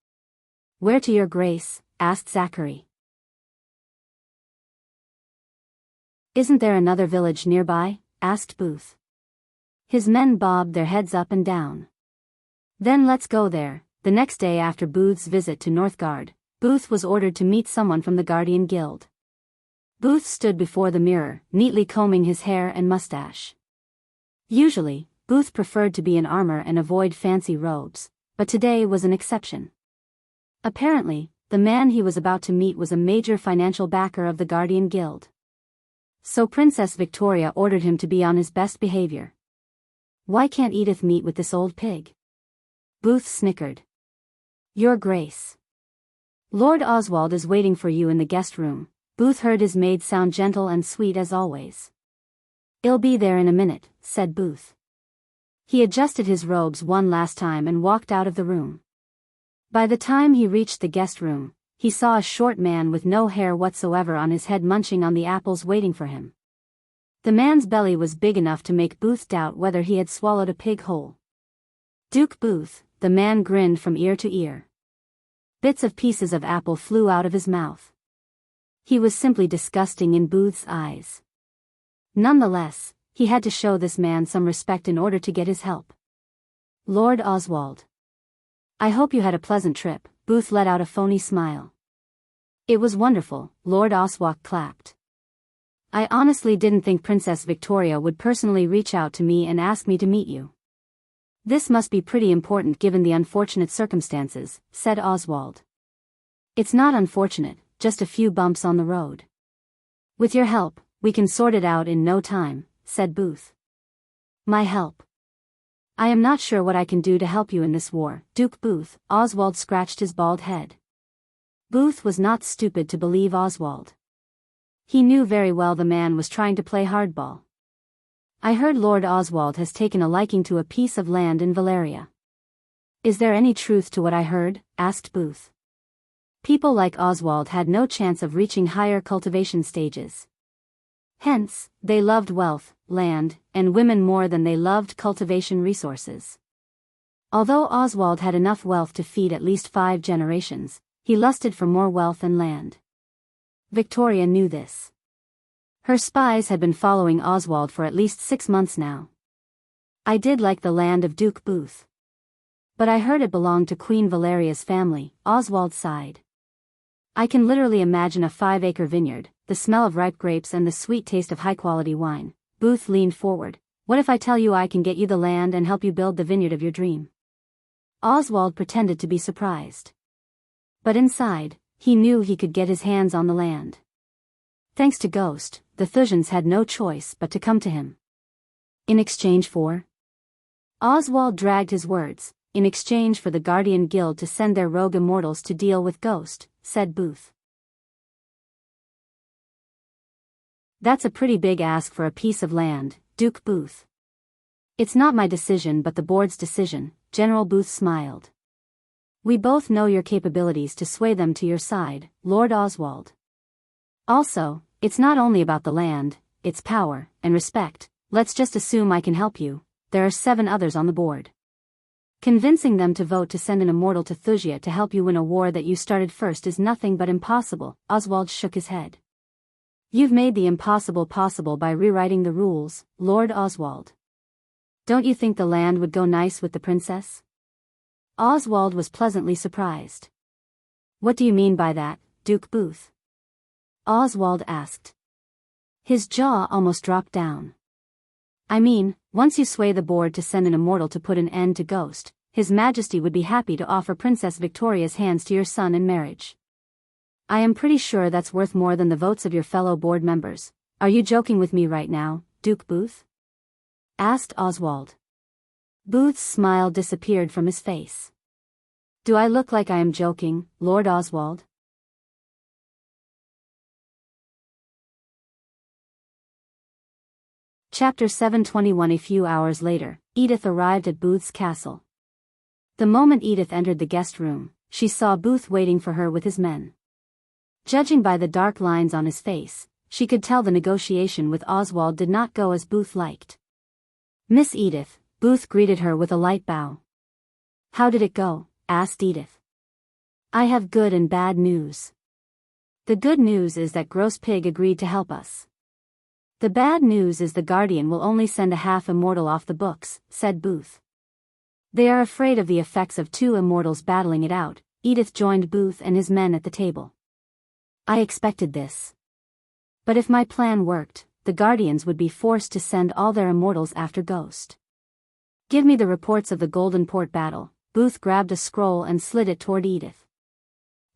"Where to your grace?" asked Zachary. "Isn't there another village nearby?" asked Booth. His men bobbed their heads up and down. "Then let's go there." The next day after Booth's visit to Northgard, Booth was ordered to meet someone from the Guardian Guild. Booth stood before the mirror, neatly combing his hair and mustache. Usually, Booth preferred to be in armor and avoid fancy robes, but today was an exception. Apparently, the man he was about to meet was a major financial backer of the Guardian Guild. So Princess Victoria ordered him to be on his best behavior. "Why can't Edith meet with this old pig?" Booth snickered. "Your Grace, Lord Oswald is waiting for you in the guest room." Booth heard his maid sound gentle and sweet as always. "I'll be there in a minute," said Booth. He adjusted his robes one last time and walked out of the room. By the time he reached the guest room, he saw a short man with no hair whatsoever on his head munching on the apples waiting for him. The man's belly was big enough to make Booth doubt whether he had swallowed a pig whole. "Duke Booth," the man grinned from ear to ear. Bits of pieces of apple flew out of his mouth. He was simply disgusting in Booth's eyes. Nonetheless, he had to show this man some respect in order to get his help. "Lord Oswald, I hope you had a pleasant trip." Booth let out a phony smile. "It was wonderful," Lord Oswald clapped. "I honestly didn't think Princess Victoria would personally reach out to me and ask me to meet you." "This must be pretty important given the unfortunate circumstances," said Oswald. "It's not unfortunate, just a few bumps on the road. With your help, we can sort it out in no time," said Booth. "My help? I am not sure what I can do to help you in this war, Duke Booth." Oswald scratched his bald head. Booth was not stupid to believe Oswald. He knew very well the man was trying to play hardball. "I heard Lord Oswald has taken a liking to a piece of land in Valeria." "Is there any truth to what I heard?" asked Booth. People like Oswald had no chance of reaching higher cultivation stages. Hence, they loved wealth, land, and women more than they loved cultivation resources. Although Oswald had enough wealth to feed at least 5 generations, he lusted for more wealth and land. Victoria knew this. Her spies had been following Oswald for at least 6 months now. "I did like the land of Duke Booth. But I heard it belonged to Queen Valeria's family," Oswald sighed. "I can literally imagine a 5-acre vineyard, the smell of ripe grapes and the sweet taste of high-quality wine." Booth leaned forward. "What if I tell you I can get you the land and help you build the vineyard of your dream?" Oswald pretended to be surprised. But inside, he knew he could get his hands on the land. Thanks to Ghost, the Thusians had no choice but to come to him. In exchange for? Oswald dragged his words. "In exchange for the Guardian Guild to send their rogue immortals to deal with Ghost," said Booth. "That's a pretty big ask for a piece of land, Duke Booth." "It's not my decision but the board's decision," General Booth smiled. "We both know your capabilities to sway them to your side, Lord Oswald. Also, it's not only about the land, it's power and respect. Let's just assume I can help you. There are 7 others on the board. Convincing them to vote to send an immortal to Thusia to help you win a war that you started first is nothing but impossible." Oswald shook his head. "You've made the impossible possible by rewriting the rules, Lord Oswald. Don't you think the land would go nice with the princess? Oswald was pleasantly surprised. What do you mean by that, Duke Booth? Oswald asked. His jaw almost dropped down. I mean, once you sway the board to send an immortal to put an end to Ghost, His Majesty would be happy to offer Princess Victoria's hands to your son in marriage. I am pretty sure that's worth more than the votes of your fellow board members. Are you joking with me right now, Duke Booth? Asked Oswald. Booth's smile disappeared from his face. Do I look like I am joking, Lord Oswald? Chapter 721. A few hours later, Edith arrived at Booth's castle. The moment Edith entered the guest room, she saw Booth waiting for her with his men. Judging by the dark lines on his face, she could tell the negotiation with Oswald did not go as Booth liked. Miss Edith, Booth greeted her with a light bow. How did it go? Asked Edith. I have good and bad news. The good news is that Gross Pig agreed to help us. The bad news is the Guardian will only send a half immortal off the books, said Booth. They are afraid of the effects of two immortals battling it out. Edith joined Booth and his men at the table. I expected this. But if my plan worked, the Guardians would be forced to send all their immortals after Ghost. Give me the reports of the Golden Port battle. Booth grabbed a scroll and slid it toward Edith.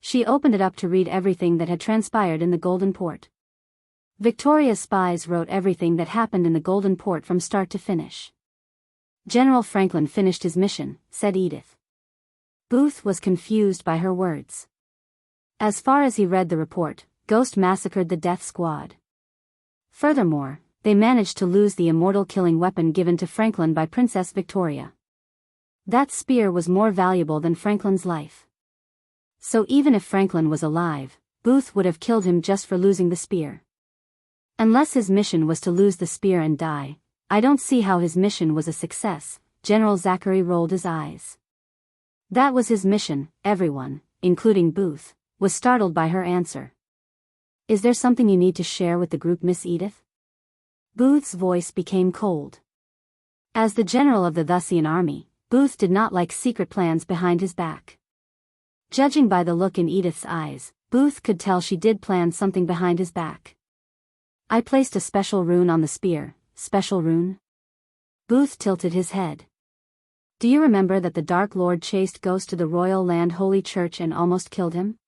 She opened it up to read everything that had transpired in the Golden Port. Victoria's spies wrote everything that happened in the Golden Port from start to finish. General Franklin finished his mission, said Edith. Booth was confused by her words. As far as he read the report, Ghost massacred the Death Squad. Furthermore, they managed to lose the immortal-killing weapon given to Franklin by Princess Victoria. That spear was more valuable than Franklin's life. So even if Franklin was alive, Booth would have killed him just for losing the spear. Unless his mission was to lose the spear and die, I don't see how his mission was a success. General Zachary rolled his eyes. That was his mission. Everyone, including Booth, was startled by her answer. Is there something you need to share with the group, Miss Edith? Booth's voice became cold. As the general of the Thusian army, Booth did not like secret plans behind his back. Judging by the look in Edith's eyes, Booth could tell she did plan something behind his back. I placed a special rune on the spear. Special rune? Booth tilted his head. Do you remember that the Dark Lord chased Ghost to the Royal Land Holy Church and almost killed him?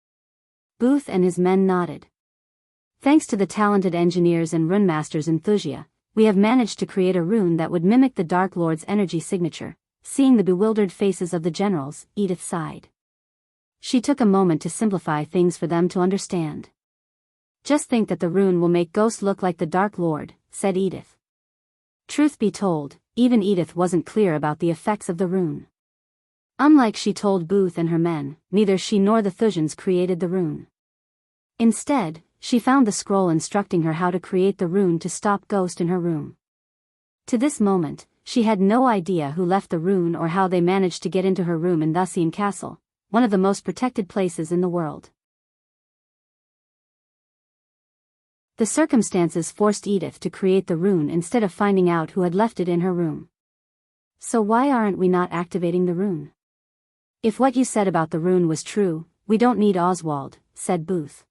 Booth and his men nodded. Thanks to the talented engineers and rune masters in Thusia, we have managed to create a rune that would mimic the Dark Lord's energy signature. Seeing the bewildered faces of the generals, Edith sighed. She took a moment to simplify things for them to understand. Just think that the rune will make Ghost look like the Dark Lord, said Edith. Truth be told, even Edith wasn't clear about the effects of the rune. Unlike she told Booth and her men, neither she nor the Thusians created the rune. Instead, she found the scroll instructing her how to create the rune to stop Ghost in her room. To this moment, she had no idea who left the rune or how they managed to get into her room in Thusian Castle, one of the most protected places in the world. The circumstances forced Edith to create the rune instead of finding out who had left it in her room. So why aren't we not activating the rune? If what you said about the rune was true, we don't need Oswald, said Booth.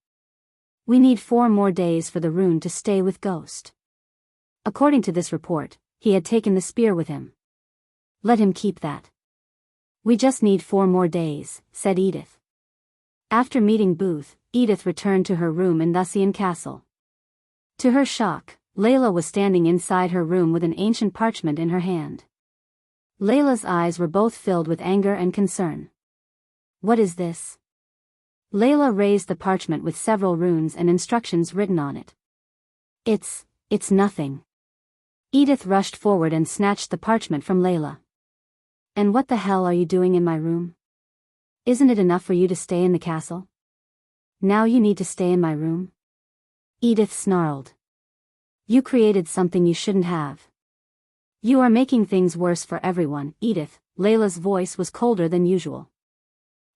We need 4 more days for the rune to stay with Ghost. According to this report, he had taken the spear with him. Let him keep that. We just need 4 more days, said Edith. After meeting Booth, Edith returned to her room in Thusian Castle. To her shock, Layla was standing inside her room with an ancient parchment in her hand. Layla's eyes were both filled with anger and concern. What is this? Layla raised the parchment with several runes and instructions written on it. It's nothing. Edith rushed forward and snatched the parchment from Layla. And what the hell are you doing in my room? Isn't it enough for you to stay in the castle? Now you need to stay in my room? Edith snarled. You created something you shouldn't have. You are making things worse for everyone, Edith. Layla's voice was colder than usual.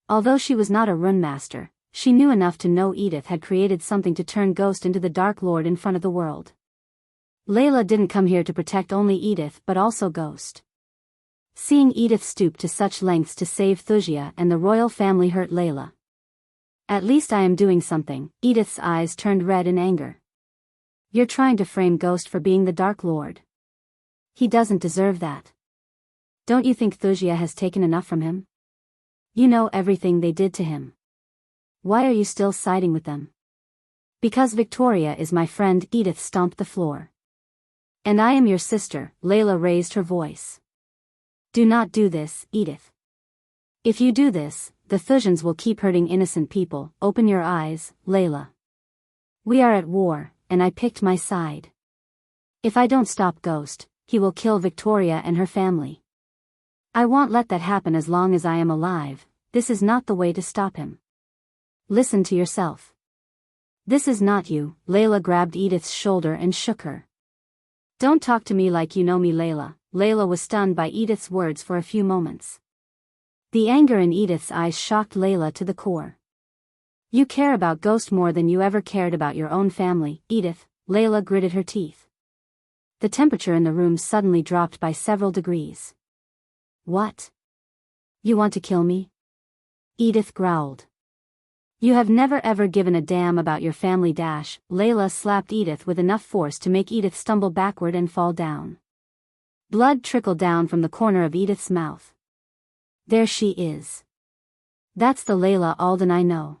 Although she was not a rune master, she knew enough to know Edith had created something to turn Ghost into the Dark Lord in front of the world. Layla didn't come here to protect only Edith but also Ghost. Seeing Edith stoop to such lengths to save Thusia and the royal family hurt Layla. At least I am doing something. Edith's eyes turned red in anger. You're trying to frame Ghost for being the Dark Lord. He doesn't deserve that. Don't you think Thusia has taken enough from him? You know everything they did to him. Why are you still siding with them? Because Victoria is my friend. Edith stomped the floor. And I am your sister. Layla raised her voice. Do not do this, Edith. If you do this, the Thusians will keep hurting innocent people. Open your eyes, Layla. We are at war, and I picked my side. If I don't stop Ghost, he will kill Victoria and her family. I won't let that happen as long as I am alive. This is not the way to stop him. Listen to yourself. This is not you. Layla grabbed Edith's shoulder and shook her. Don't talk to me like you know me, Layla. Layla was stunned by Edith's words for a few moments. The anger in Edith's eyes shocked Layla to the core. You care about Ghost more than you ever cared about your own family, Edith. Layla gritted her teeth. The temperature in the room suddenly dropped by several degrees. What? You want to kill me? Edith growled. You have never ever given a damn about your family. Layla slapped Edith with enough force to make Edith stumble backward and fall down. Blood trickled down from the corner of Edith's mouth. There she is. That's the Layla Alden I know.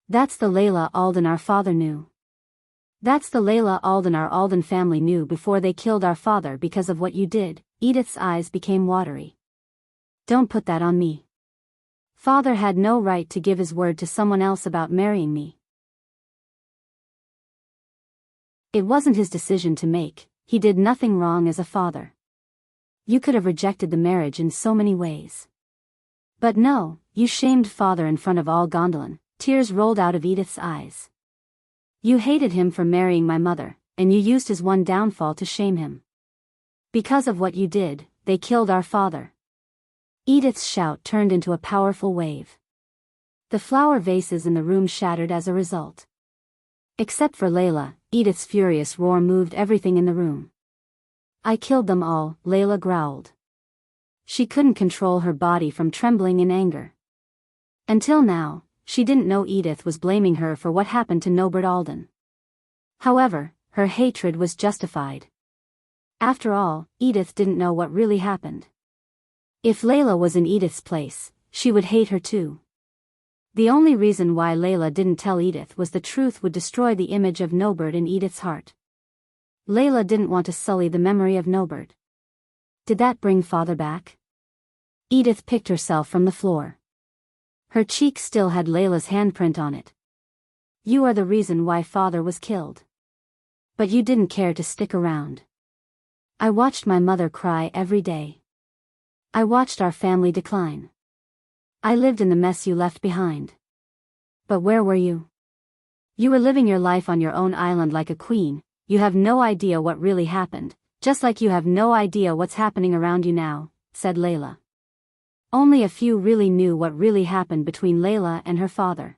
That's the Layla Alden our father knew. That's the Layla Alden our Alden family knew before they killed our father because of what you did. Edith's eyes became watery. Don't put that on me. Father had no right to give his word to someone else about marrying me. It wasn't his decision to make. He did nothing wrong as a father. You could have rejected the marriage in so many ways. But no, you shamed father in front of all Gondolin. Tears rolled out of Edith's eyes. You hated him for marrying my mother, and you used his one downfall to shame him. Because of what you did, they killed our father. Edith's shout turned into a powerful wave. The flower vases in the room shattered as a result. Except for Layla, Edith's furious roar moved everything in the room. I killed them all, Layla growled. She couldn't control her body from trembling in anger. Until now, she didn't know Edith was blaming her for what happened to Nobert Alden. However, her hatred was justified. After all, Edith didn't know what really happened. If Layla was in Edith's place, she would hate her too. The only reason why Layla didn't tell Edith was the truth would destroy the image of Nobert in Edith's heart. Layla didn't want to sully the memory of Nobert. Did that bring father back? Edith picked herself from the floor. Her cheek still had Layla's handprint on it. You are the reason why father was killed. But you didn't care to stick around. I watched my mother cry every day. I watched our family decline. I lived in the mess you left behind. But where were you? You were living your life on your own island like a queen. You have no idea what really happened, just like you have no idea what's happening around you now, said Layla. Only a few really knew what really happened between Layla and her father.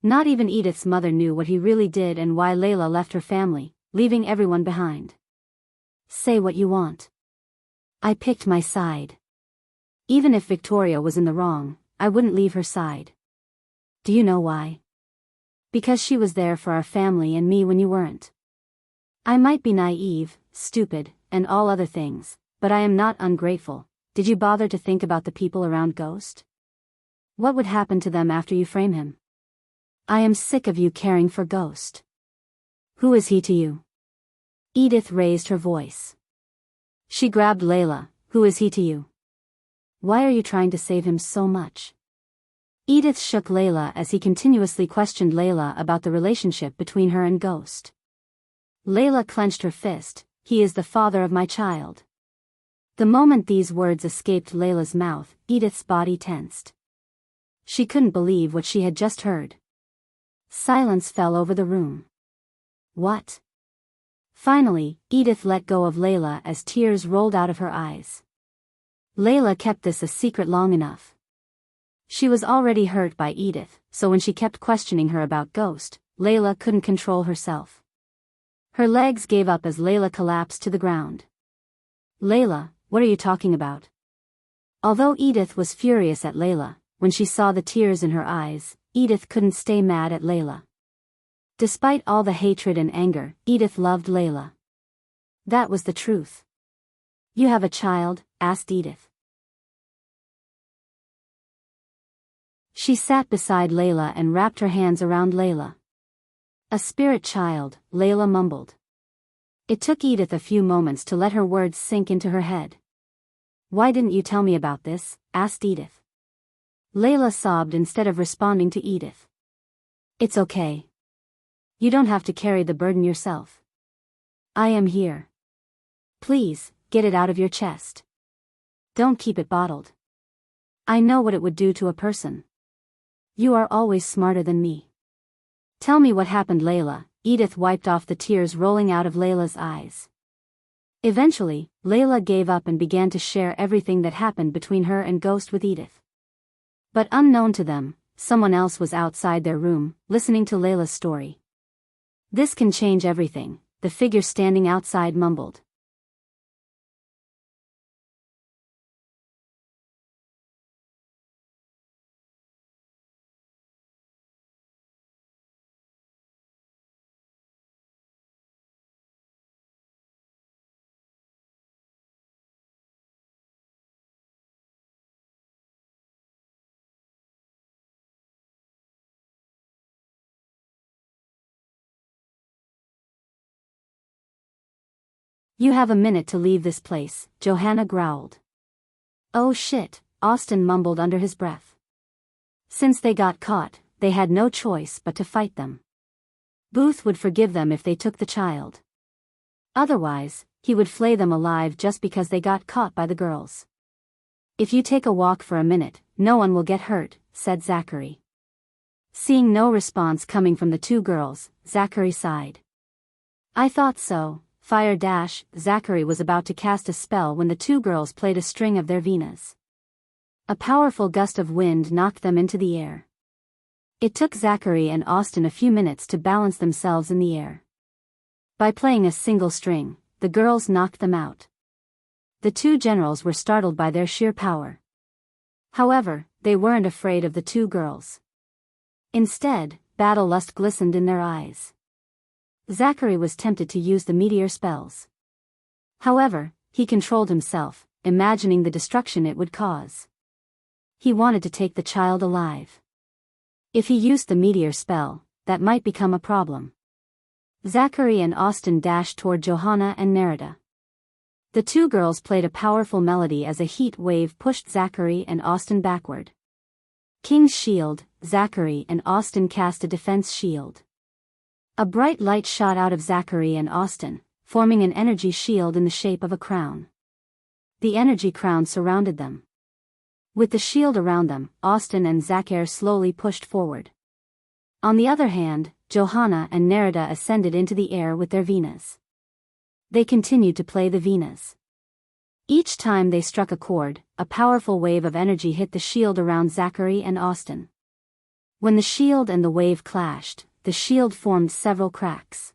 Not even Edith's mother knew what he really did and why Layla left her family, leaving everyone behind. Say what you want. I picked my side. Even if Victoria was in the wrong, I wouldn't leave her side. Do you know why? Because she was there for our family and me when you weren't. I might be naive, stupid, and all other things, but I am not ungrateful. Did you bother to think about the people around Ghost? What would happen to them after you frame him? I am sick of you caring for Ghost. Who is he to you? Edith raised her voice. She grabbed Layla. Who is he to you? Why are you trying to save him so much? Edith shook Layla as he continuously questioned Layla about the relationship between her and Ghost. Layla clenched her fist. He is the father of my child. The moment these words escaped Layla's mouth, Edith's body tensed. She couldn't believe what she had just heard. Silence fell over the room. What? Finally, Edith let go of Layla as tears rolled out of her eyes. Layla kept this a secret long enough. She was already hurt by Edith, so when she kept questioning her about Ghost, Layla couldn't control herself. Her legs gave up as Layla collapsed to the ground. Layla, what are you talking about? Although Edith was furious at Layla, when she saw the tears in her eyes, Edith couldn't stay mad at Layla. Despite all the hatred and anger, Edith loved Layla. That was the truth. You have a child? Asked Edith. She sat beside Layla and wrapped her hands around Layla. A spirit child, Layla mumbled. It took Edith a few moments to let her words sink into her head. Why didn't you tell me about this? Asked Edith. Layla sobbed instead of responding to Edith. It's okay. You don't have to carry the burden yourself. I am here. Please, get it out of your chest. Don't keep it bottled. I know what it would do to a person. You are always smarter than me. Tell me what happened, Layla. Edith wiped off the tears rolling out of Layla's eyes. Eventually, Layla gave up and began to share everything that happened between her and Ghost with Edith. But unknown to them, someone else was outside their room, listening to Layla's story. This can change everything, the figure standing outside mumbled. You have a minute to leave this place, Johanna growled. Oh shit, Austin mumbled under his breath. Since they got caught, they had no choice but to fight them. Booth would forgive them if they took the child. Otherwise, he would flay them alive just because they got caught by the girls. If you take a walk for a minute, no one will get hurt, said Zachary. Seeing no response coming from the two girls, Zachary sighed. I thought so. Fire dash, Zachary was about to cast a spell when the two girls played a string of their Venas. A powerful gust of wind knocked them into the air. It took Zachary and Austin a few minutes to balance themselves in the air. By playing a single string, the girls knocked them out. The two generals were startled by their sheer power. However, they weren't afraid of the two girls. Instead, battle lust glistened in their eyes. Zachary was tempted to use the meteor spells. However, he controlled himself, imagining the destruction it would cause. He wanted to take the child alive. If he used the meteor spell, that might become a problem. Zachary and Austin dashed toward Johanna and Nerida. The two girls played a powerful melody as a heat wave pushed Zachary and Austin backward. King's shield, Zachary and Austin cast a defense shield. A bright light shot out of Zachary and Austin, forming an energy shield in the shape of a crown. The energy crown surrounded them. With the shield around them, Austin and Zachary slowly pushed forward. On the other hand, Johanna and Nerida ascended into the air with their Venas. They continued to play the Venas. Each time they struck a chord, a powerful wave of energy hit the shield around Zachary and Austin. When the shield and the wave clashed, the shield formed several cracks.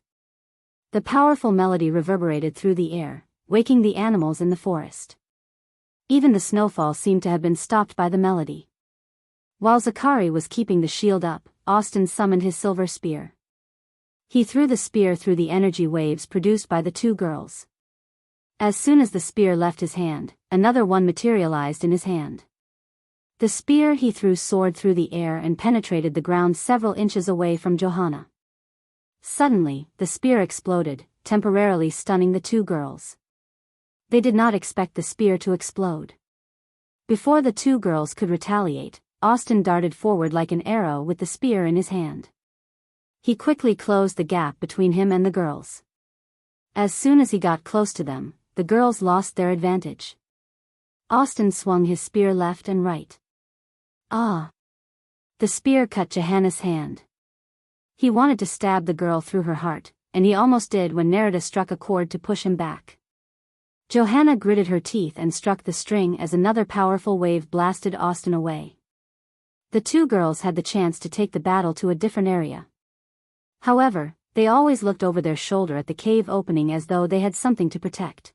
The powerful melody reverberated through the air, waking the animals in the forest. Even the snowfall seemed to have been stopped by the melody. While Zachary was keeping the shield up, Austin summoned his silver spear. He threw the spear through the energy waves produced by the two girls. As soon as the spear left his hand, another one materialized in his hand. The spear he threw soared through the air and penetrated the ground several inches away from Johanna. Suddenly, the spear exploded, temporarily stunning the two girls. They did not expect the spear to explode. Before the two girls could retaliate, Austin darted forward like an arrow with the spear in his hand. He quickly closed the gap between him and the girls. As soon as he got close to them, the girls lost their advantage. Austin swung his spear left and right. Ah! The spear cut Johanna's hand. He wanted to stab the girl through her heart, and he almost did when Nerida struck a chord to push him back. Johanna gritted her teeth and struck the string as another powerful wave blasted Austin away. The two girls had the chance to take the battle to a different area. However, They always looked over their shoulder at the cave opening as though they had something to protect.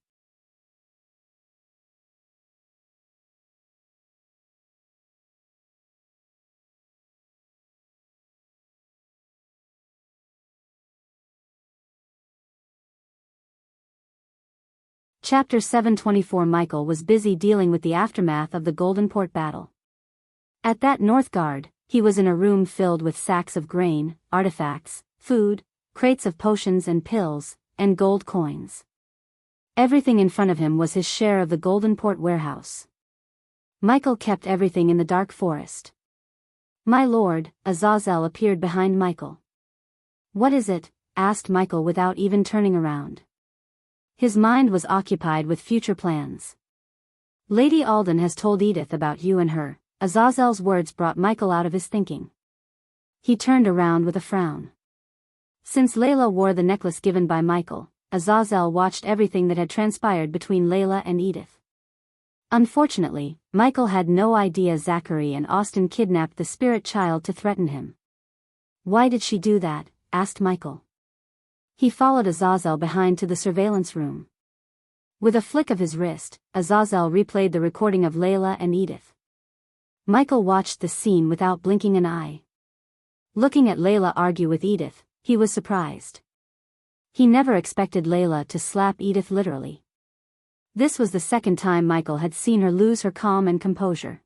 Chapter 724. Michael was busy dealing with the aftermath of the Golden Port battle. At that North Guard, he was in a room filled with sacks of grain, artifacts, food, crates of potions and pills, and gold coins. Everything in front of him was his share of the Golden Port warehouse. Michael kept everything in the dark forest. "My lord," Azazel appeared behind Michael. "What is it?" asked Michael without even turning around. His mind was occupied with future plans. "Lady Alden has told Edith about you and her." Azazel's words brought Michael out of his thinking. He turned around with a frown. Since Layla wore the necklace given by Michael, Azazel watched everything that had transpired between Layla and Edith. Unfortunately, Michael had no idea Zachary and Austin kidnapped the spirit child to threaten him. "Why did she do that?" asked Michael. He followed Azazel behind to the surveillance room. With a flick of his wrist, Azazel replayed the recording of Layla and Edith. Michael watched the scene without blinking an eye. Looking at Layla argue with Edith, he was surprised. He never expected Layla to slap Edith literally. This was the second time Michael had seen her lose her calm and composure.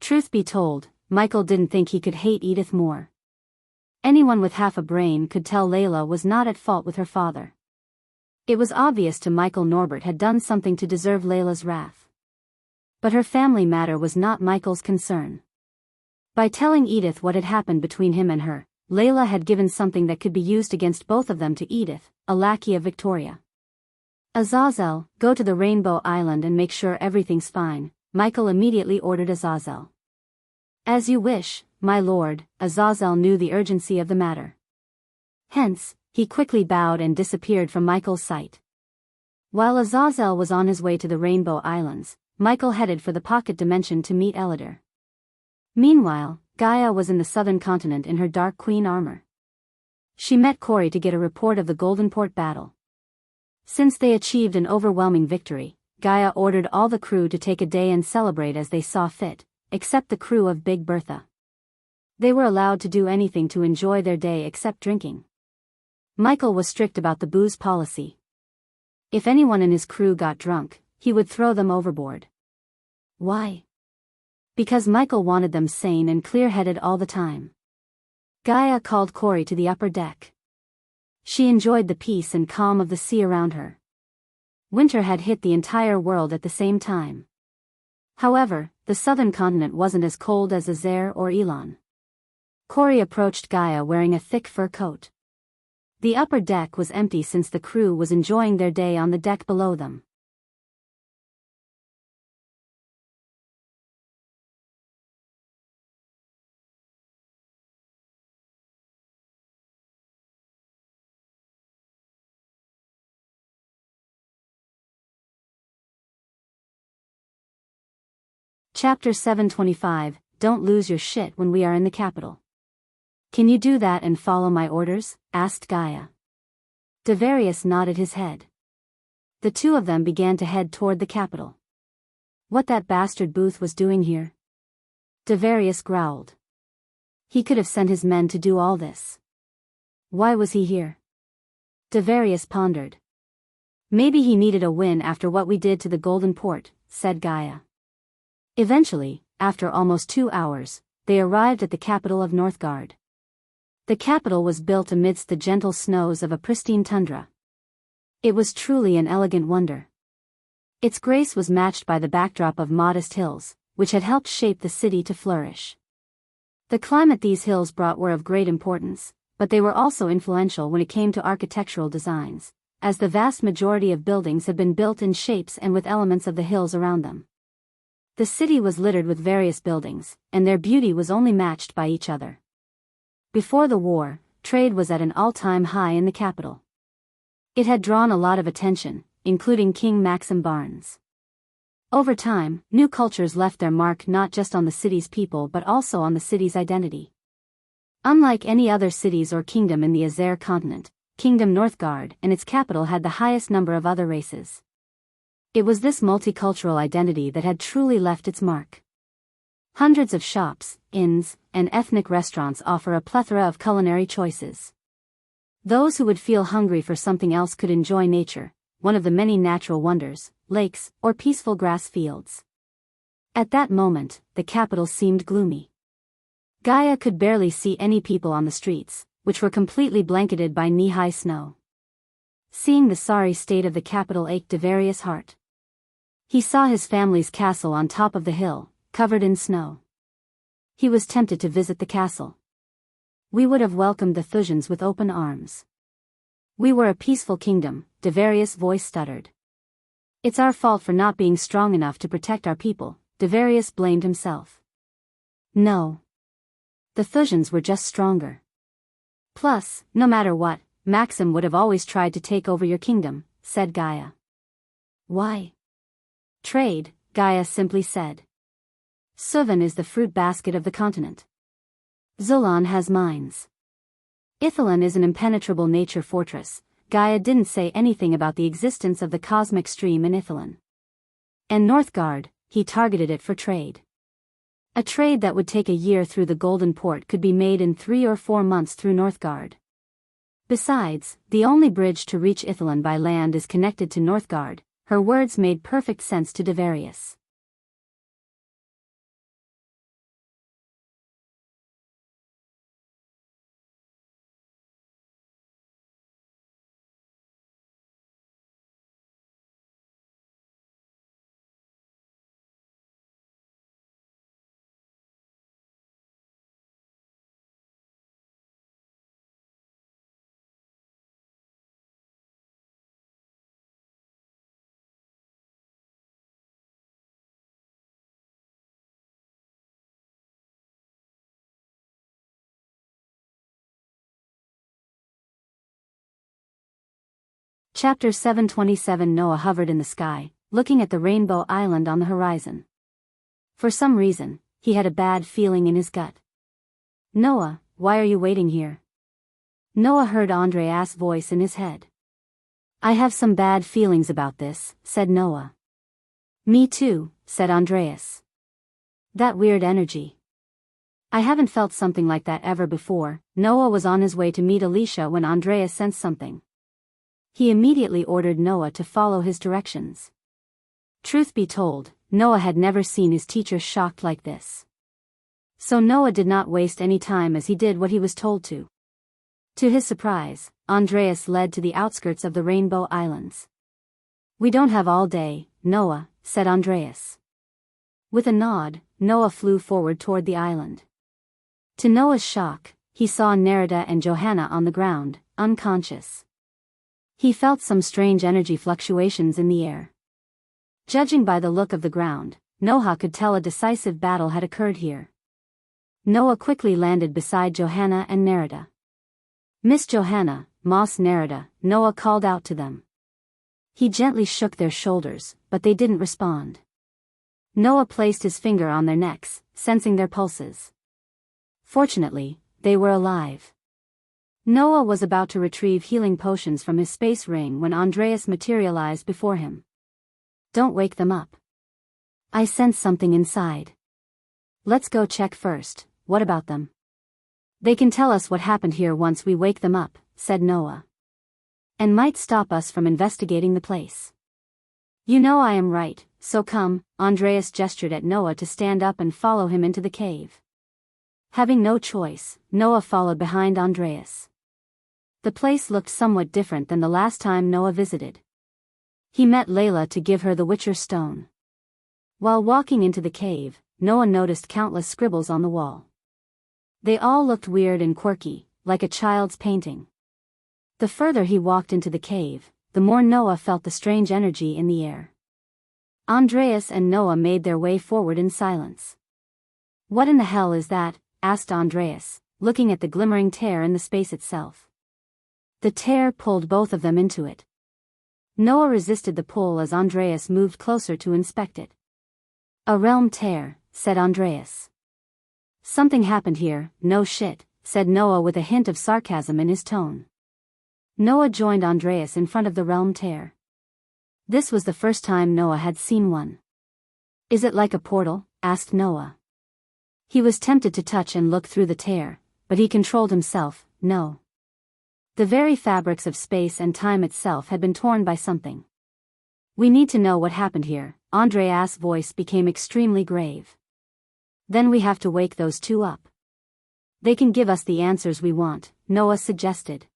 Truth be told, Michael didn't think he could hate Edith more. Anyone with half a brain could tell Layla was not at fault with her father. It was obvious to Michael Norbert had done something to deserve Layla's wrath. But her family matter was not Michael's concern. By telling Edith what had happened between him and her, Layla had given something that could be used against both of them to Edith, a lackey of Victoria. "Azazel, go to the Rainbow Island and make sure everything's fine," Michael immediately ordered Azazel. "As you wish, my lord." Azazel knew the urgency of the matter. Hence, he quickly bowed and disappeared from Michael's sight. While Azazel was on his way to the Rainbow Islands, Michael headed for the pocket dimension to meet Elidor. Meanwhile, Gaia was in the southern continent in her Dark Queen armor. She met Corey to get a report of the Golden Port battle. Since they achieved an overwhelming victory, Gaia ordered all the crew to take a day and celebrate as they saw fit, except the crew of Big Bertha. They were allowed to do anything to enjoy their day except drinking. Michael was strict about the booze policy. If anyone in his crew got drunk, he would throw them overboard. Why? Because Michael wanted them sane and clear-headed all the time. Gaia called Corey to the upper deck. She enjoyed the peace and calm of the sea around her. Winter had hit the entire world at the same time. However, the southern continent wasn't as cold as Azer or Elon. Corey approached Gaia wearing a thick fur coat. The upper deck was empty since the crew was enjoying their day on the deck below them. Chapter 725, Don't lose your shit when we are in the capital. "Can you do that and follow my orders?" asked Gaia. Devarius nodded his head. The two of them began to head toward the capital. What that bastard Booth was doing here? Devarius growled. He could have sent his men to do all this. Why was he here? Devarius pondered. "Maybe he needed a win after what we did to the Golden Port," said Gaia. Eventually, after almost 2 hours, they arrived at the capital of Northgard. The capital was built amidst the gentle snows of a pristine tundra. It was truly an elegant wonder. Its grace was matched by the backdrop of modest hills, which had helped shape the city to flourish. The climate these hills brought were of great importance, but they were also influential when it came to architectural designs, as the vast majority of buildings had been built in shapes and with elements of the hills around them. The city was littered with various buildings, and their beauty was only matched by each other. Before the war, trade was at an all-time high in the capital. It had drawn a lot of attention, including King Maxim Barnes. Over time, new cultures left their mark not just on the city's people but also on the city's identity. Unlike any other cities or kingdom in the Azer continent, Kingdom Northgard and its capital had the highest number of other races. It was this multicultural identity that had truly left its mark. Hundreds of shops, inns, and ethnic restaurants offer a plethora of culinary choices. Those who would feel hungry for something else could enjoy nature, one of the many natural wonders, lakes, or peaceful grass fields. At that moment, the capital seemed gloomy. Gaia could barely see any people on the streets, which were completely blanketed by knee-high snow. Seeing the sorry state of the capital ached Devarius' heart. He saw his family's castle on top of the hill, covered in snow. He was tempted to visit the castle. We would have welcomed the Thujans with open arms. We were a peaceful kingdom, Devarius' voice stuttered. It's our fault for not being strong enough to protect our people, Devarius blamed himself. No. The Thujans were just stronger. Plus, no matter what, Maxim would have always tried to take over your kingdom, said Gaia. Why? Trade, Gaia simply said. Suvan is the fruit basket of the continent. Zulon has mines. Ithilin is an impenetrable nature fortress. Gaia didn't say anything about the existence of the cosmic stream in Ithilin. And Northgard, he targeted it for trade. A trade that would take a year through the Golden Port could be made in 3 or 4 months through Northgard. Besides, the only bridge to reach Ithilin by land is connected to Northgard. Her words made perfect sense to Devarius. Chapter 727. Noah hovered in the sky, looking at the Rainbow Island on the horizon. For some reason, he had a bad feeling in his gut. Noah, why are you waiting here? Noah heard Andreas' voice in his head. I have some bad feelings about this, said Noah. Me too, said Andreas. That weird energy. I haven't felt something like that ever before. Noah was on his way to meet Alicia when Andreas sensed something. He immediately ordered Noah to follow his directions. Truth be told, Noah had never seen his teacher shocked like this. So Noah did not waste any time as he did what he was told to. To his surprise, Andreas led to the outskirts of the Rainbow Islands. We don't have all day, Noah, said Andreas. With a nod, Noah flew forward toward the island. To Noah's shock, he saw Nerida and Johanna on the ground, unconscious. He felt some strange energy fluctuations in the air. Judging by the look of the ground, Noah could tell a decisive battle had occurred here. Noah quickly landed beside Johanna and Nerida. Miss Johanna, Moss Nerida, Noah called out to them. He gently shook their shoulders, but they didn't respond. Noah placed his finger on their necks, sensing their pulses. Fortunately, they were alive. Noah was about to retrieve healing potions from his space ring when Andreas materialized before him. Don't wake them up. I sense something inside. Let's go check first. What about them? They can tell us what happened here once we wake them up, said Noah. And might stop us from investigating the place. You know I am right, so come. Andreas gestured at Noah to stand up and follow him into the cave. Having no choice, Noah followed behind Andreas. The place looked somewhat different than the last time Noah visited. He met Layla to give her the Witcher stone. While walking into the cave, Noah noticed countless scribbles on the wall. They all looked weird and quirky, like a child's painting. The further he walked into the cave, the more Noah felt the strange energy in the air. Andreas and Noah made their way forward in silence. What in the hell is that? Asked Andreas, looking at the glimmering tear in the space itself. The tear pulled both of them into it. Noah resisted the pull as Andreas moved closer to inspect it. A realm tear, said Andreas. Something happened here. No shit, said Noah with a hint of sarcasm in his tone. Noah joined Andreas in front of the realm tear. This was the first time Noah had seen one. Is it like a portal? Asked Noah. He was tempted to touch and look through the tear, but he controlled himself. No. The very fabrics of space and time itself had been torn by something. We need to know what happened here. Andreas' voice became extremely grave. Then we have to wake those two up. They can give us the answers we want, Noah suggested.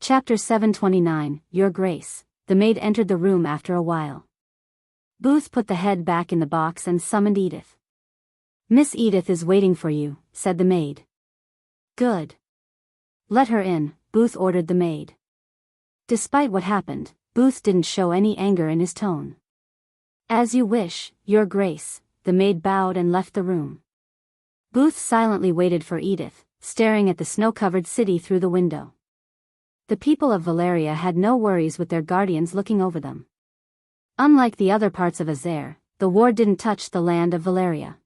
Chapter 729, Your Grace. The maid entered the room after a while. Booth put the head back in the box and summoned Edith. Miss Edith is waiting for you, said the maid. Good. Let her in, Booth ordered the maid. Despite what happened, Booth didn't show any anger in his tone. As you wish, Your Grace, the maid bowed and left the room. Booth silently waited for Edith, staring at the snow-covered city through the window. The people of Valeria had no worries with their guardians looking over them. Unlike the other parts of Azair, the war didn't touch the land of Valeria.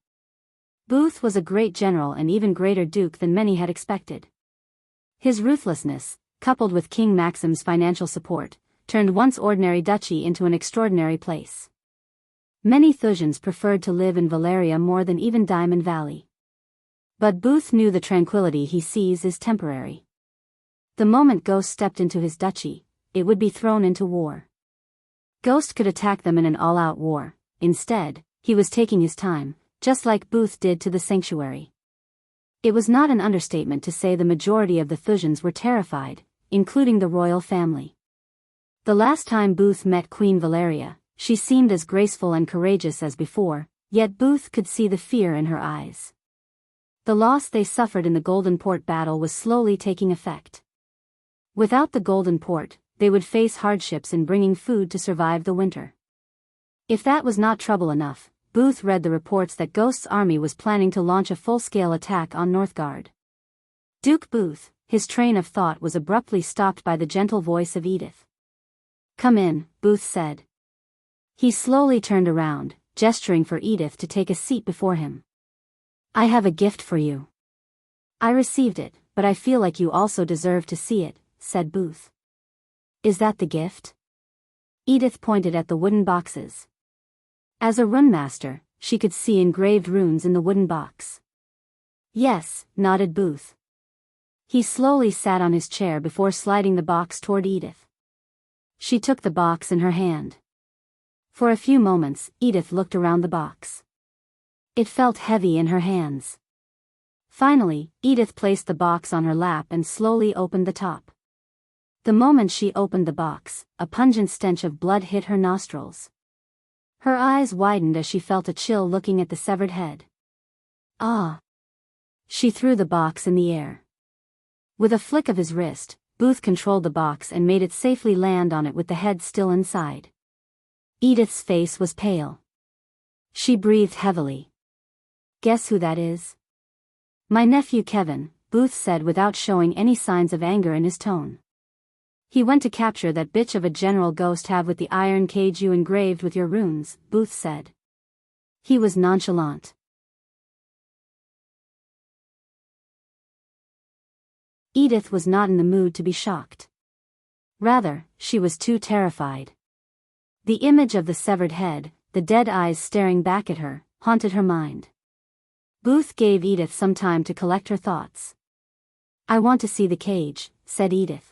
Booth was a great general and even greater duke than many had expected. His ruthlessness, coupled with King Maxim's financial support, turned once ordinary duchy into an extraordinary place. Many Thujans preferred to live in Valeria more than even Diamond Valley. But Booth knew the tranquility he sees is temporary. The moment Ghost stepped into his duchy, it would be thrown into war. Ghost could attack them in an all-out war. Instead, he was taking his time, just like Booth did to the sanctuary. It was not an understatement to say the majority of the Thujans were terrified, including the royal family. The last time Booth met Queen Valeria, she seemed as graceful and courageous as before, yet Booth could see the fear in her eyes. The loss they suffered in the Golden Port battle was slowly taking effect. Without the Golden Port, they would face hardships in bringing food to survive the winter. If that was not trouble enough, Booth read the reports that Ghost's army was planning to launch a full-scale attack on Northgard. Duke Booth, his train of thought was abruptly stopped by the gentle voice of Edith. Come in, Booth said. He slowly turned around, gesturing for Edith to take a seat before him. I have a gift for you. I received it, but I feel like you also deserve to see it, said Booth. Is that the gift? Edith pointed at the wooden boxes. As a rune master, she could see engraved runes in the wooden box. Yes, nodded Booth. He slowly sat on his chair before sliding the box toward Edith. She took the box in her hand. For a few moments, Edith looked around the box. It felt heavy in her hands. Finally, Edith placed the box on her lap and slowly opened the top. The moment she opened the box, a pungent stench of blood hit her nostrils. Her eyes widened as she felt a chill looking at the severed head. Ah! She threw the box in the air. With a flick of his wrist, Booth controlled the box and made it safely land on it with the head still inside. Edith's face was pale. She breathed heavily. Guess who that is? My nephew Kevin, Booth said without showing any signs of anger in his tone. He went to capture that bitch of a general Ghost have with the iron cage you engraved with your runes, Booth said. He was nonchalant. Edith was not in the mood to be shocked. Rather, she was too terrified. The image of the severed head, the dead eyes staring back at her, haunted her mind. Booth gave Edith some time to collect her thoughts. I want to see the cage, said Edith.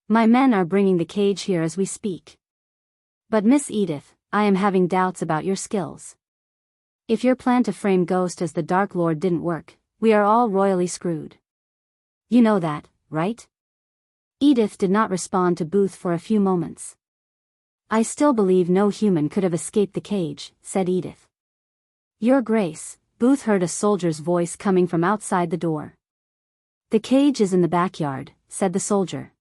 My men are bringing the cage here as we speak. But Miss Edith, I am having doubts about your skills. If your plan to frame Ghost as the Dark Lord didn't work, we are all royally screwed. You know that, right? Edith did not respond to Booth for a few moments. I still believe no human could have escaped the cage, said Edith. Your Grace, Booth heard a soldier's voice coming from outside the door. The cage is in the backyard, said the soldier.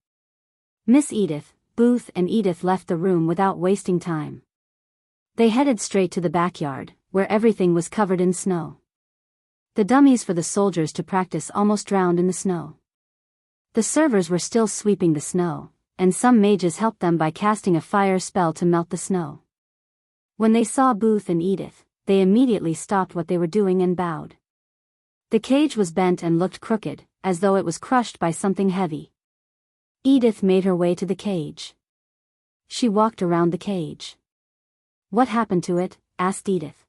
Miss Edith, Booth and Edith left the room without wasting time. They headed straight to the backyard, where everything was covered in snow. The dummies for the soldiers to practice almost drowned in the snow. The servers were still sweeping the snow, and some mages helped them by casting a fire spell to melt the snow. When they saw Booth and Edith, they immediately stopped what they were doing and bowed. The cage was bent and looked crooked, as though it was crushed by something heavy. Edith made her way to the cage. She walked around the cage. What happened to it? Asked Edith.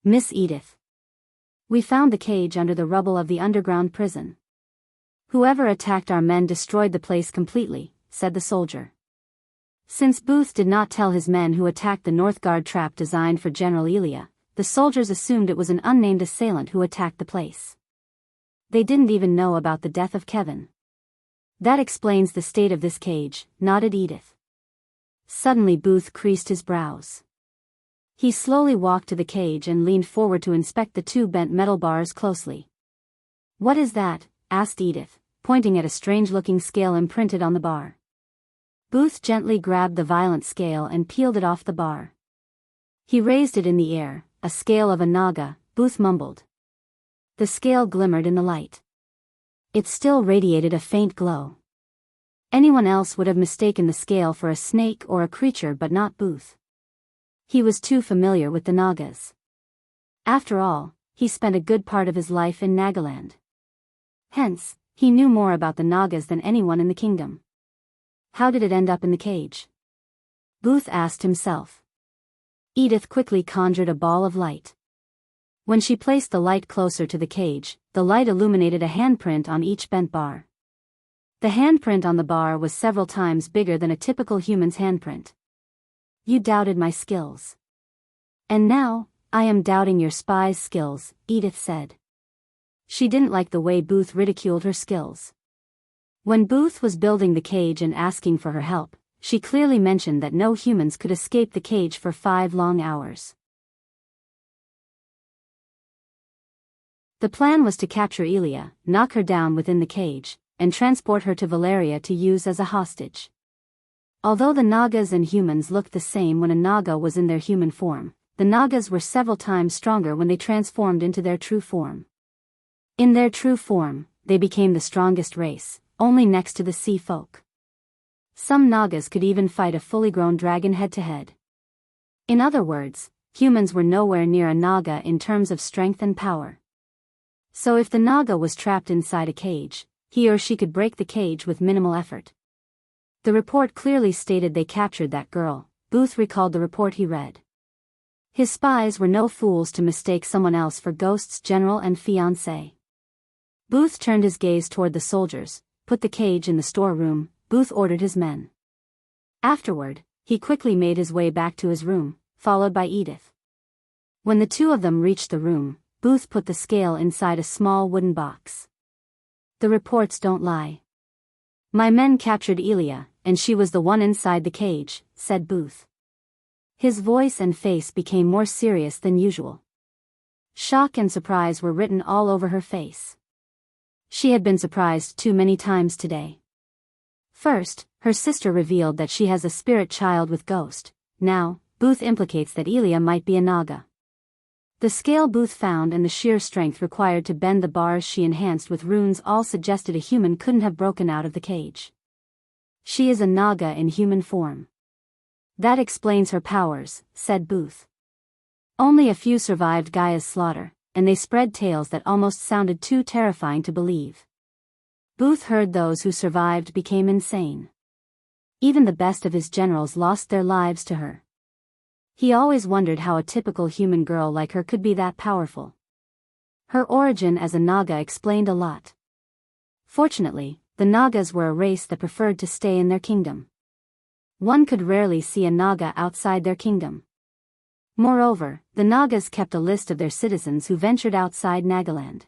Miss Edith. We found the cage under the rubble of the underground prison. Whoever attacked our men destroyed the place completely, said the soldier. Since Booth did not tell his men who attacked the Northgard trap designed for General Elia, the soldiers assumed it was an unnamed assailant who attacked the place. They didn't even know about the death of Kevin. That explains the state of this cage, nodded Edith. Suddenly Booth creased his brows. He slowly walked to the cage and leaned forward to inspect the two bent metal bars closely. What is that? Asked Edith, pointing at a strange-looking scale imprinted on the bar. Booth gently grabbed the violent scale and peeled it off the bar. He raised it in the air, a scale of a naga, Booth mumbled. The scale glimmered in the light. It still radiated a faint glow. Anyone else would have mistaken the scale for a snake or a creature, but not Booth. He was too familiar with the nagas. After all, he spent a good part of his life in Nagaland. Hence, he knew more about the nagas than anyone in the kingdom. How did it end up in the cage? Booth asked himself. Edith quickly conjured a ball of light. When she placed the light closer to the cage, the light illuminated a handprint on each bent bar. The handprint on the bar was several times bigger than a typical human's handprint. You doubted my skills. And now, I am doubting your spy's skills, Edith said. She didn't like the way Booth ridiculed her skills. When Booth was building the cage and asking for her help, she clearly mentioned that no humans could escape the cage for 5 long hours. The plan was to capture Elia, knock her down within the cage, and transport her to Valeria to use as a hostage. Although the Nagas and humans looked the same when a Naga was in their human form, the Nagas were several times stronger when they transformed into their true form. In their true form, they became the strongest race, only next to the sea folk. Some Nagas could even fight a fully grown dragon head-to-head. In other words, humans were nowhere near a Naga in terms of strength and power. So if the Naga was trapped inside a cage, he or she could break the cage with minimal effort. The report clearly stated they captured that girl. Booth recalled the report he read. His spies were no fools to mistake someone else for Ghost's general and fiancé. Booth turned his gaze toward the soldiers, put the cage in the storeroom. Booth ordered his men. Afterward, he quickly made his way back to his room, followed by Edith. When the two of them reached the room, Booth put the scale inside a small wooden box. The reports don't lie. My men captured Elia, and she was the one inside the cage, said Booth. His voice and face became more serious than usual. Shock and surprise were written all over her face. She had been surprised too many times today. First, her sister revealed that she has a spirit child with Ghost. Now, Booth implicates that Elia might be a Naga. The scale Booth found and the sheer strength required to bend the bars she enhanced with runes all suggested a human couldn't have broken out of the cage. She is a Naga in human form. That explains her powers, said Booth. Only a few survived Gaia's slaughter, and they spread tales that almost sounded too terrifying to believe. Booth heard those who survived became insane. Even the best of his generals lost their lives to her. He always wondered how a typical human girl like her could be that powerful. Her origin as a Naga explained a lot. Fortunately, the Nagas were a race that preferred to stay in their kingdom. One could rarely see a Naga outside their kingdom. Moreover, the Nagas kept a list of their citizens who ventured outside Nagaland.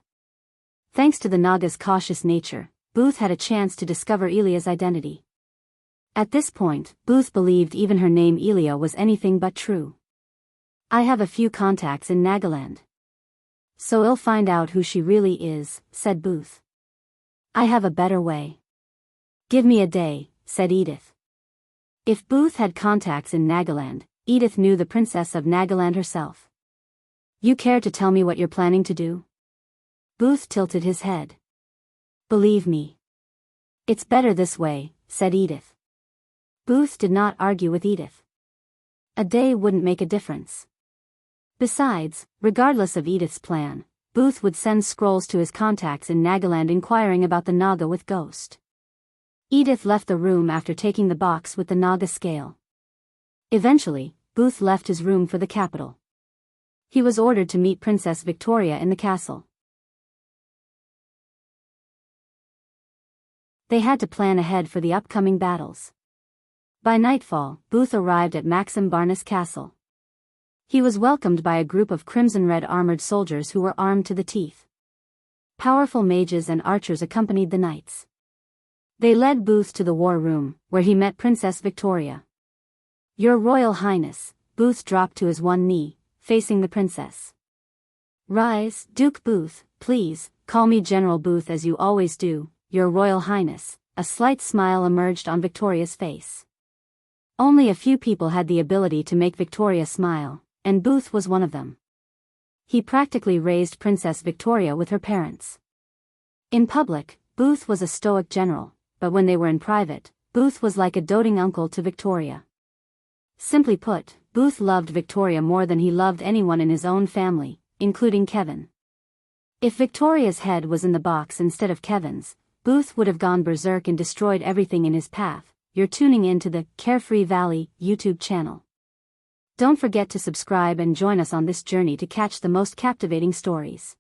Thanks to the Nagas' cautious nature, Booth had a chance to discover Elia's identity. At this point, Booth believed even her name Elia was anything but true. I have a few contacts in Nagaland. So I'll find out who she really is, said Booth. I have a better way. Give me a day, said Edith. If Booth had contacts in Nagaland, Edith knew the princess of Nagaland herself. You care to tell me what you're planning to do? Booth tilted his head. Believe me. It's better this way, said Edith. Booth did not argue with Edith. A day wouldn't make a difference. Besides, regardless of Edith's plan, Booth would send scrolls to his contacts in Nagaland inquiring about the Naga with Ghost. Edith left the room after taking the box with the Naga scale. Eventually, Booth left his room for the capital. He was ordered to meet Princess Victoria in the castle. They had to plan ahead for the upcoming battles. By nightfall, Booth arrived at Maxim Barnes Castle. He was welcomed by a group of crimson-red armored soldiers who were armed to the teeth. Powerful mages and archers accompanied the knights. They led Booth to the war room, where he met Princess Victoria. Your Royal Highness, Booth dropped to his one knee, facing the princess. Rise, Duke Booth, please, call me General Booth as you always do, Your Royal Highness. A slight smile emerged on Victoria's face. Only a few people had the ability to make Victoria smile, and Booth was one of them. He practically raised Princess Victoria with her parents. In public, Booth was a stoic general, but when they were in private, Booth was like a doting uncle to Victoria. Simply put, Booth loved Victoria more than he loved anyone in his own family, including Kevin. If Victoria's head was in the box instead of Kevin's, Booth would have gone berserk and destroyed everything in his path. You're tuning in to the Carefree Valley YouTube channel. Don't forget to subscribe and join us on this journey to catch the most captivating stories.